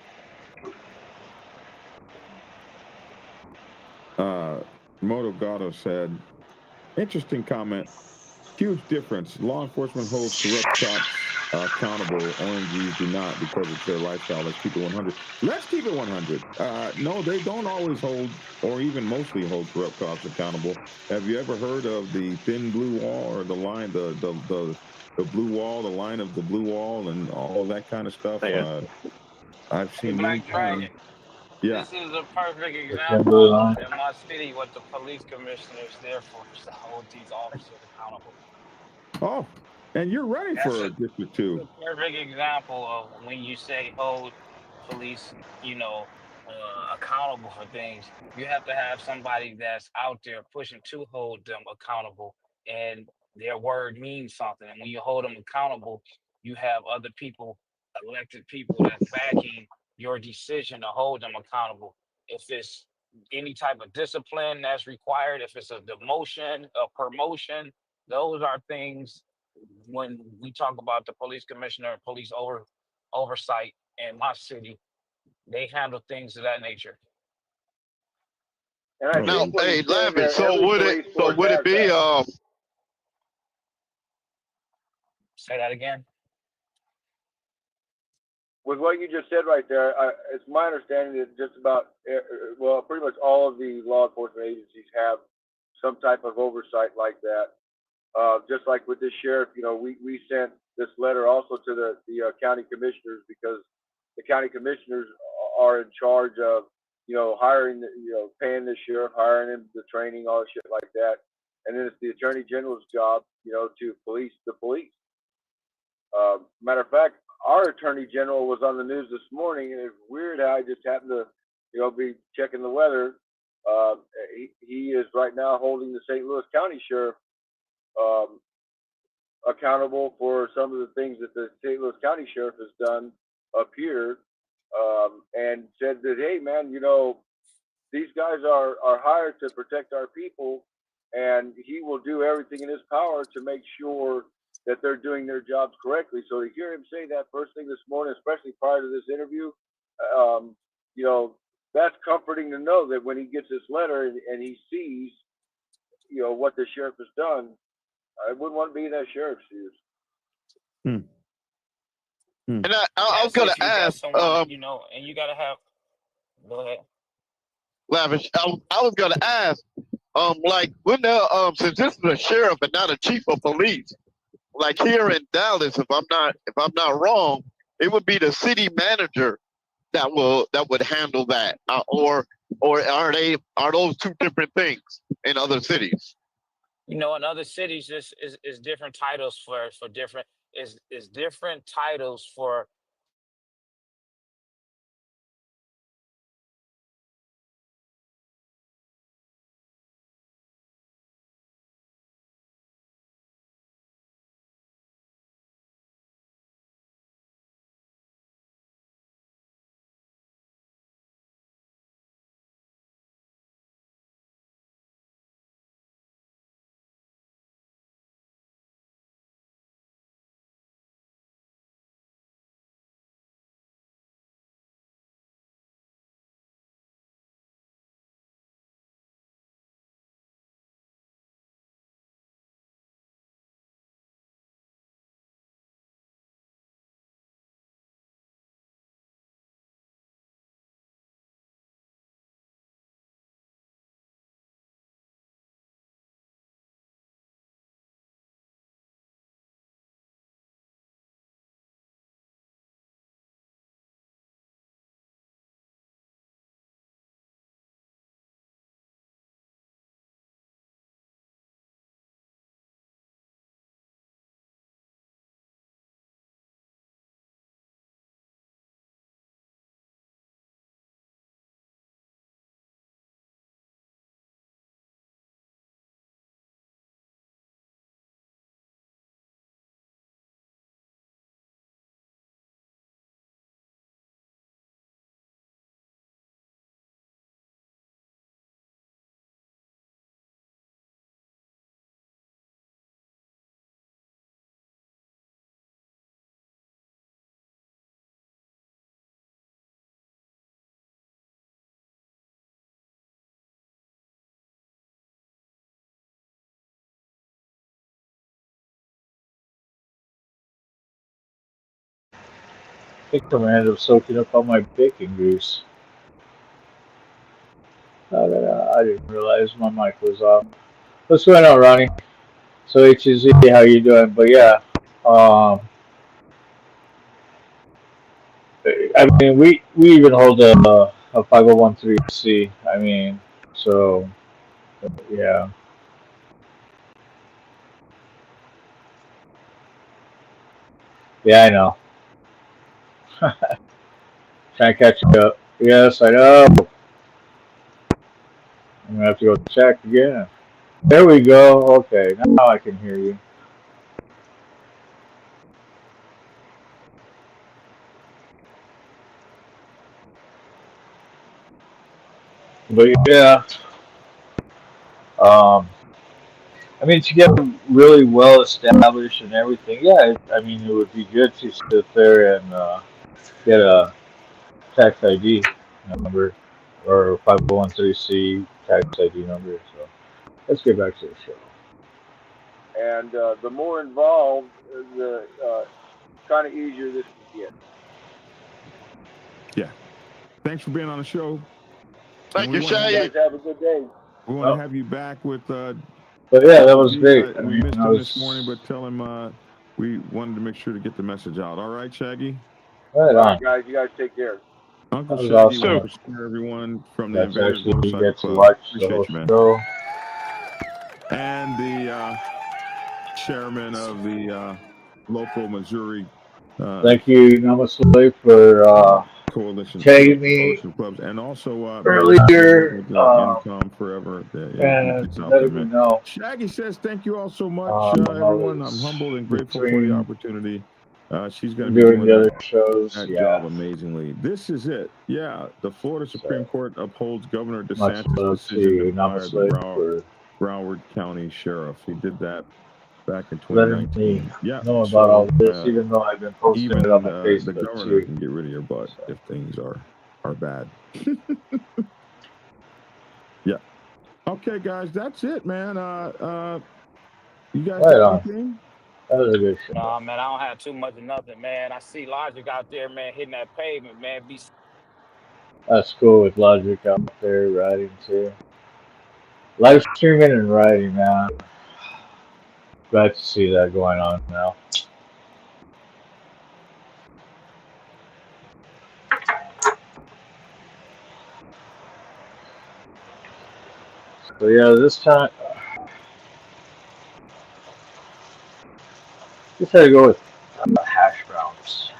Moto Gato said, interesting comment. Huge difference. Law enforcement holds corrupt cops accountable. OMGs do not because it's their lifestyle. Let's keep it 100. Let's keep it 100. No, they don't always hold or even mostly hold corrupt cops accountable. Have you ever heard of the thin blue wall or the line, the blue wall, the line of the blue wall and all of that kind of stuff? I've seen Black many times. Dragon. Yeah. This is a perfect Blue example line. in my city what the police commissioner is there for, is to hold these officers accountable. Oh, and you're running That's for a, District that's 2. a perfect example of when you say hold police, accountable for things. You have to have somebody that's out there pushing to hold them accountable, and their word means something. And when you hold them accountable, you have other people, elected people, that's backing your decision to hold them accountable. If it's any type of discipline that's required, if it's a demotion, a promotion, those are things when we talk about the police commissioner, police oversight in my city, they handle things of that nature. And I Now, think what hey, he's saying Lavish, there, so every would it police force has be that. Say that again. With what you just said right there, it's my understanding that just about, well, pretty much all of the law enforcement agencies have some type of oversight like that. Just like with this sheriff, we sent this letter also to the county commissioners, because the county commissioners are in charge of, hiring, paying the sheriff, hiring him, the training, all the shit like that. And then it's the attorney general's job, to police the police. Matter of fact, our attorney general was on the news this morning, and it's weird how I just happened to, be checking the weather. He is right now holding the St. Louis County sheriff accountable for some of the things that the St. Louis County sheriff has done up here, and said that, hey, man, these guys are hired to protect our people, and he will do everything in his power to make sure that they're doing their jobs correctly. So to hear him say that first thing this morning, especially prior to this interview, that's comforting to know that when he gets this letter and he sees, what the sheriff has done, I wouldn't want to be in that sheriff's shoes. And I was going to ask, and you got to have, go ahead. Lavish, I was going to ask, like, when since this is a sheriff and not a chief of police, like here in Dallas, if I'm not wrong, it would be the city manager that would handle that, or are those two different things in other cities? In other cities, this is different titles for different is different titles for. Pick command of soaking up all my bacon grease. I didn't realize my mic was off. What's going on, Ronnie? So HZ, how you doing? But yeah, I mean, we even hold a 501(c). I mean, so yeah. Yeah, I know. Trying to catch you up. Yes, I know. I'm gonna have to go check again. There we go. Okay, now I can hear you. But yeah, I mean, to get really well established and everything, yeah, I mean, it would be good to sit there and get a tax ID number or 501(c) tax ID number. So let's get back to the show. And the more involved, the kind of easier this can get. Yeah. Thanks for being on the show. Thank you, You Shay. guys have a good day. We want to have you back with. But yeah, that was great. I We mean, missed I him was this morning, but tell him we wanted to make sure to get the message out. All right, Shaggy. right All on. right, guys. You guys take care. Uncle That was Shaggy awesome. wants to scare everyone from the That's Invaders actually you Motorcycle get to Club. watch the Appreciate whole you, man. show. And the chairman of the local Missouri Thank you, Namaste, for coalition tagging me clubs, and also earlier Income Forever. and It's out there, letting me man. know. Shaggy says, "Thank you all so much, everyone. I'm humbled and grateful for the opportunity." She's going to be doing doing the other shows. that Yeah, job amazingly. This is it. Yeah, the Florida Supreme Court upholds Governor much DeSantis' love decision to to fire the Namaste for Broward County Sheriff. He did that back in letting 2019. me Yeah, know about all so this, even though I've been posting even it on my the Facebook governor too. can get rid of your butt if things are bad. Yeah. Okay, guys, that's it, man. You guys Right got on. anything? That was a good show. Nah, man, I don't have too much of nothing, man. I see Logic out there, man, hitting that pavement, man. That's cool with Logic out there riding too. Live streaming and riding, man. Glad to see that going on now. So yeah, this time, just had to go with hash browns.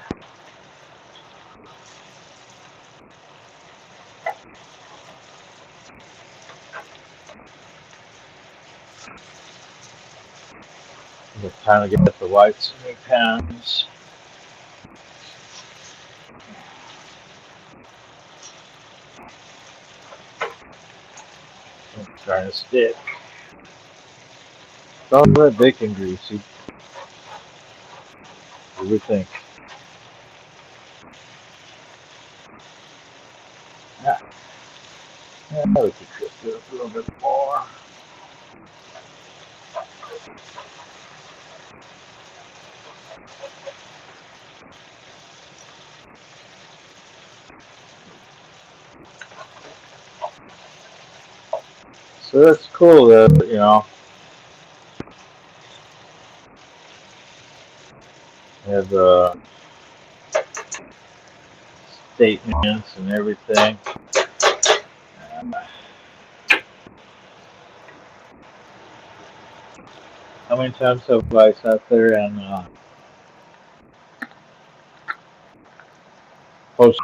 It's time to get the whites in the pans. I'm trying to stick. It's all that bacon greasy. What do you think? Yeah. Yeah, we could cook it a little bit more. So that's cool that, you know, have statements and everything. How many times have I sat there and put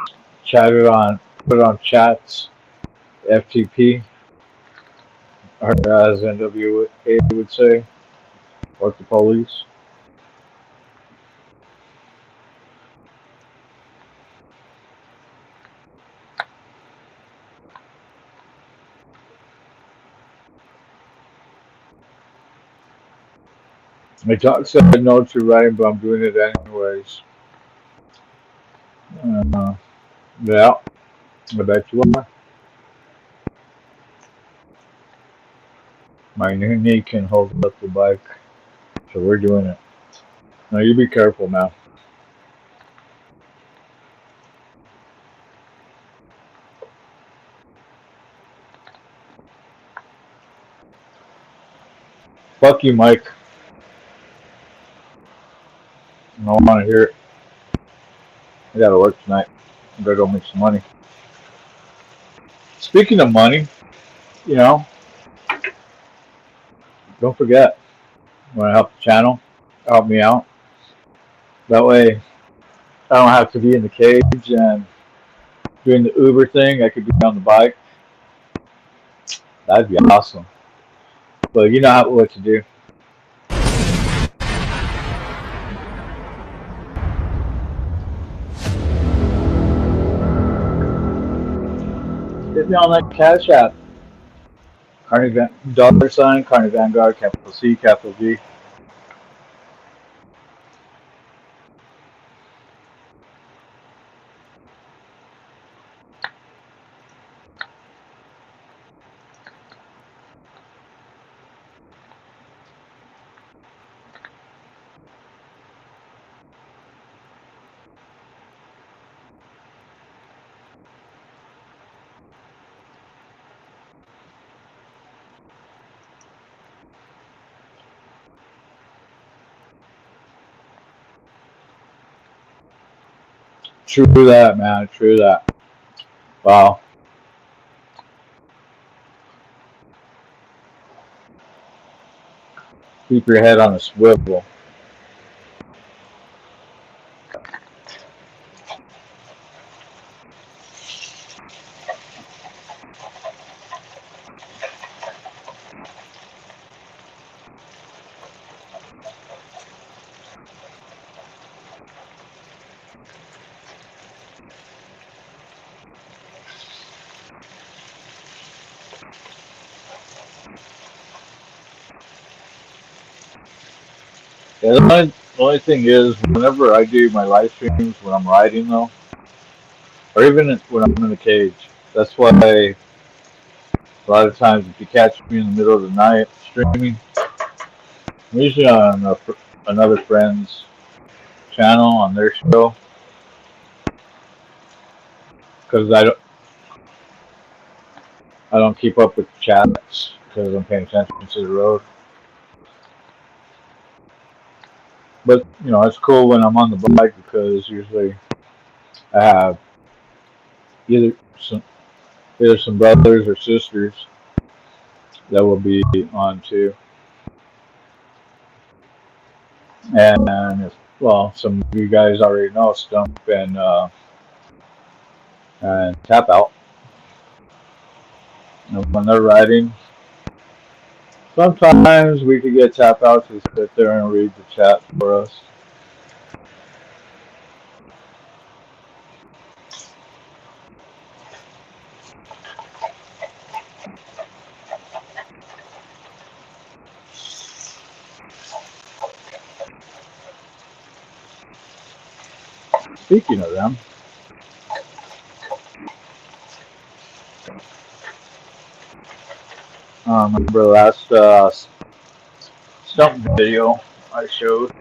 on chats, FTP, or as NWA would say, or the police? My doc said no to writing, but I'm doing it anyways. Yeah, I bet you are. My new knee can hold up the bike, so we're doing it. Now you be careful, man. Fuck you, Mike. I don't want to hear it. I gotta work tonight. Gotta go make some money. Speaking of money, you know, don't forget, when I help the channel, help me out. That way, I don't have to be in the cage and doing the Uber thing. I could be on the bike. That'd be awesome. But you know what to do. Hit me on that Cash App. Carney $, Carney Vanguard, capital C, capital V. True that, man. True that. Wow. Keep your head on a swivel. Yeah, the only thing is, whenever I do my live streams when I'm riding, though, or even when I'm in the cage, that's why a lot of times if you catch me in the middle of the night streaming, I'm usually on another friend's channel on their show because I don't keep up with chats because I'm paying attention to the road. But you know, it's cool when I'm on the bike because usually I have either some brothers or sisters that will be on too, and well, some of you guys already know Stump and Tap Out. And when they're riding, sometimes we could get Tap Out to sit there and read the chat for us. Speaking of them, I remember the last Stump video I showed.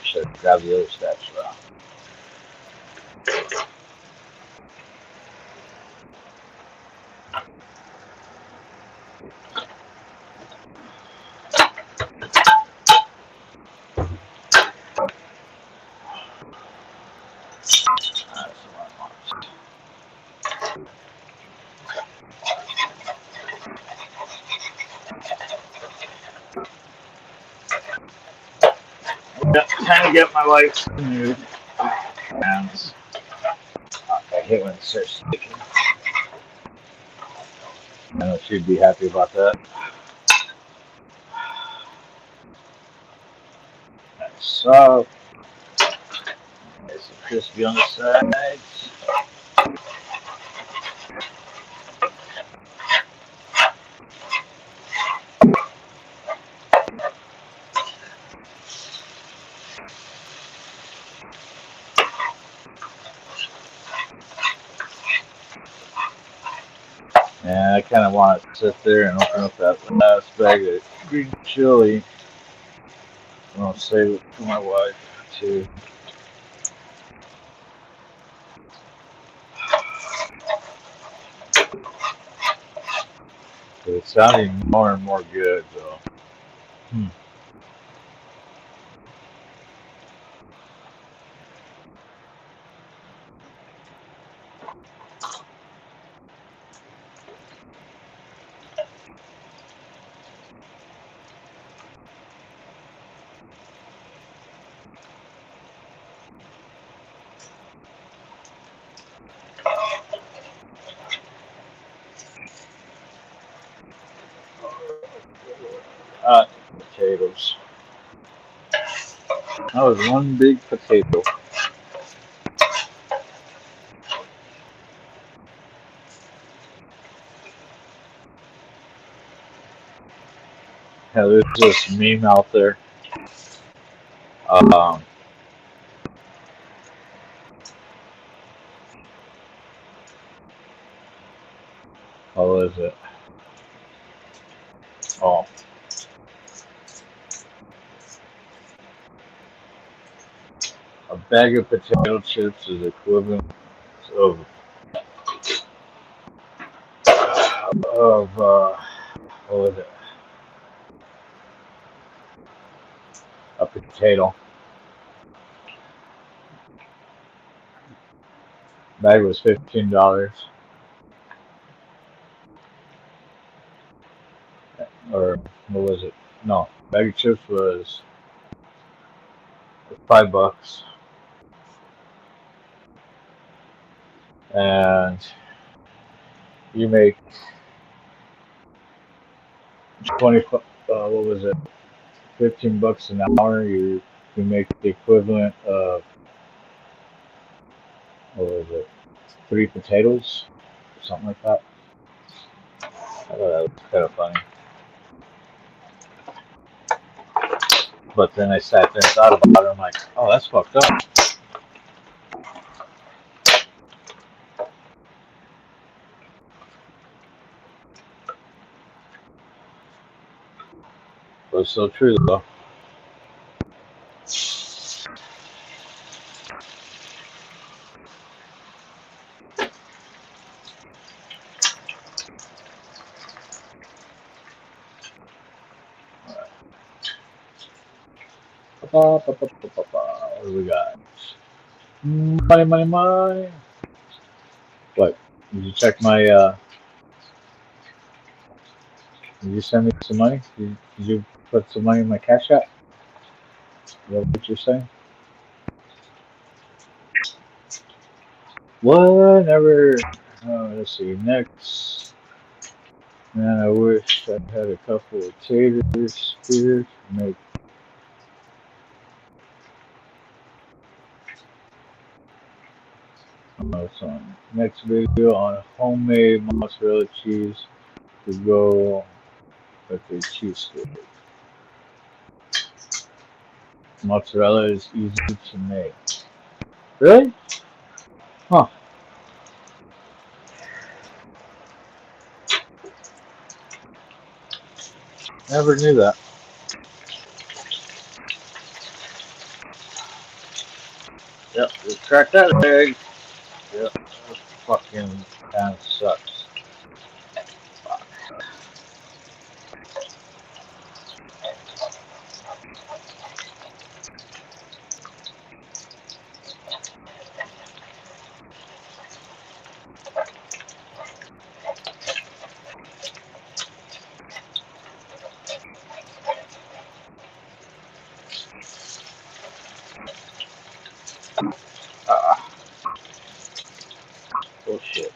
Should grab the other statue. Kind of get my life mood. I hate when it starts sticking. I know she'd be happy about that. So, there's some crispy on the sides. And I kind of want to sit there and open up that last bag of green chili. I'll save it for my wife too. It's sounding more and more good though. potatoes. That was one big potato. Yeah, there's this meme out there. How is it? Oh. A bag of potato chips is equivalent of what was it? A potato. Bag was $15. Or what was it? No, bag of chips was $5. And you make what was it? $15 an hour. You make the equivalent of what was it? 3 potatoes, something like that. I thought that was kind of funny. But then I sat there and thought about it. I'm like, oh, that's fucked up. But it's so true, though. What do we got? Money, money, money. What? Did you check my, did you send me some money? Did you put some money in my cash app? Is that what you're saying? Whatever. Let's see. Next. Man, I wish I had a couple of taters here to make. So next video on homemade mozzarella cheese to go with the cheesesteak. Mozzarella is easy to make. Really? Huh. Never knew that. Yep, just crack that egg. Yep, that fucking kind of sucks. Fuck. Bullshit.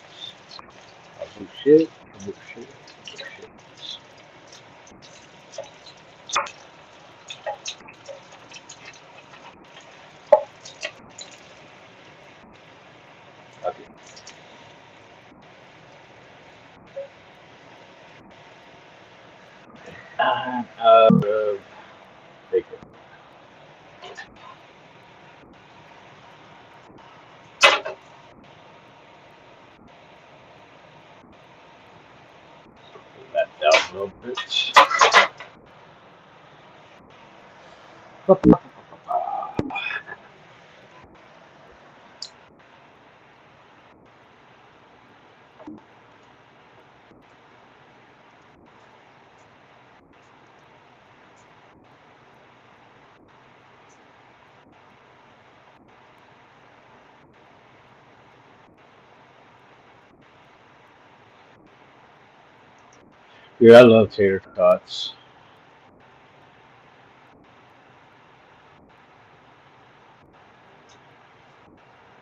Bullshit. Bullshit. Bullshit. Okay. Bacon. That down a little bit. Dude, I love tater tots.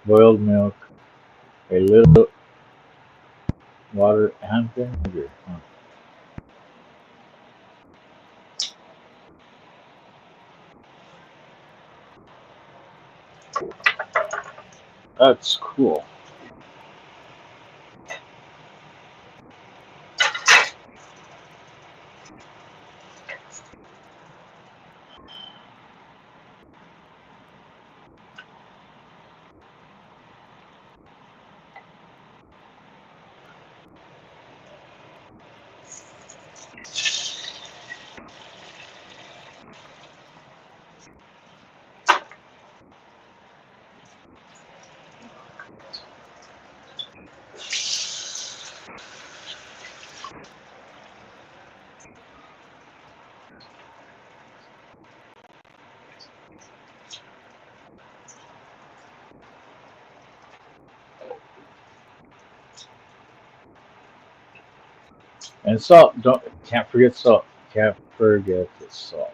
Boiled milk, a little water and vinegar. Huh. That's cool. And salt. Can't forget salt. Can't forget the salt.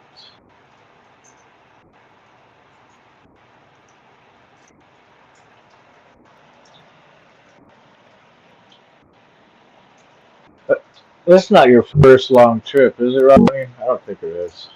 But this is not your first long trip, is it, Rodney? I don't think it is.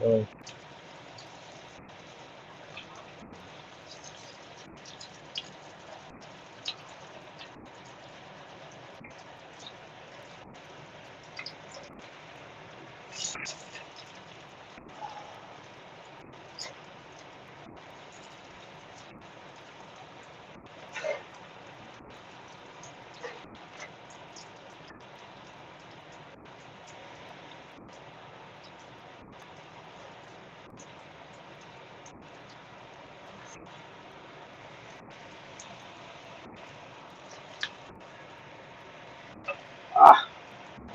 Well,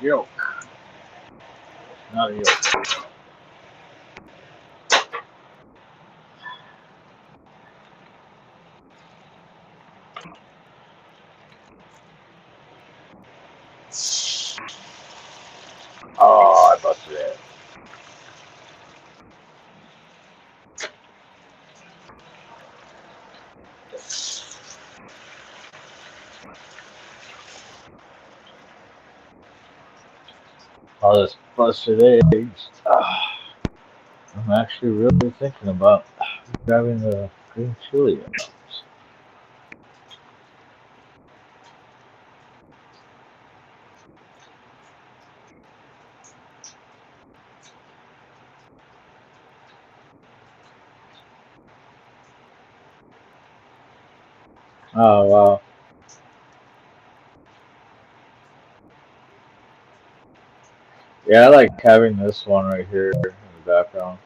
yolk. Not a yolk. Oh, I busted it. All this busted eggs. I'm actually really thinking about grabbing the green chili. Oh, wow. Yeah, I like having this one right here in the background.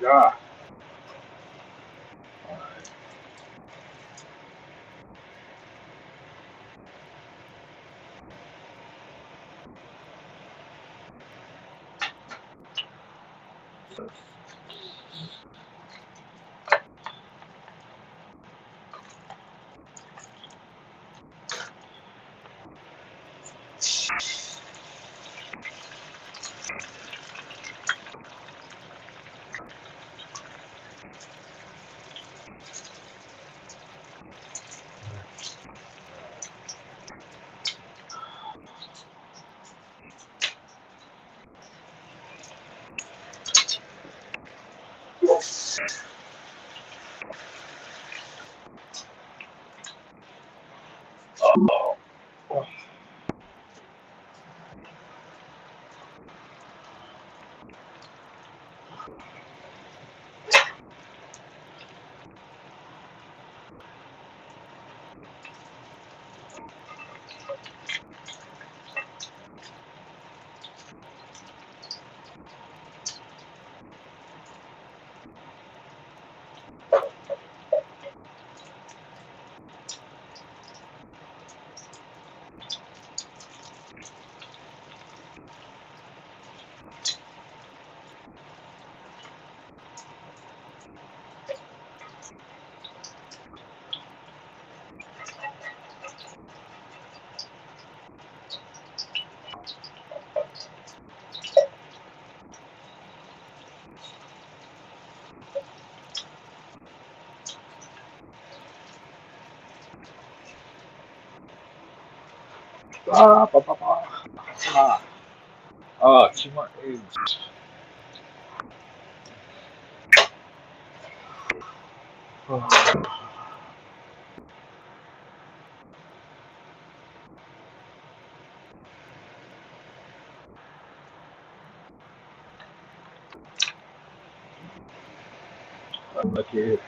Yeah. Two more eggs. Lucky.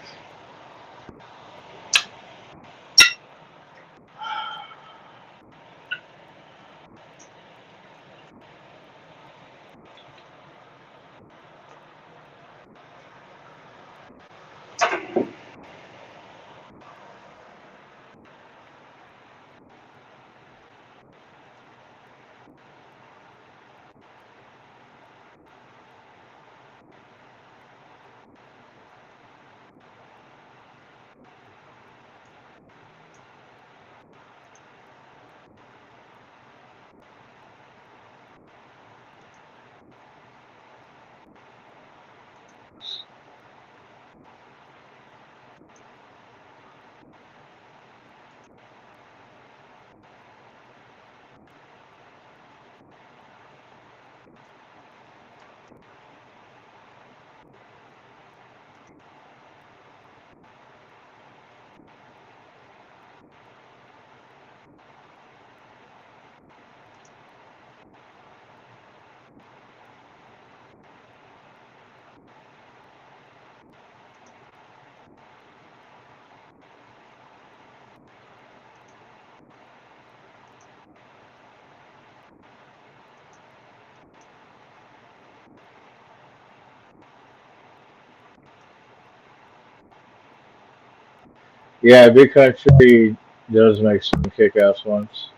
Yeah, Big Country does make some kick-ass ones.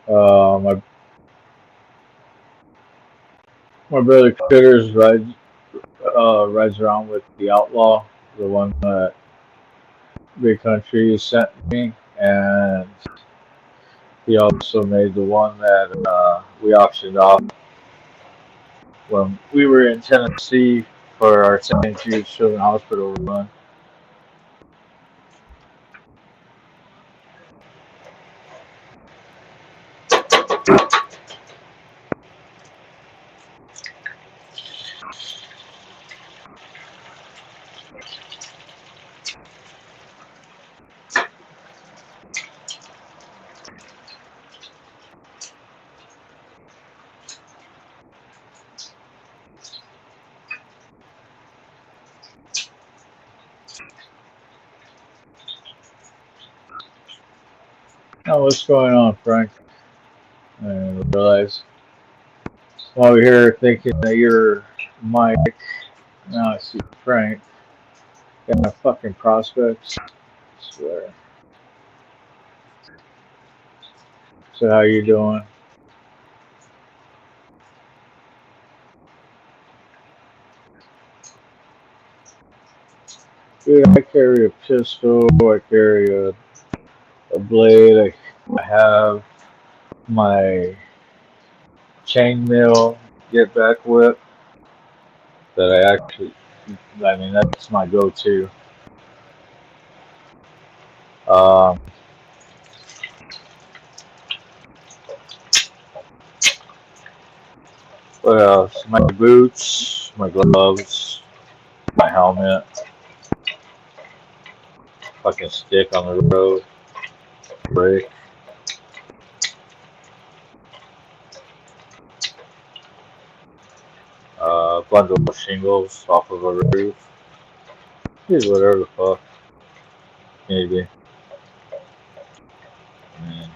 My brother Critters rides around with the Outlaw, the one that Big Country sent me, and he also made the one that we auctioned off when we were in Tennessee for our St. Jude's Children's Hospital run. Oh, what's going on, Frank? I didn't realize. While we're here thinking that you're Mike, now I see Frank. Got my fucking prospects. I swear. So how you doing? Dude, I carry a pistol. I carry a blade. I have my chainmail get back whip that I actually, I mean, that's my go-to. Um, what else? My boots, my gloves, my helmet, fucking stick on the road, brake, bundle of shingles off of a roof. Dude, whatever the fuck. Maybe. Man.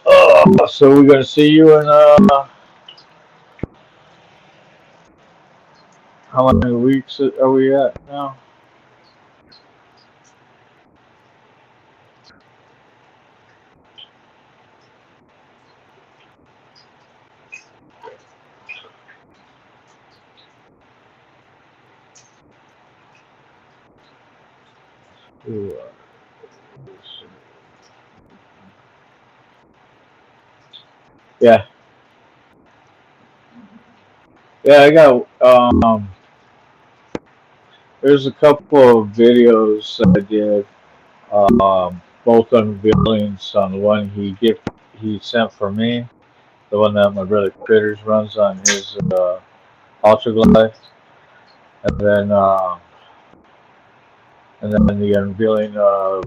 Oh, so we're gonna see you in how many weeks are we at now? Ooh, yeah, yeah. I got there's a couple of videos that I did, both unveilings on the one he sent for me, the one that my brother Critters runs on his Ultra Glide, and then the unveiling of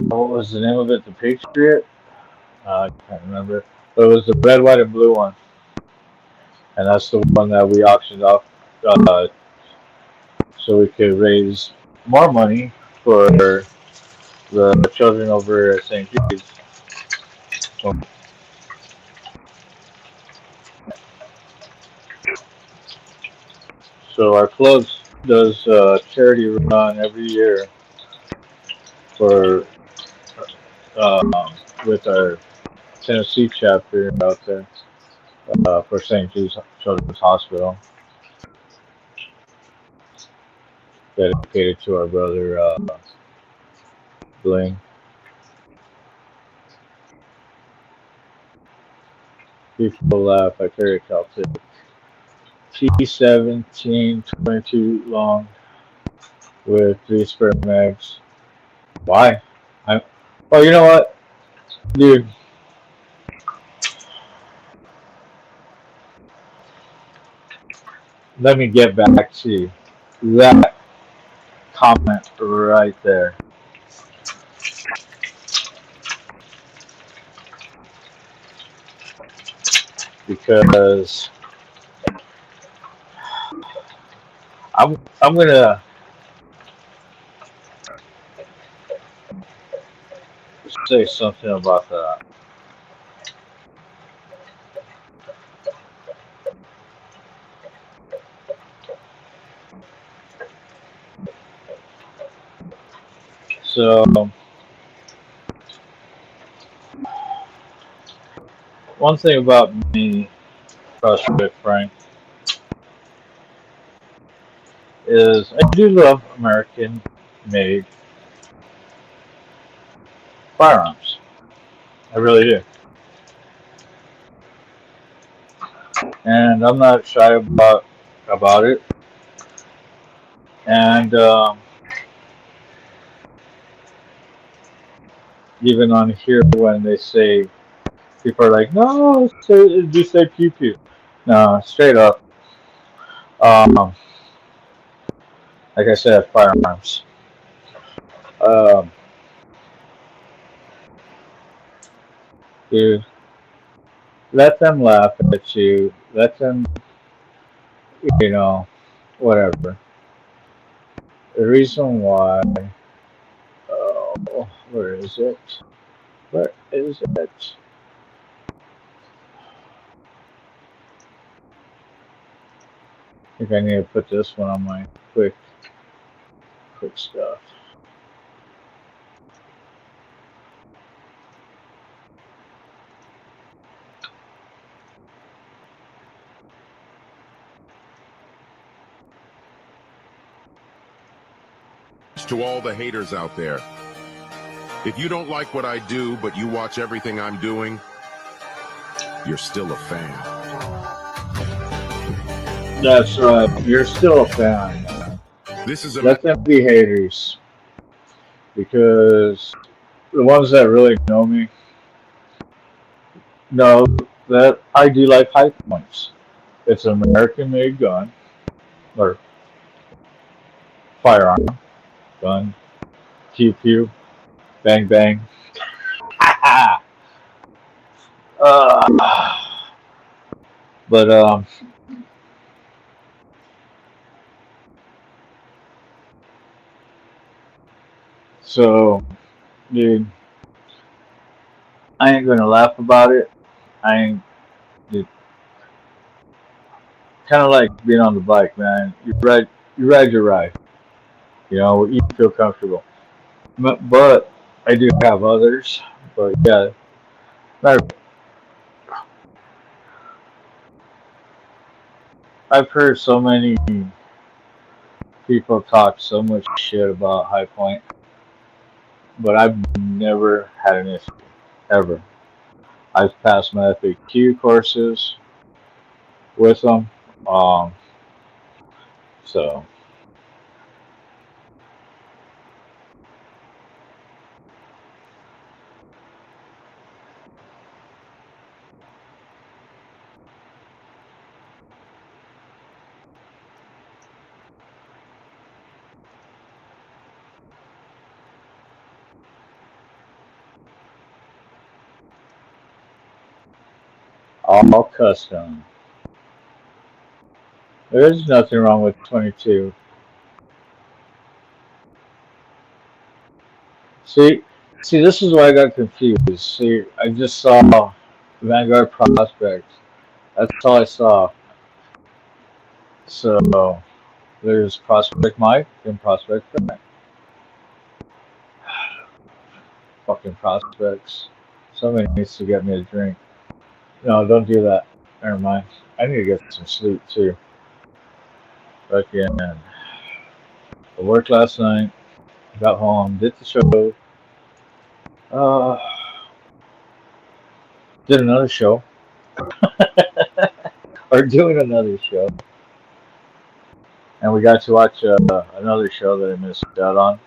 what was the name of it? The Patriot. I can't remember, but it was the red, white, and blue one, and that's the one that we auctioned off so we could raise more money for the children over at St. Jude's. So our club does a charity run every year for um, with our Tennessee chapter out there for St. Jude's Children's Hospital, dedicated to our brother Bling. People laugh. I carry a Celtic T17 long with 3 spare mags. Why? Oh, you know what, dude? Let me get back to that comment right there. Because I'm gonna say something about that. So one thing about me, CrossFit Frank, is I do love American-made firearms. I really do, and I'm not shy about it. And even on here, when they say people are like, "No, just say pew pew." No, straight up. Um, like I said, firearms. Um, Dude, let them laugh at you. Let them, whatever. The reason why, where is it? Where is it? I think I need to put this one on my quick stuff. To all the haters out there, if you don't like what I do, but you watch everything I'm doing, you're still a fan. That's right. You're still a fan. This is a Let them be haters, because the ones that really know me know that I do like High Points. It's an American-made gun or firearm gun. Pew pew, bang bang. But so, dude, I ain't gonna laugh about it. I ain't. Kind of like being on the bike, man. You ride your ride. You know, you feel comfortable. But I do have others. But yeah, I've heard so many people talk so much shit about High Point, but I've never had an issue ever. I've passed my FAQ courses with them, so all custom. There's nothing wrong with 22. See, this is why I got confused. See, I just saw Vanguard Prospect. That's all I saw. So there's Prospect Mike and Prospect Frank. Fucking prospects. Somebody needs to get me a drink. No, don't do that. Never mind. I need to get some sleep too. Fucking. I worked last night. Got home. Did the show. Did another show. Or doing another show. And we got to watch another show that I missed out on.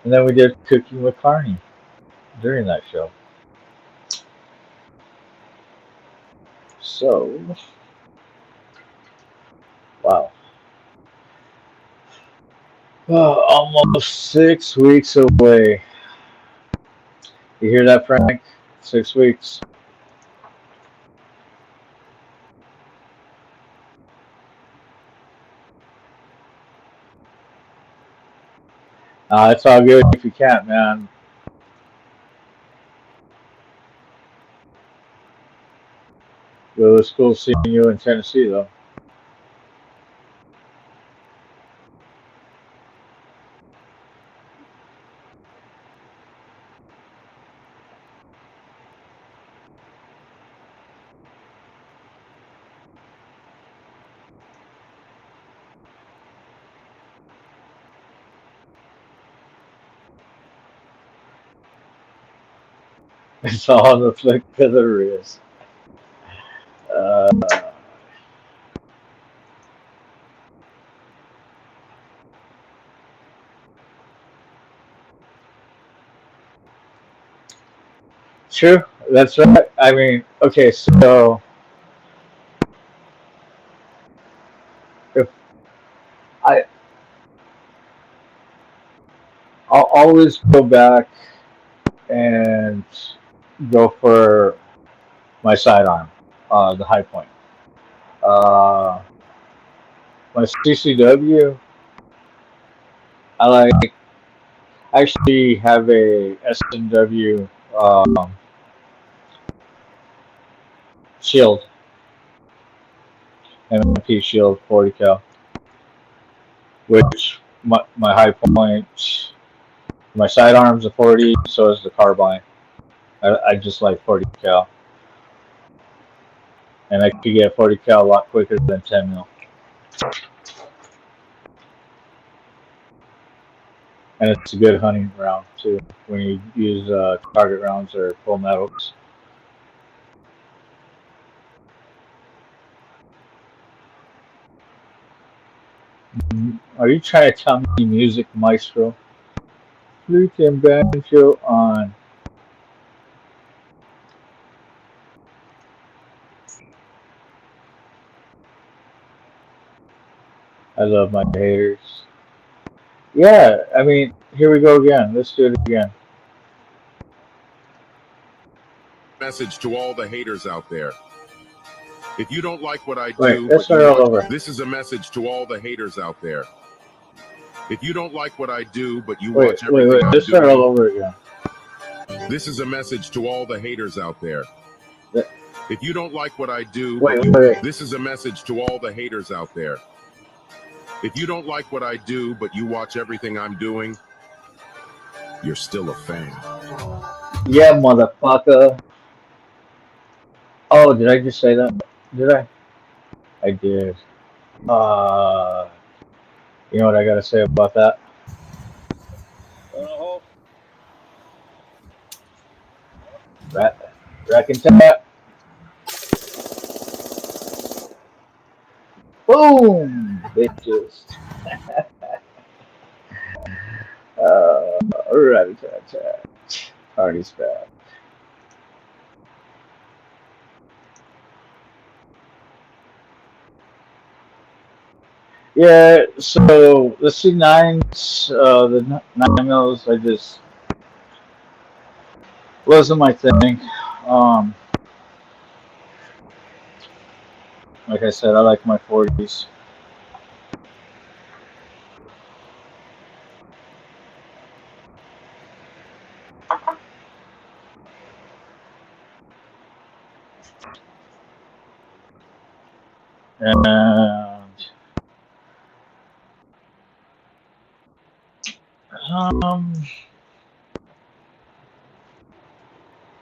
And then we did Cooking with Carney during that show. So, wow. Oh, almost 6 weeks away. You hear that, Frank? 6 weeks. It's all good if you can't, man. It was cool seeing you in Tennessee, though. It's all on the flick of the wrist. True, that's right. I mean, okay, so if I'll always go back and go for my sidearm, the High Point. My my CCW, I actually have a SNW shield, MP shield 40 cal, which my high point, my sidearm's a 40, so is the carbine. I just like 40 cal, and I could get 40 cal a lot quicker than 10 mil. And it's a good hunting round too when you use target rounds or full metals. Are you trying to tell me Music Maestro? You can banjo on. I love my haters. Yeah, I mean, here we go again. Let's do it again. Message to all the haters out there. If you don't like what I Wait, do, let's start all over. this is a message to all the haters out there. If you don't like what I do, but you watch everything Wait, I'm let's start all doing, over again. this is a message to all the haters out there. If you don't like what I do, this is a message to all the haters out there. If you don't like what I do, but you watch everything I'm doing, you're still a fan. Yeah, motherfucker. Oh, did I just say that? Did I? I did. You know what I gotta say about that? Rack and tap. Boom, bitches. Rat-a-tat-tat. Party's back. Yeah, so the C9s, the 9 mils, I just wasn't my thing. Like I said, I like my 40s. And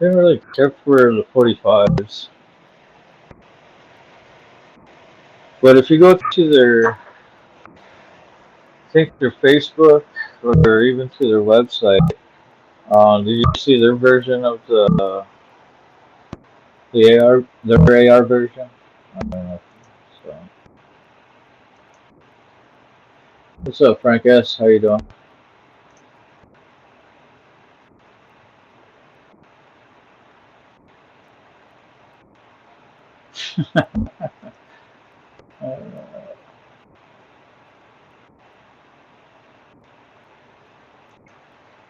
didn't really care for the 45s. But if you go to their, I think their Facebook or even to their website, did you see their version of the AR, their AR version? I don't know. So, what's up, Frank S? How you doing?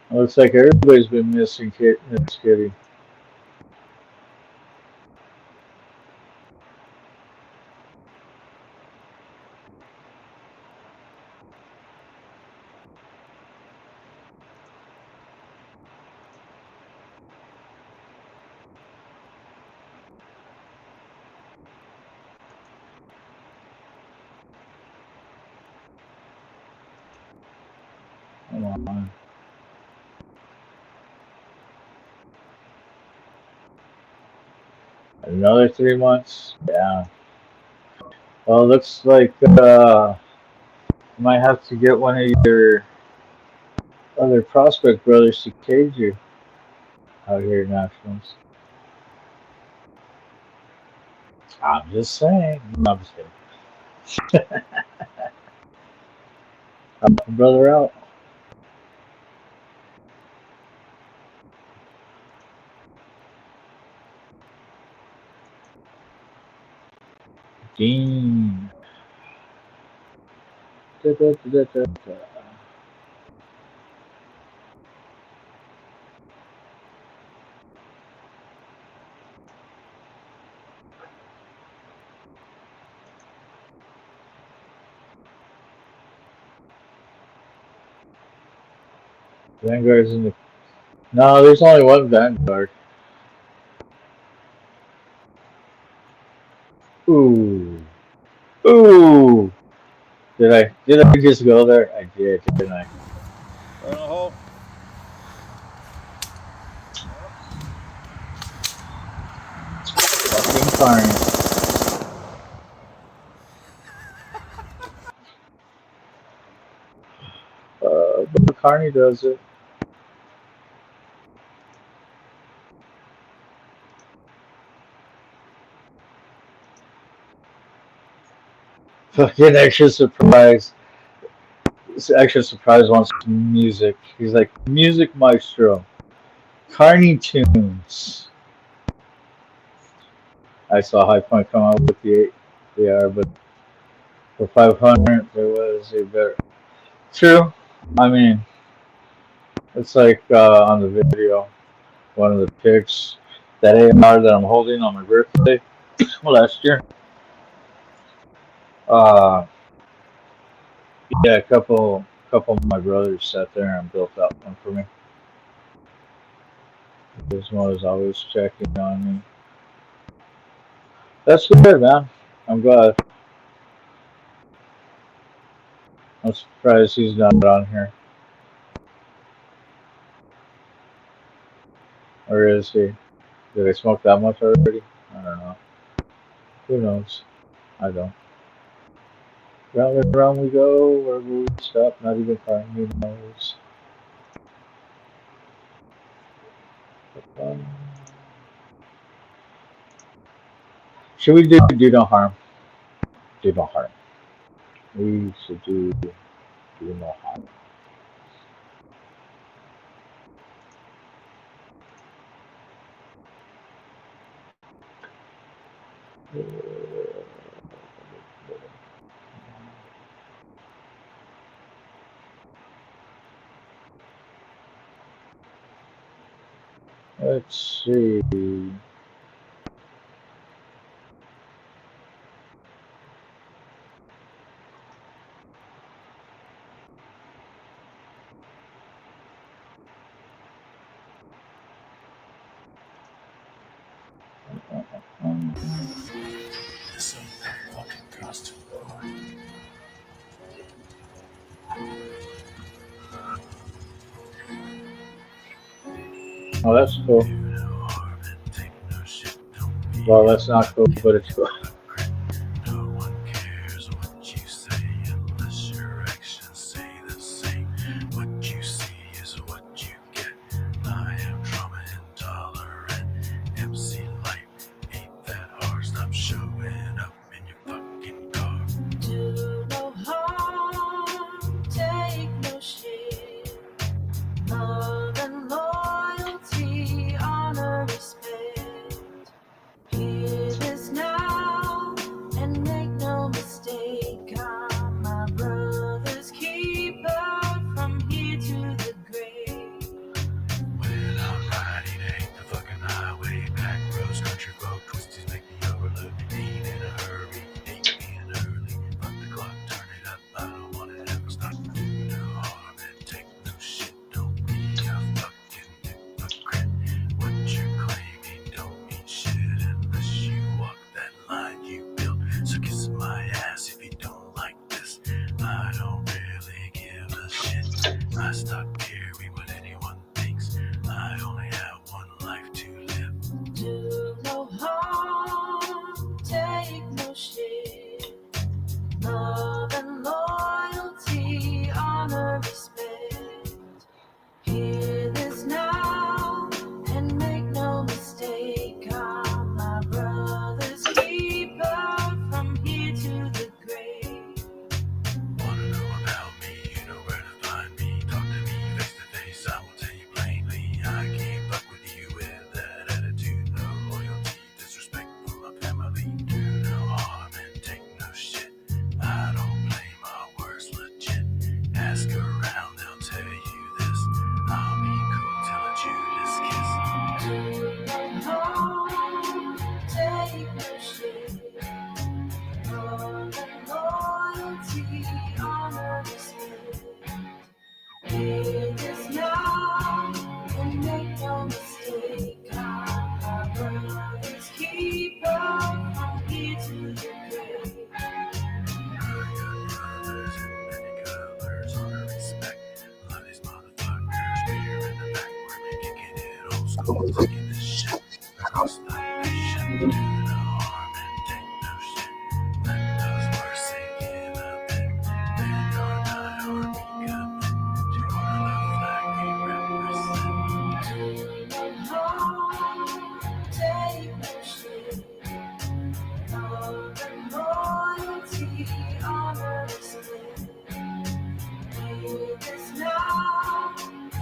Looks like everybody's been missing Miss Kitty. Come on. Another 3 months? Yeah. Well, looks like you might have to get one of your other prospect brothers to cage you out here in Nationals. I'm just saying. No, I'm just kidding. Help a brother out. Dean. Da, da, da, da, da. Vanguard's in the. No, there's only one Vanguard. Ooh. Ooh. Did I just go there? I did, didn't I? Right on the hole. Fucking Carney. But Carney does it. Fucking extra surprise. Extra surprise wants music. He's like, music maestro. Carney tunes. I saw High Point come out with the 8 but for 500 there was a better. True. I mean, it's like on the video, one of the pics, that AR that I'm holding on my birthday last year. Yeah, a couple of my brothers sat there and built that one for me. This one is always checking on me. That's good, man. I'm glad. I'm surprised he's not on here. Or is he? Did I smoke that much already? I don't know. Who knows? I don't. Round and round we go, wherever we stop, not even Carney knows. Should we do no harm? Do no harm. We should do no harm. Let's see. This ain't that fucking costume, boy. Oh, that's cool. Well, that's not cool, but it's cool. No one cares what you say unless your actions say the same. What you see is what you get. I am trauma intolerant. MC Light ain't that hard. Stop showing up in your fucking car. Do no harm, take no shit. Love and loyalty, honor, respect. Hear this now and make no mistake. I'm my brother's keeper from here to the grave. When I'm riding, ain't the fucking highway. Back roads, country road, twisties make me overload. Ain't in a hurry, ain't being early. Fuck the clock, turn it up, I don't want it ever stop. Do no harm and take no shit. Don't be a fucking hypocrite. What you're claiming don't mean shit unless you walk that line you built. So kiss my ass if you don't like this. I don't really give a shit. I stop caring what anyone thinks. I only have one life to live. Do no harm, take no shit. Love and loyalty, honor, respect. Hear this now and make no mistake. I'm my brother's keeper from here to the grave. Wanna know about me? You know where to find me. Talk to me face to face, I will tell you plainly. I can't fuck with you with that attitude. No loyalty, disrespect for my family. Do no harm and take no shit. I don't to the grave. Take no shit. Love and loyalty, honor, respect. Live this now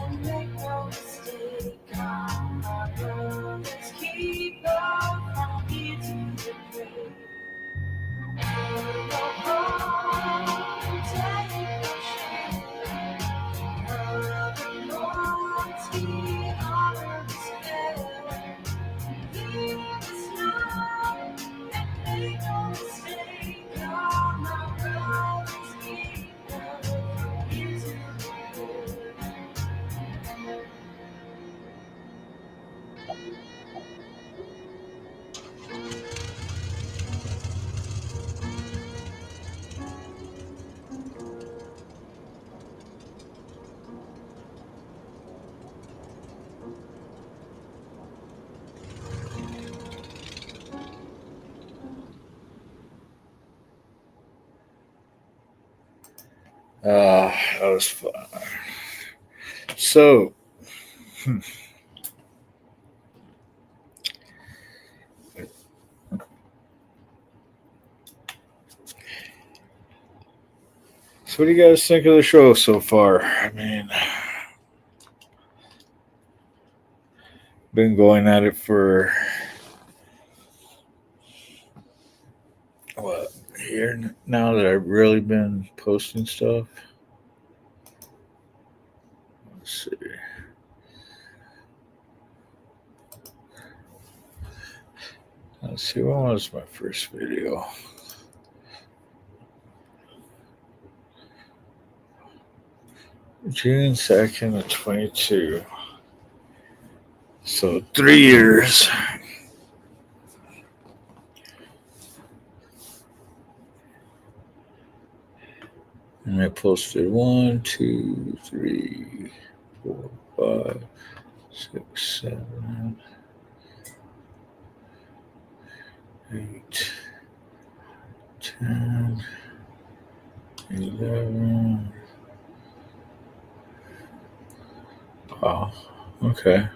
and make no mistake. I'm my brother's keeper from here to the grave. No harm, take no shame. Love and loyalty, honor, respect. Live this now and make no mistake. I'm my brother's keeper from here to the grave. That was fun. So, so what do you guys think of the show so far? I mean, been going at it for what, a year now that I've really been posting stuff. Let's see. Let's see, when was my first video? June 2nd of 22. So 3 years. And I posted 1, 2, 3, 4, 5, 6, 7, 8, 10, 11. Wow. Okay.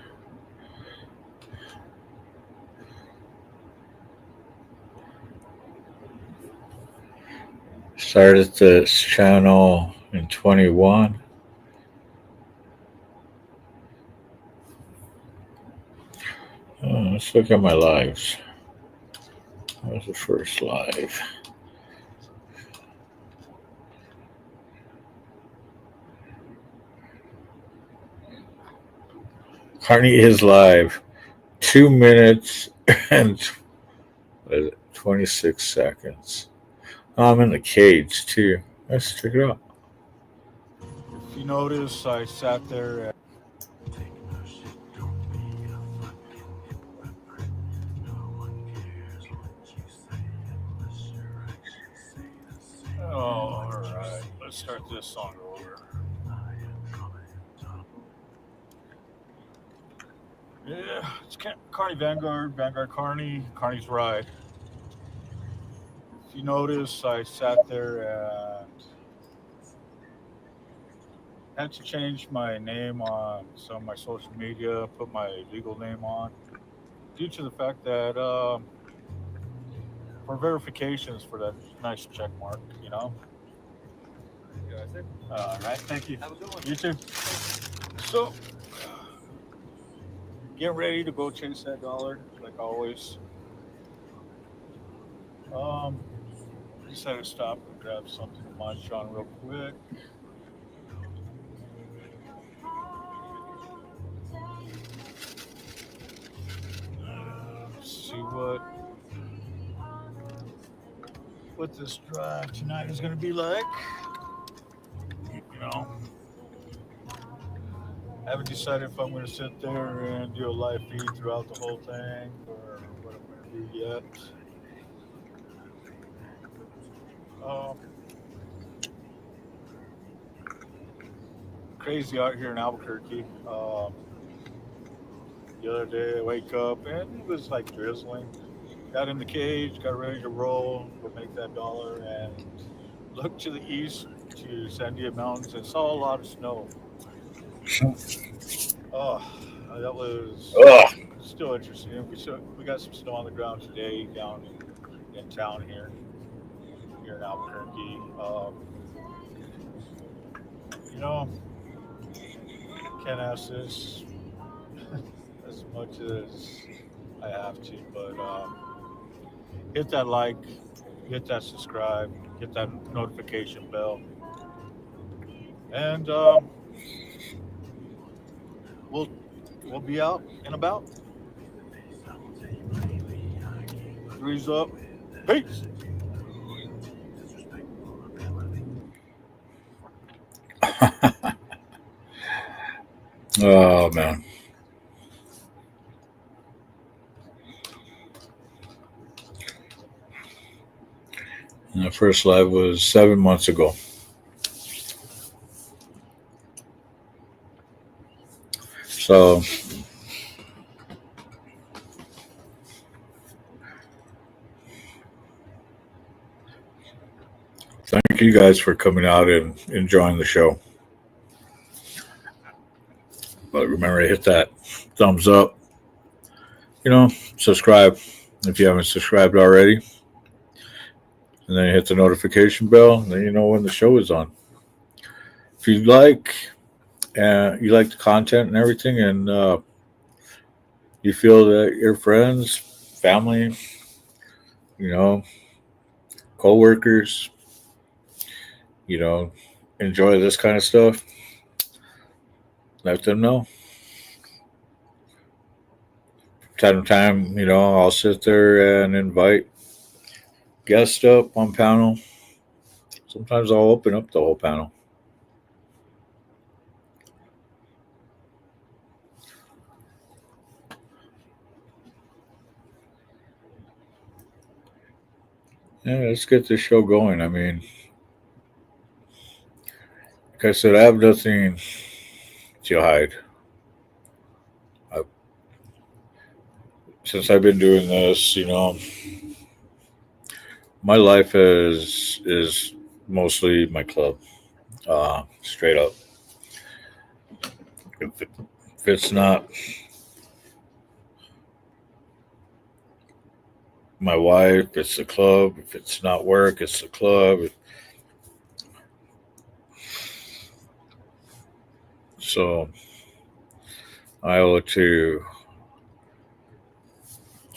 Started this channel in 21. Let's look at my lives. That was the first live. Carney is live. 2 minutes and 26 seconds. I'm in the cage too. Let's check it out. If you notice, I sat there. Oh, all right. Let's start this song over. Yeah, it's Carney Vanguard, Vanguard Carney, Carney's Ride. If you notice, I sat there and had to change my name on some of my social media, put my legal name on, due to the fact that for verifications for that nice check mark, you know. All right, thank you. Have a good one. You too. So, get ready to go chase that dollar, like always. Decided to stop and grab something to munch on real quick. See what this drive tonight is going to be like. You know, I haven't decided if I'm going to sit there and do a live feed throughout the whole thing or what I'm going to do yet. Crazy out here in Albuquerque. The other day I wake up and it was like drizzling. Got in the cage, got ready to roll, go make that dollar, and looked to the east to Sandia Mountains and saw a lot of snow. Oh, that was still interesting. We got some snow on the ground today down in town here in Albuquerque. You know, can't ask this as much as I have to, but hit that like, hit that subscribe, hit that notification bell, and we'll we'll be out and about. Three's up. Peace. Oh man. And the first live was 7 months ago. So thank you guys for coming out and enjoying the show. But remember to hit that thumbs up. Subscribe if you haven't subscribed already. And then hit the notification bell, and then you know when the show is on. If you like the content and everything, and you feel that your friends, family, co-workers, enjoy this kind of stuff, let them know. Time to time, I'll sit there and invite guests up on panel. Sometimes I'll open up the whole panel. Yeah, let's get this show going. I mean, like I said, I have nothing to hide. Since I've been doing this, my life is mostly my club. Straight up. If it's not my wife, it's the club. If it's not work, it's the club. So I owe it to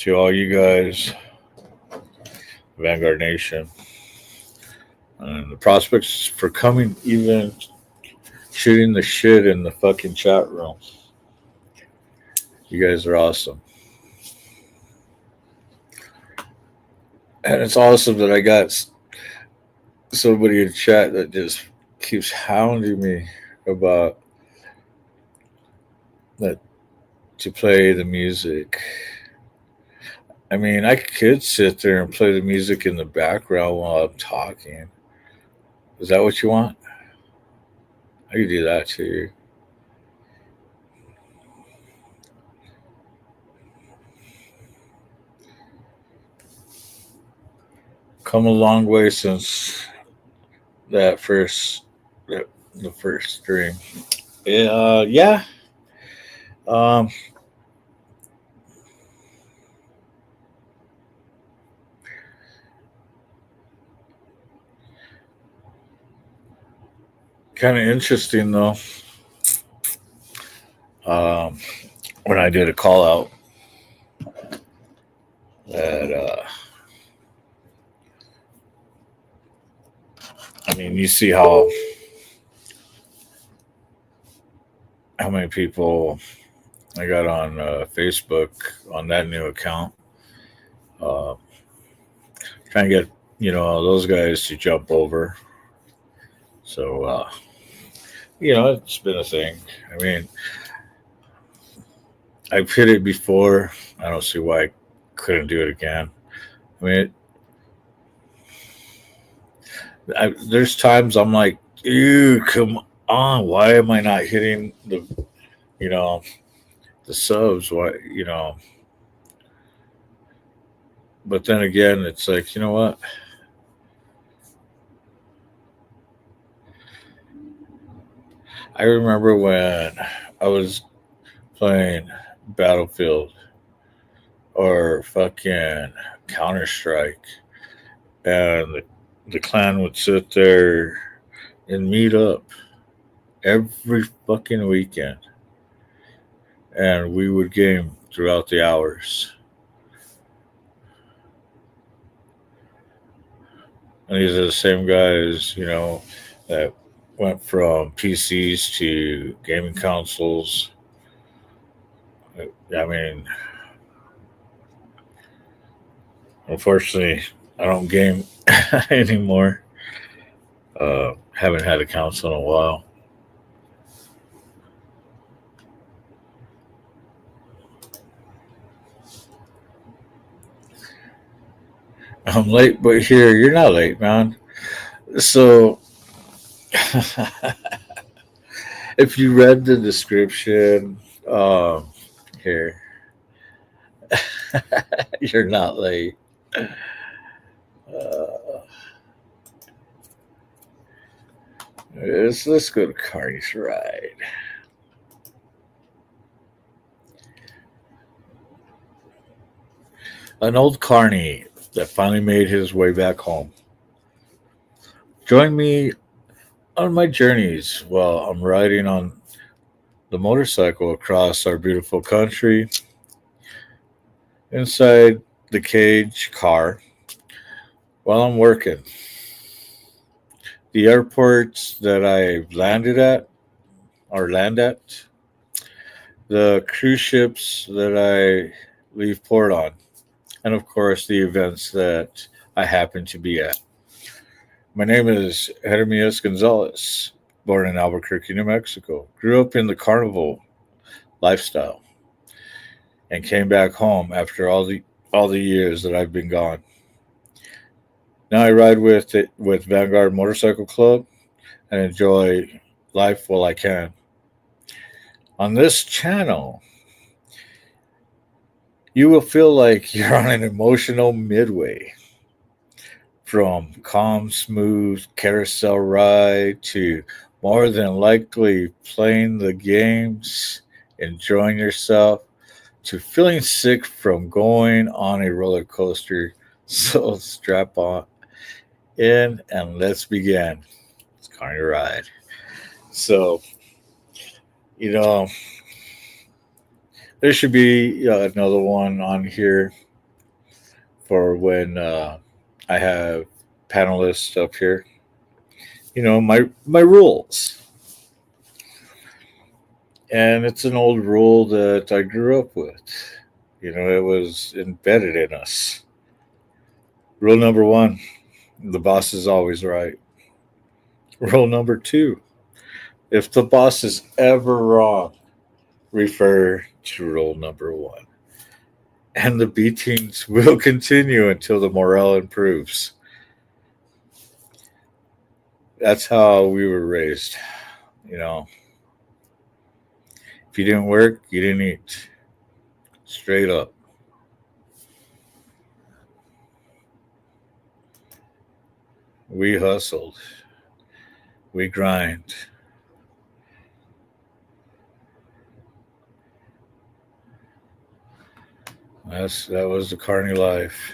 all you guys, Vanguard Nation, and the prospects for coming, even shooting the shit in the fucking chat room. You guys are awesome. And it's awesome that I got somebody in chat that just keeps hounding me about that to play the music. I mean, I could sit there and play the music in the background while I'm talking. Is that what you want? I could do that too. Come a long way since the first stream. Yeah. Kind of interesting though. When I did a call out that I mean, you see how many people I got on Facebook on that new account. Trying to get those guys to jump over. So it's been a thing. I mean, I've hit it before. I don't see why I couldn't do it again. I mean, There's times I'm like, dude, come on. Why am I not hitting the, you know, the subs? Why, But then again, it's like, you know what? I remember when I was playing Battlefield or fucking Counter Strike, and the clan would sit there and meet up every fucking weekend, and we would game throughout the hours. And these are the same guys, that went from PCs to gaming consoles. I mean, unfortunately, I don't game anymore. Haven't had a console in a while. I'm late, but here, you're not late, man. So, if you read the description, here, you're not late. Let's go to Carney's ride. An old Carney that finally made his way back home. Join me on my journeys while I'm riding on the motorcycle across our beautiful country, inside the cage car, while I'm working. The airports that I landed at, or land at, the cruise ships that I leave port on, and of course the events that I happen to be at. My name is Jeremias Gonzalez, born in Albuquerque, New Mexico. Grew up in the carnival lifestyle and came back home after all the years that I've been gone. Now I ride with Vanguard Motorcycle Club and enjoy life while I can. On this channel, you will feel like you're on an emotional midway, from calm, smooth carousel ride to more than likely playing the games, enjoying yourself, to feeling sick from going on a roller coaster. So strap on in and let's begin. It's Carney Ride. So, you know, there should be another one on here for when I have panelists up here. My rules, and it's an old rule that I grew up with. It was embedded in us. Rule number one: the boss is always right. Rule number two: if the boss is ever wrong, refer to rule number one. And the beatings will continue until the morale improves. That's how we were raised. If you didn't work, you didn't eat. Straight up. We hustled. We grind. That was the Carney life.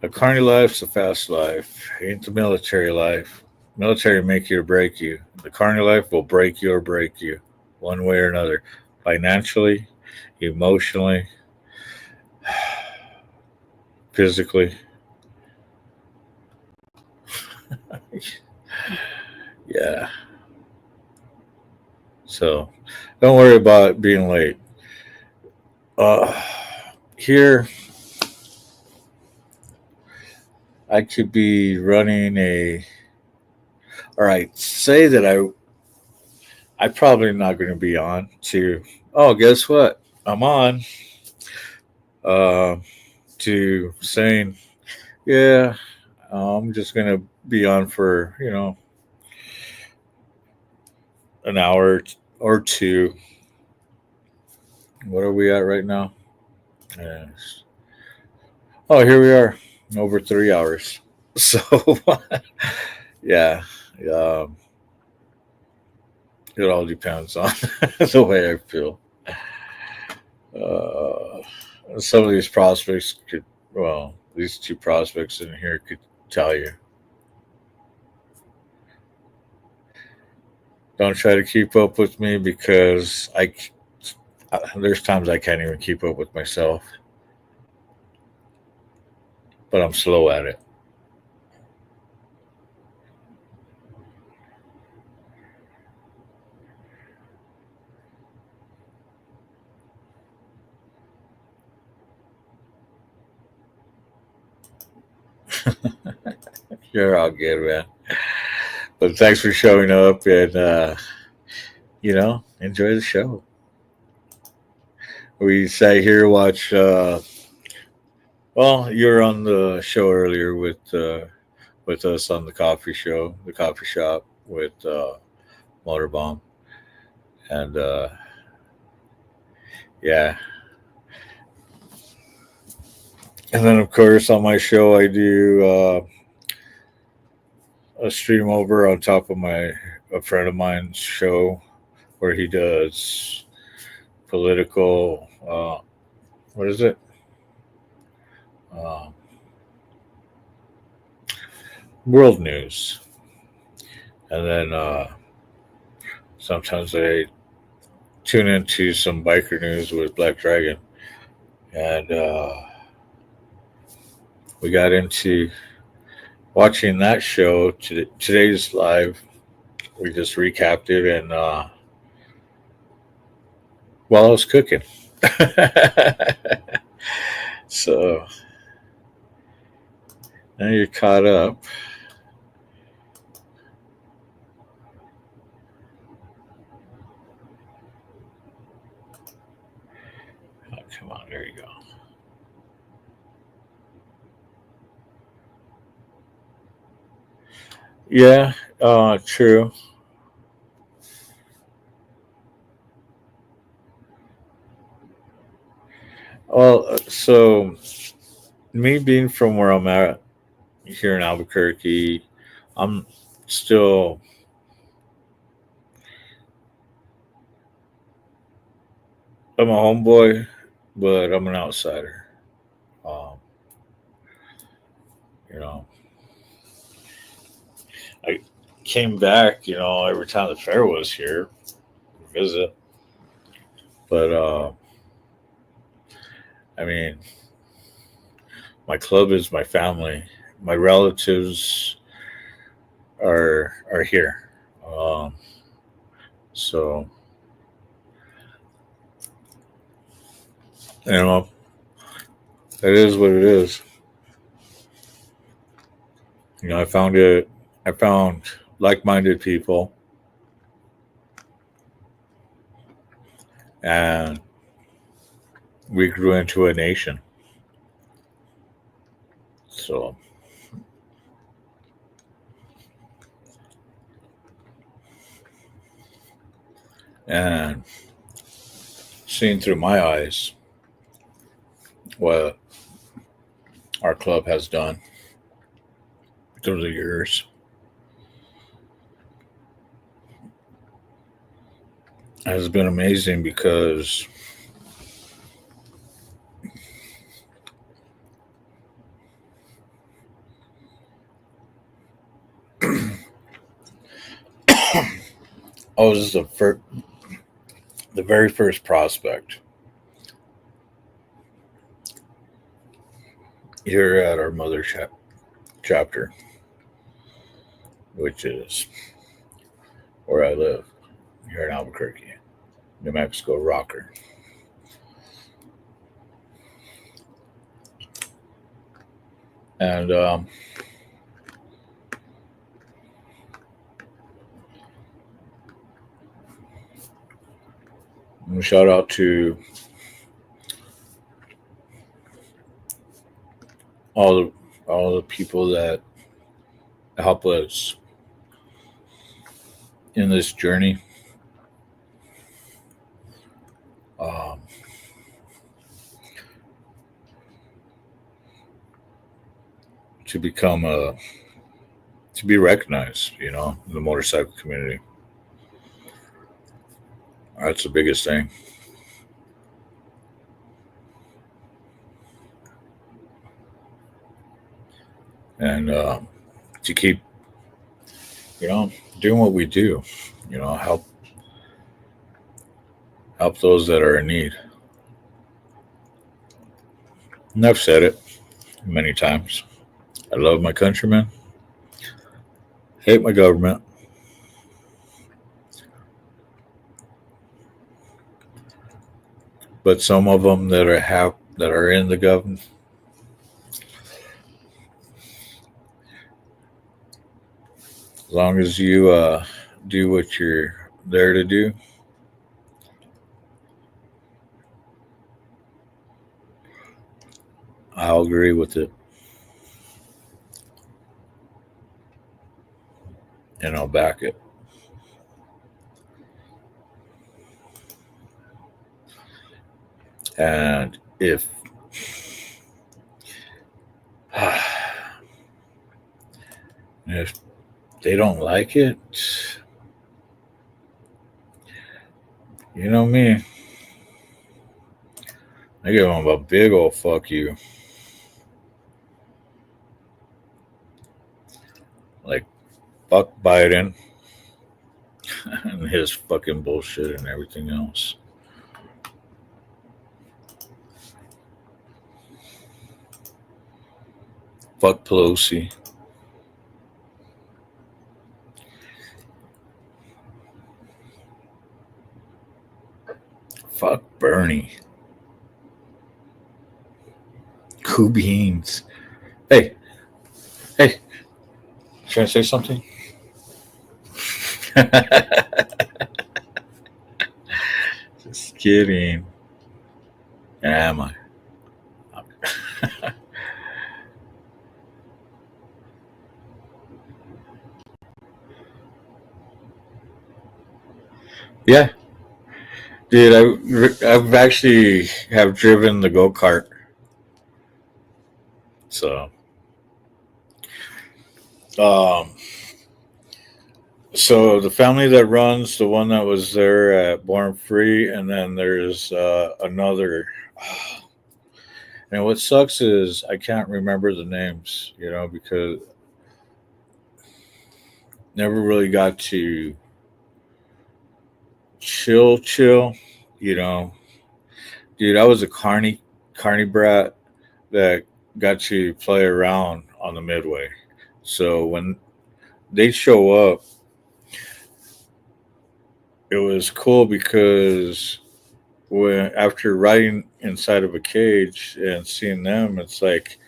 A Carney life's a fast life. Ain't the military life. Military make you or break you. The Carney life will break you or break you, one way or another. Financially, emotionally, physically. Yeah. So don't worry about being late. Here, I could be running or I say that I'm probably not going to be on to, oh, guess what? I'm on to saying, Yeah, I'm just gonna be on for an hour or two. What are we at right now? Yes. Oh, here we are, over 3 hours. So, yeah, um, it all depends on the way I feel. Uh, some of these prospects could, well, these two prospects in here could tell you. Don't try to keep up with me because there's times I can't even keep up with myself, but I'm slow at it. You're all good, man. But thanks for showing up and, enjoy the show. We say here, watch, well, you were on the show earlier with us on the coffee shop with Motorbomb. And, yeah. And then, of course, on my show, I do a stream over on top of a friend of mine's show where he does political, what is it? Uh, World news. And then sometimes I tune into some biker news with Black Dragon. And we got into watching that show. Today's live. We just recapped it, and while I was cooking. So now you're caught up. Oh, come on, there you go. Yeah, true. Well, so me being from where I'm at here in Albuquerque, I'm still, I'm a homeboy, but I'm an outsider. Um, you know, I came back, every time the fair was here, visit. But I mean, my club is my family. My relatives are here. Um, so you know, it is what it is. I found it. I found like-minded people, and we grew into a nation. So, and seeing through my eyes what our club has done through the years has been amazing because I was the very first prospect here at our mother chapter, which is where I live here in Albuquerque, New Mexico, Rocker. And shout out to all all the people that help us in this journey. Um, to become to be recognized, in the motorcycle community. That's the biggest thing. And to keep, doing what we do, help those that are in need. And I've said it many times. I love my countrymen, hate my government. But some of them that are in the government, as long as you do what you're there to do, I'll agree with it. And I'll back it. And if they don't like it, you know me, I give them a big old fuck you. Like, fuck Biden and his fucking bullshit and everything else. Fuck Pelosi. Fuck Bernie. Cool beans. Hey. Should I say something? Just kidding. Am I? Yeah. Dude, I've actually have driven the go-kart. So, um, so the family that runs the one that was there at Born Free, and then there's another. And what sucks is I can't remember the names, because never really got to chill. Dude, I was a carny brat that got to play around on the midway. So when they show up, it was cool because after riding inside of a cage and seeing them, it's like,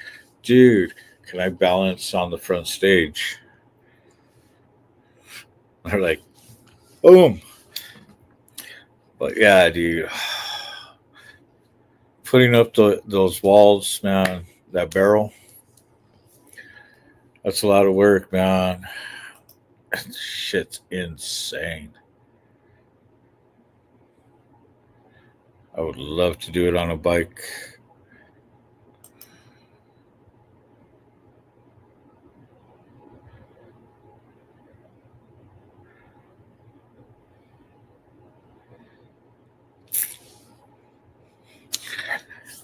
dude, can I balance on the front stage? They're like, boom. But yeah, dude, putting up those walls, man, that barrel, that's a lot of work, man. Shit's insane. I would love to do it on a bike.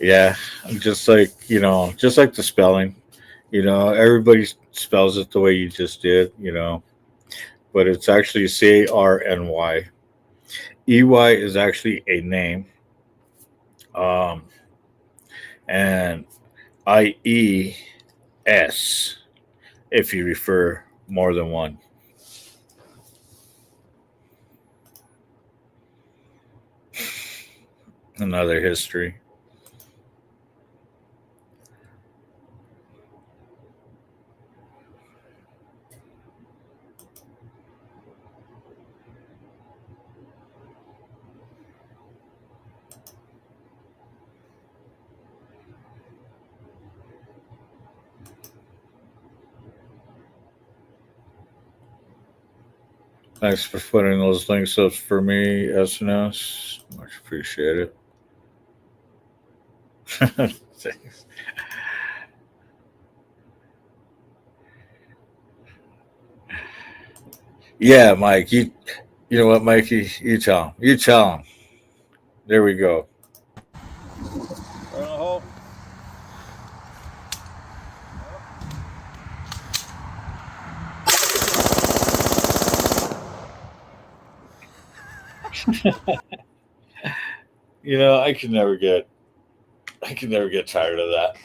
Yeah, just like the spelling. Everybody spells it the way you just did. But it's actually CARNY. EY is actually a name, and IES if you refer more than one. Another history. Thanks for putting those links up for me, SNS. Much appreciated. Thanks. Yeah, Mike. You know what, Mikey? You tell him. You tell him. There we go. You know, I can never get tired of that.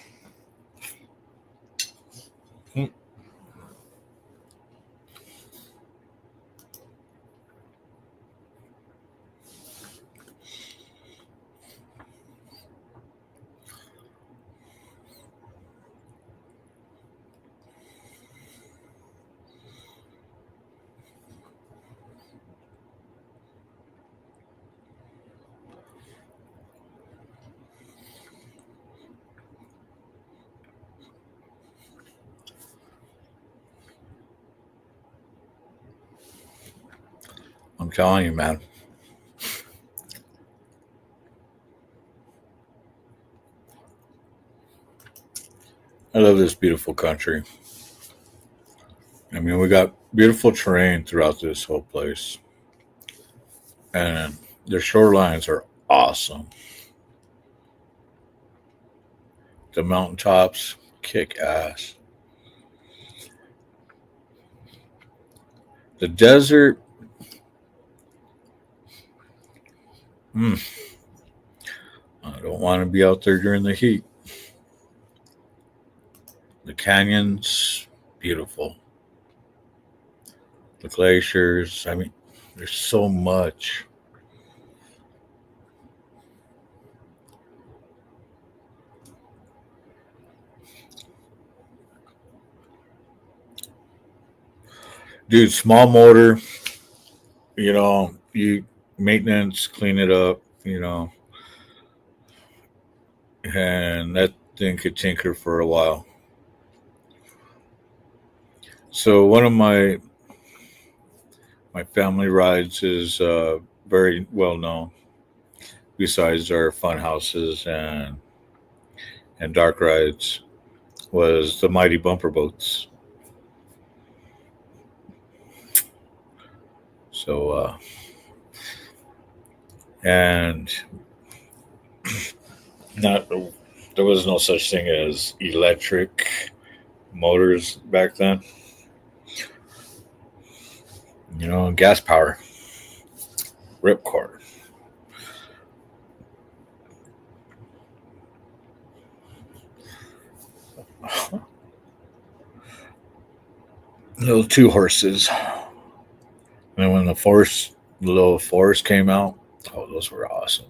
I'm telling you, man. I love this beautiful country. I mean, we got beautiful terrain throughout this whole place. And the shorelines are awesome. The mountaintops kick ass. The desert, I don't want to be out there during the heat. The canyons, beautiful. The glaciers, I mean, there's so much. Dude, small motor, you maintenance, clean it up, and that thing could tinker for a while. So one of my family rides is very well known. Besides our fun houses and dark rides, was the mighty bumper boats. So and not there was no such thing as electric motors back then. Gas power, ripcord. Little two horses. And when the little Force came out, oh, those were awesome.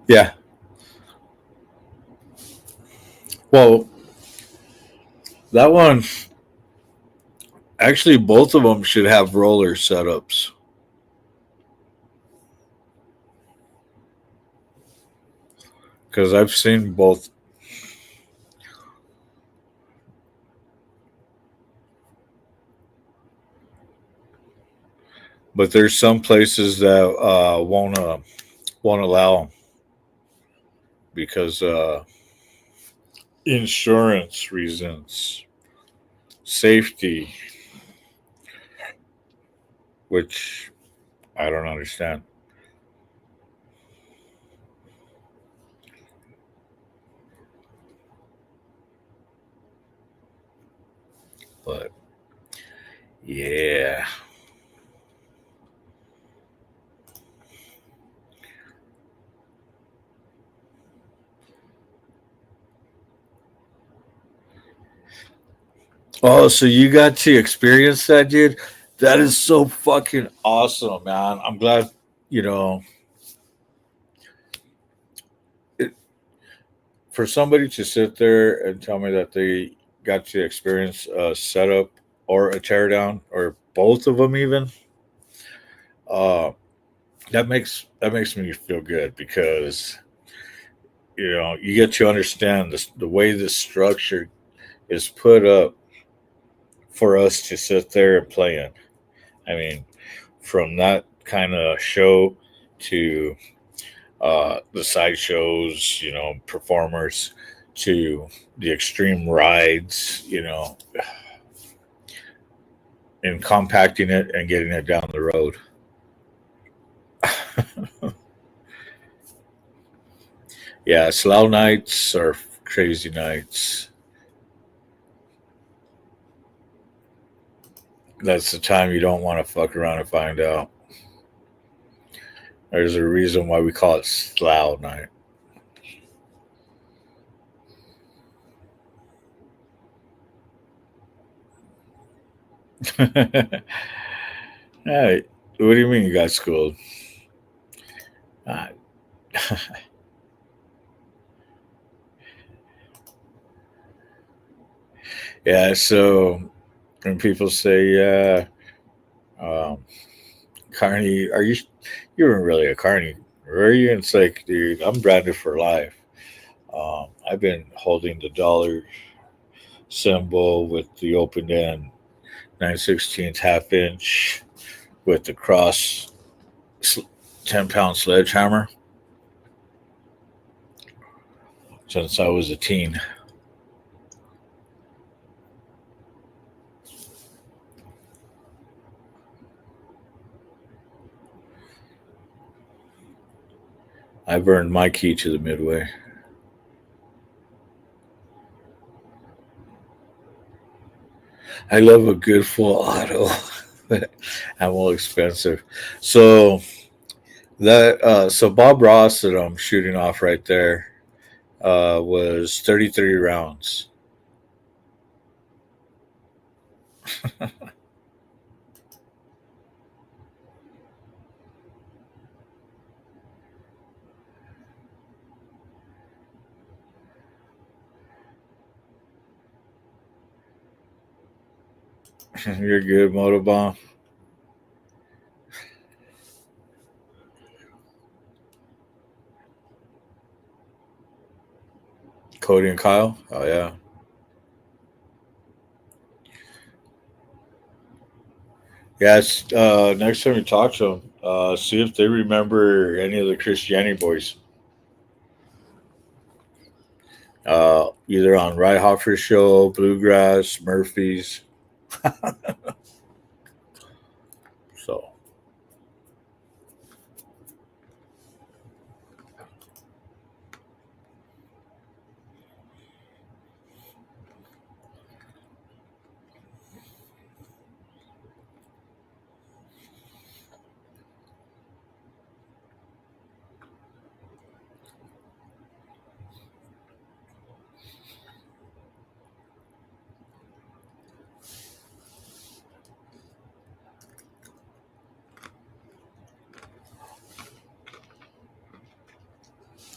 Yeah. Well, that one, actually, both of them should have roller setups. Because I've seen both. But there's some places that won't allow them because insurance reasons, safety, which I don't understand. But yeah. Oh, so you got to experience that, dude? That is so fucking awesome, man. I'm glad, you know, it, for somebody to sit there and tell me that they got to experience a setup or a teardown or both of them, even. that makes me feel good because you get to understand the way this structure is put up for us to sit there and play in. I mean, from that kind of show to the side shows, performers to the extreme rides, and compacting it and getting it down the road. Yeah, slow nights are crazy nights. That's the time you don't want to fuck around and find out. There's a reason why we call it slow night. Hey, what do you mean you got schooled? Uh, yeah, so when people say, yeah, um, Carney, you weren't really a Carney, were you? And it's like, dude, I'm branded for life. I've been holding the dollar symbol with the open end 9/16 half inch with the cross 10-pound sledgehammer since I was a teen. I've earned my key to the Midway. I love a good full auto. I'm all expensive. So so Bob Ross that I'm shooting off right there was 33 rounds. You're good, Motobomb. Cody and Kyle. Oh yeah. Yes. Next time you talk to them, see if they remember any of the Christianity boys. Either on Reinhoffer's show, Bluegrass, Murphy's. So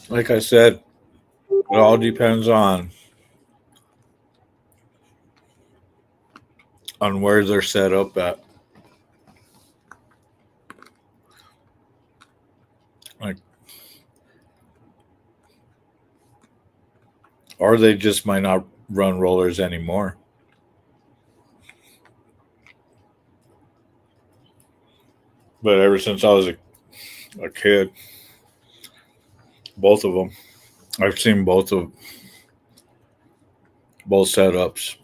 like I said, it all depends on where they're set up at. Like, or they just might not run rollers anymore. But ever since I was a kid, both of them, I've seen both setups,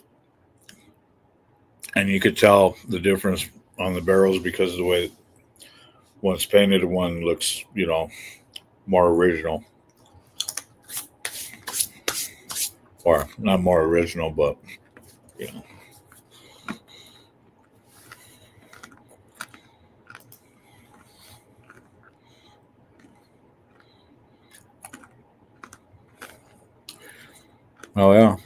and you could tell the difference on the barrels because of the way one's painted and one looks, more original, or not more original, but you know. Oh yeah.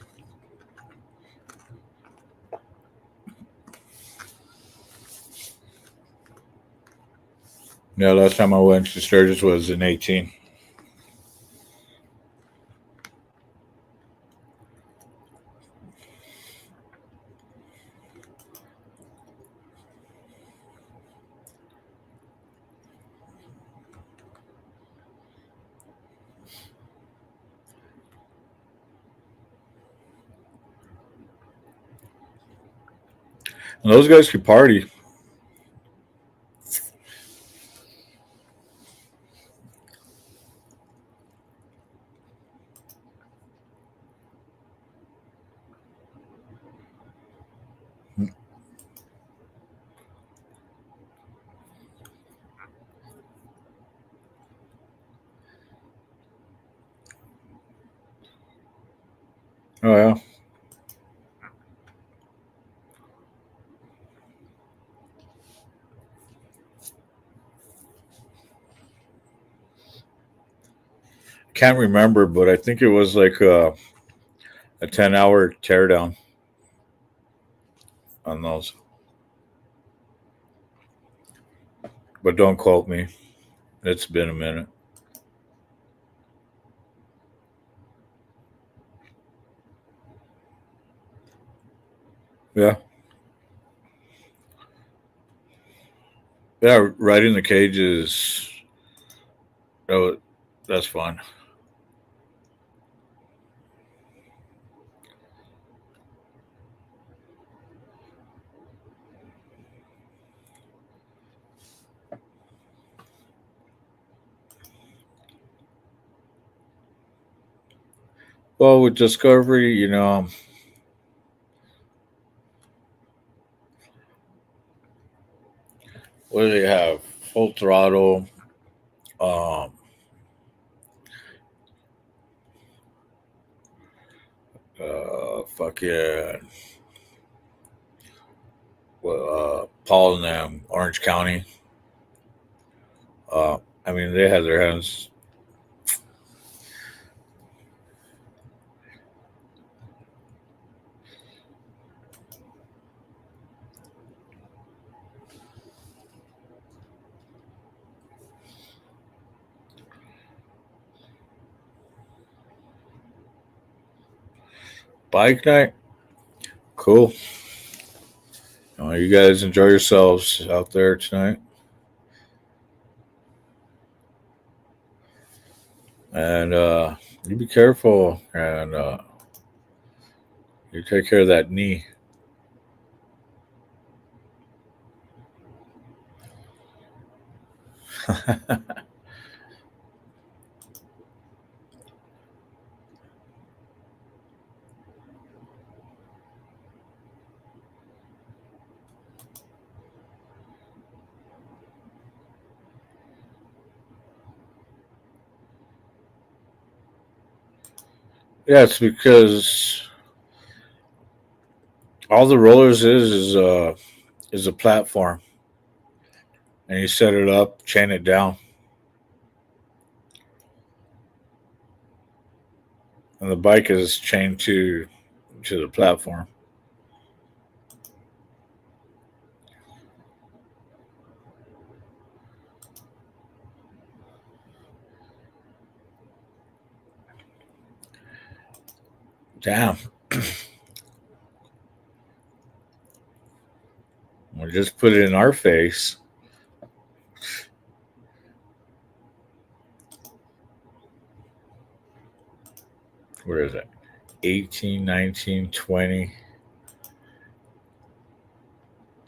Yeah, last time I went to Sturgis was in 18. And those guys can party. Oh yeah. Can't remember, but I think it was like a 10-hour teardown on those. But don't quote me. It's been a minute. Yeah. Yeah, riding the cage is that's fun. Well, with Discovery, what do they have? Full throttle. Um, fucking Paul and them, Orange County. I mean, they had their hands. Bike night, cool. You guys enjoy yourselves out there tonight, and you be careful, and you take care of that knee. Yeah, it's because all the rollers is a platform, and you set it up, chain it down, and the bike is chained to the platform. Damn. We just put it in our face. Where is it? 18, 19, 20,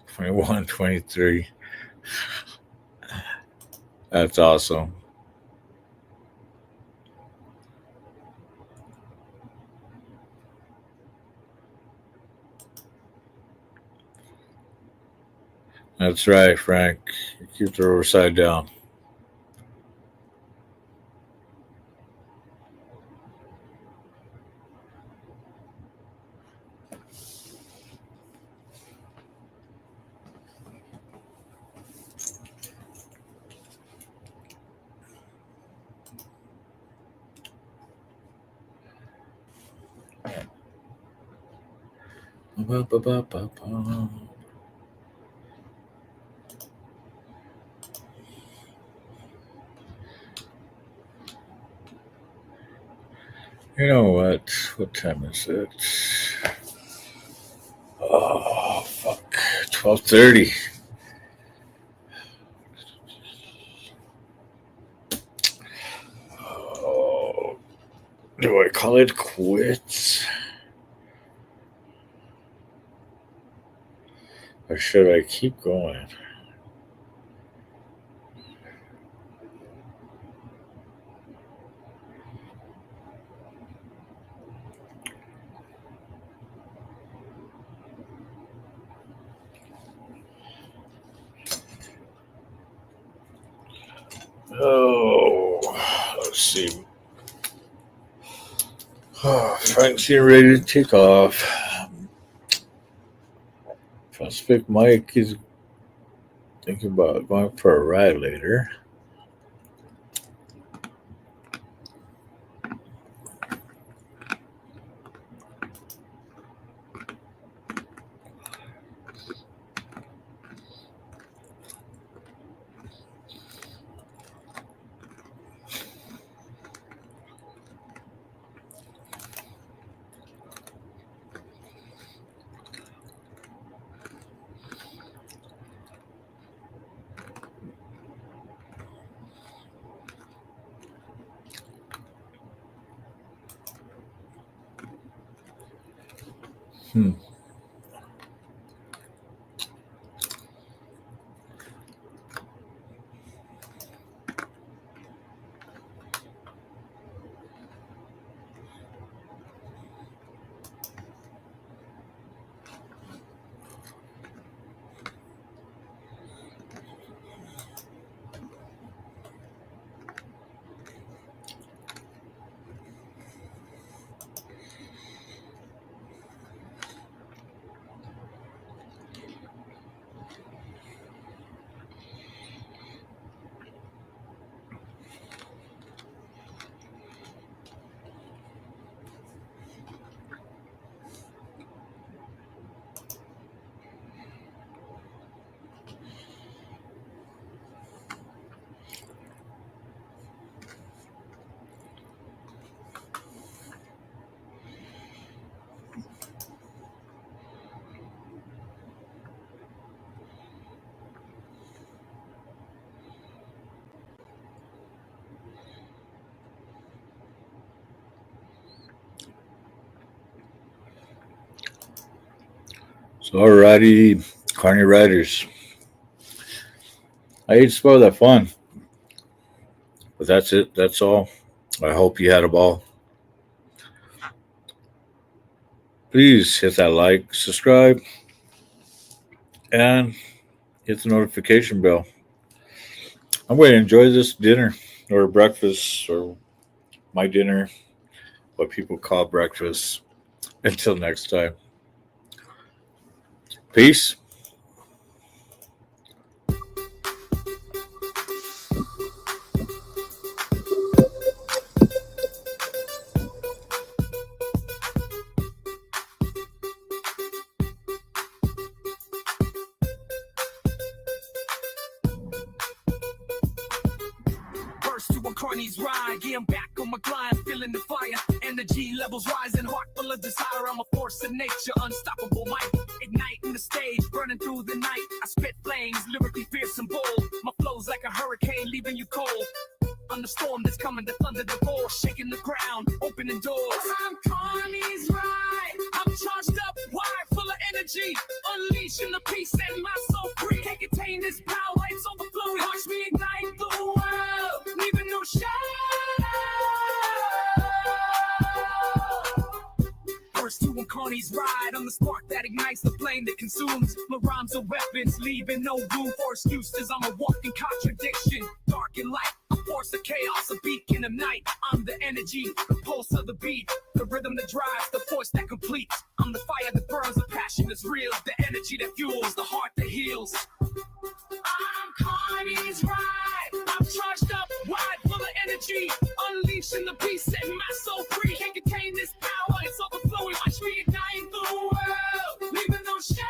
21, 23. That's awesome. That's right, Frank. Keep the overside down. You know what? What time is it? Oh, fuck. 12:30. Oh, do I call it quits? Or should I keep going? Oh, let's see. Oh, Frank's getting ready to take off. Prospect Mike is thinking about going for a ride later. So, alrighty, Carney Riders. I hate to spoil that fun, but that's it. That's all. I hope you had a ball. Please hit that like, subscribe, and hit the notification bell. I'm going to enjoy this dinner or breakfast or my dinner, what people call breakfast. Until next time. Peace. First to a CARNY'S ride, yeah, I'm back on my grind, feeling the fire. Energy levels rising, heart full of desire. I'm a force of nature, unstoppable might. Igniting the stage, burning through the night. I spit flames, lyrically fierce and bold. My flow's like a hurricane, leaving you cold. I'm the storm that's coming to thunder the ball, shaking the ground, opening doors. I'm CARNY'S ride. I'm charged up, wide, full of energy. Unleashing the peace, setting my soul free. Can't contain this power, it's overflowing. Watch me ignite the world, leaving no shadow. First to on CARNY'S ride, I'm the spark that ignites the flame that consumes. My rhymes are weapons, leaving no room for excuses. I'm a walking contradiction, dark and light. A force of chaos, a beacon of night. I'm the energy, the pulse of the beat, the rhythm that drives, the force that completes. I'm the fire that burns, the passion that's real, the energy that fuels, the heart that heals. I'm CARNY'S ride. I'm charged up, wide, full of energy. Unleashing the beast, setting my soul free. Can't contain this power, it's overflowing. Watch me ignite the world, leaving no shadow.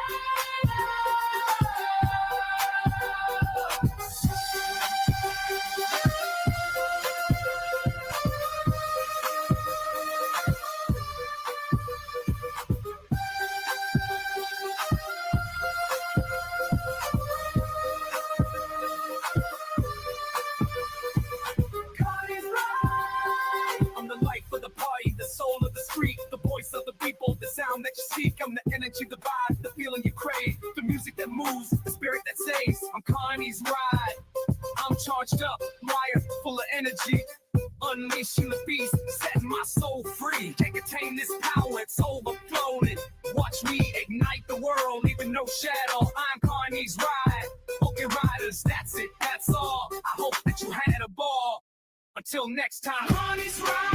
I'm the life of the party, the soul of the street, the voice of the people, the sound that you seek. I'm the energy, the vibe, the feeling you crave, the music that no shadow. I'm Carney's ride. Poking riders, that's it, that's all. I hope that you had a ball. Until next time, Carney's ride.